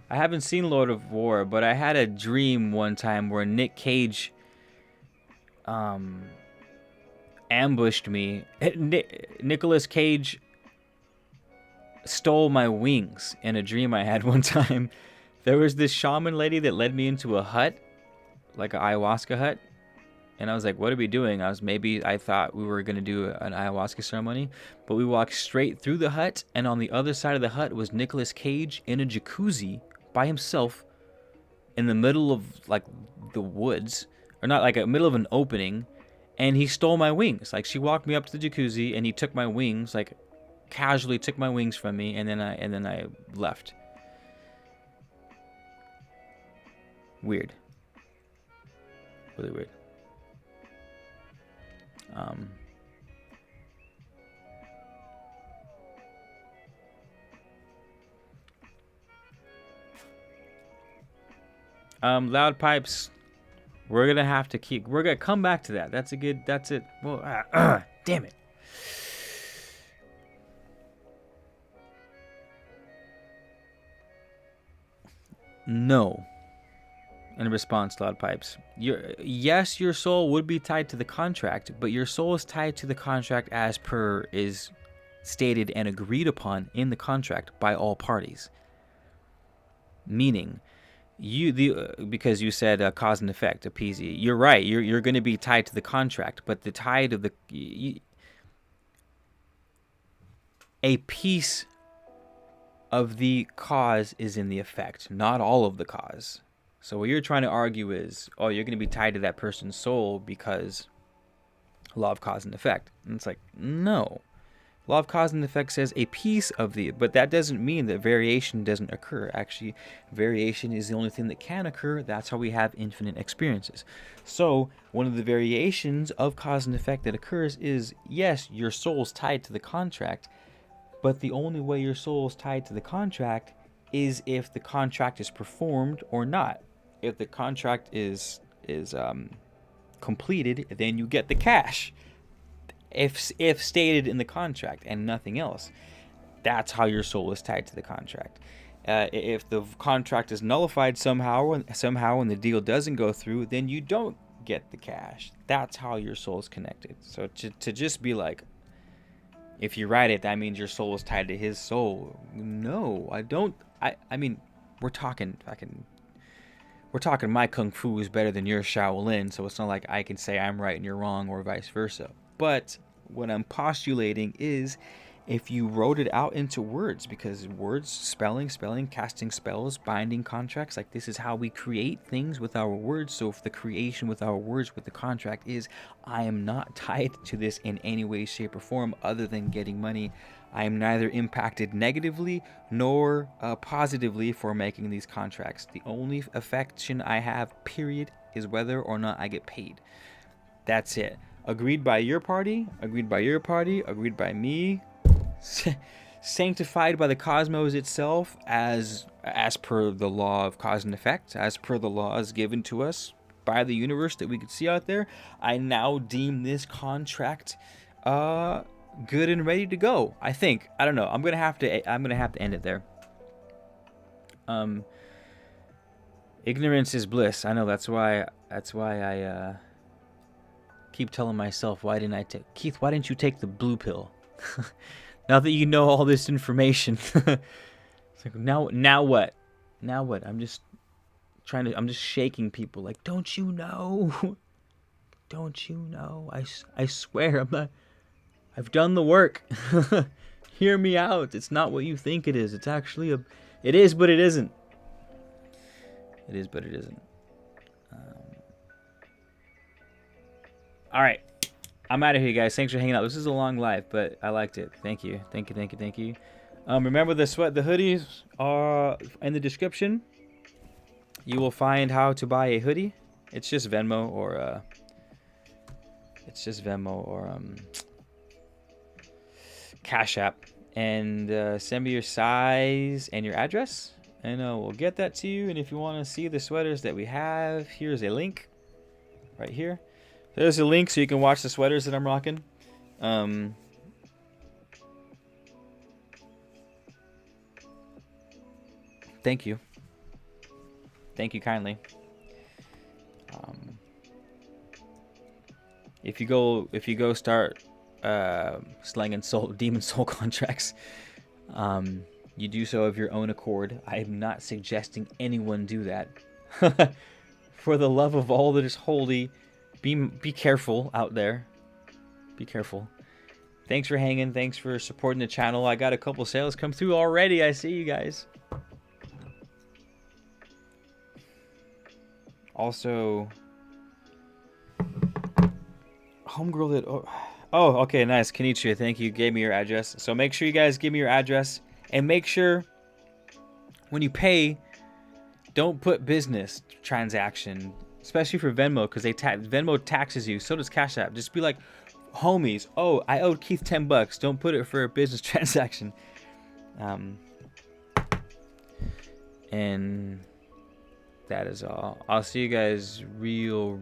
I haven't seen Lord of War, but I had a dream one time where Nick Cage ambushed me. Nicolas Cage stole my wings in a dream I had one time. There was this shaman lady that led me into a hut, like an ayahuasca hut, and I was like, what are we doing? I thought we were going to do an ayahuasca ceremony, but we walked straight through the hut, and on the other side of the hut was Nicolas Cage in a jacuzzi by himself in the middle of like the woods, or not, like a middle of an opening, and he stole my wings. Like, she walked me up to the jacuzzi and he took my wings, like casually took my wings from me, and then I left. Weird. Really weird. Loud pipes. We're gonna come back to that. That's it. Well, damn it. No. In response, loud pipes. Yes, your soul would be tied to the contract, but your soul is tied to the contract as per is stated and agreed upon in the contract by all parties. Meaning, because you said cause and effect, a PZ. You're right. You're going to be tied to the contract, but the tide of a piece of the cause is in the effect, not all of the cause. So what you're trying to argue is, oh, you're going to be tied to that person's soul because law of cause and effect. And it's like, no. Law of cause and effect says a piece of but that doesn't mean that variation doesn't occur. Actually, variation is the only thing that can occur. That's how we have infinite experiences. So one of the variations of cause and effect that occurs is, yes, your soul's tied to the contract, but the only way your soul is tied to the contract is if the contract is performed or not. If the contract is completed, then you get the cash. If stated in the contract and nothing else, that's how your soul is tied to the contract. If the contract is nullified somehow and the deal doesn't go through, then you don't get the cash. That's how your soul is connected. So to just be like, if you write it, that means your soul is tied to his soul. No, I don't. I mean, we're talking my kung fu is better than your Shaolin, so it's not like I can say I'm right and you're wrong or vice versa. But what I'm postulating is, if you wrote it out into words, because words, spelling, casting spells, binding contracts, like this is how we create things with our words. So if the creation with our words with the contract is, I am not tied to this in any way, shape, or form other than getting money. I am neither impacted negatively nor positively for making these contracts. The only affection I have, period, is whether or not I get paid. That's it. Agreed by your party, agreed by your party, agreed by me, sanctified by the cosmos itself as per the law of cause and effect, as per the laws given to us by the universe that we could see out there. I now deem this contract good and ready to go. I think. I don't know. I'm gonna have to end it there. Ignorance is bliss. I know. That's why keep telling myself, why didn't I take... Keith, why didn't you take the blue pill? Now that you know all this information. It's like, now what? Now what? I'm just shaking people. Like, don't you know? Don't you know? I swear, I'm not... I've done the work. Hear me out. It's not what you think it is. It's actually a... It is, but it isn't. It is, but it isn't. All right. I'm out of here, guys. Thanks for hanging out. This is a long live, but I liked it. Thank you. Thank you, thank you, thank you. Remember, the hoodies are in the description. You will find how to buy a hoodie. It's just Venmo or... Cash App, and send me your size and your address, and we'll get that to you. And if you want to see the sweaters that we have, here's a link right here. There's a link so you can watch the sweaters that I'm rocking. Thank you kindly. If you go start slanging demon soul contracts, you do so of your own accord. I am not suggesting anyone do that. For the love of all that is holy, be careful out there. Be careful. Thanks for hanging. Thanks for supporting the channel. I got a couple sales come through already. I see you guys. Also, homegirl that... Oh, okay, nice. Konnichiwa, thank you. Gave me your address. So make sure you guys give me your address. And make sure when you pay, don't put business transaction. Especially for Venmo, because Venmo taxes you. So does Cash App. Just be like, homies, oh, I owed Keith $10. Don't put it for a business transaction. And that is all. I'll see you guys real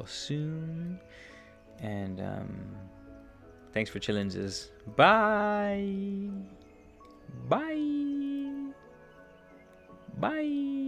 soon. And thanks for chillinses. Bye. Bye. Bye.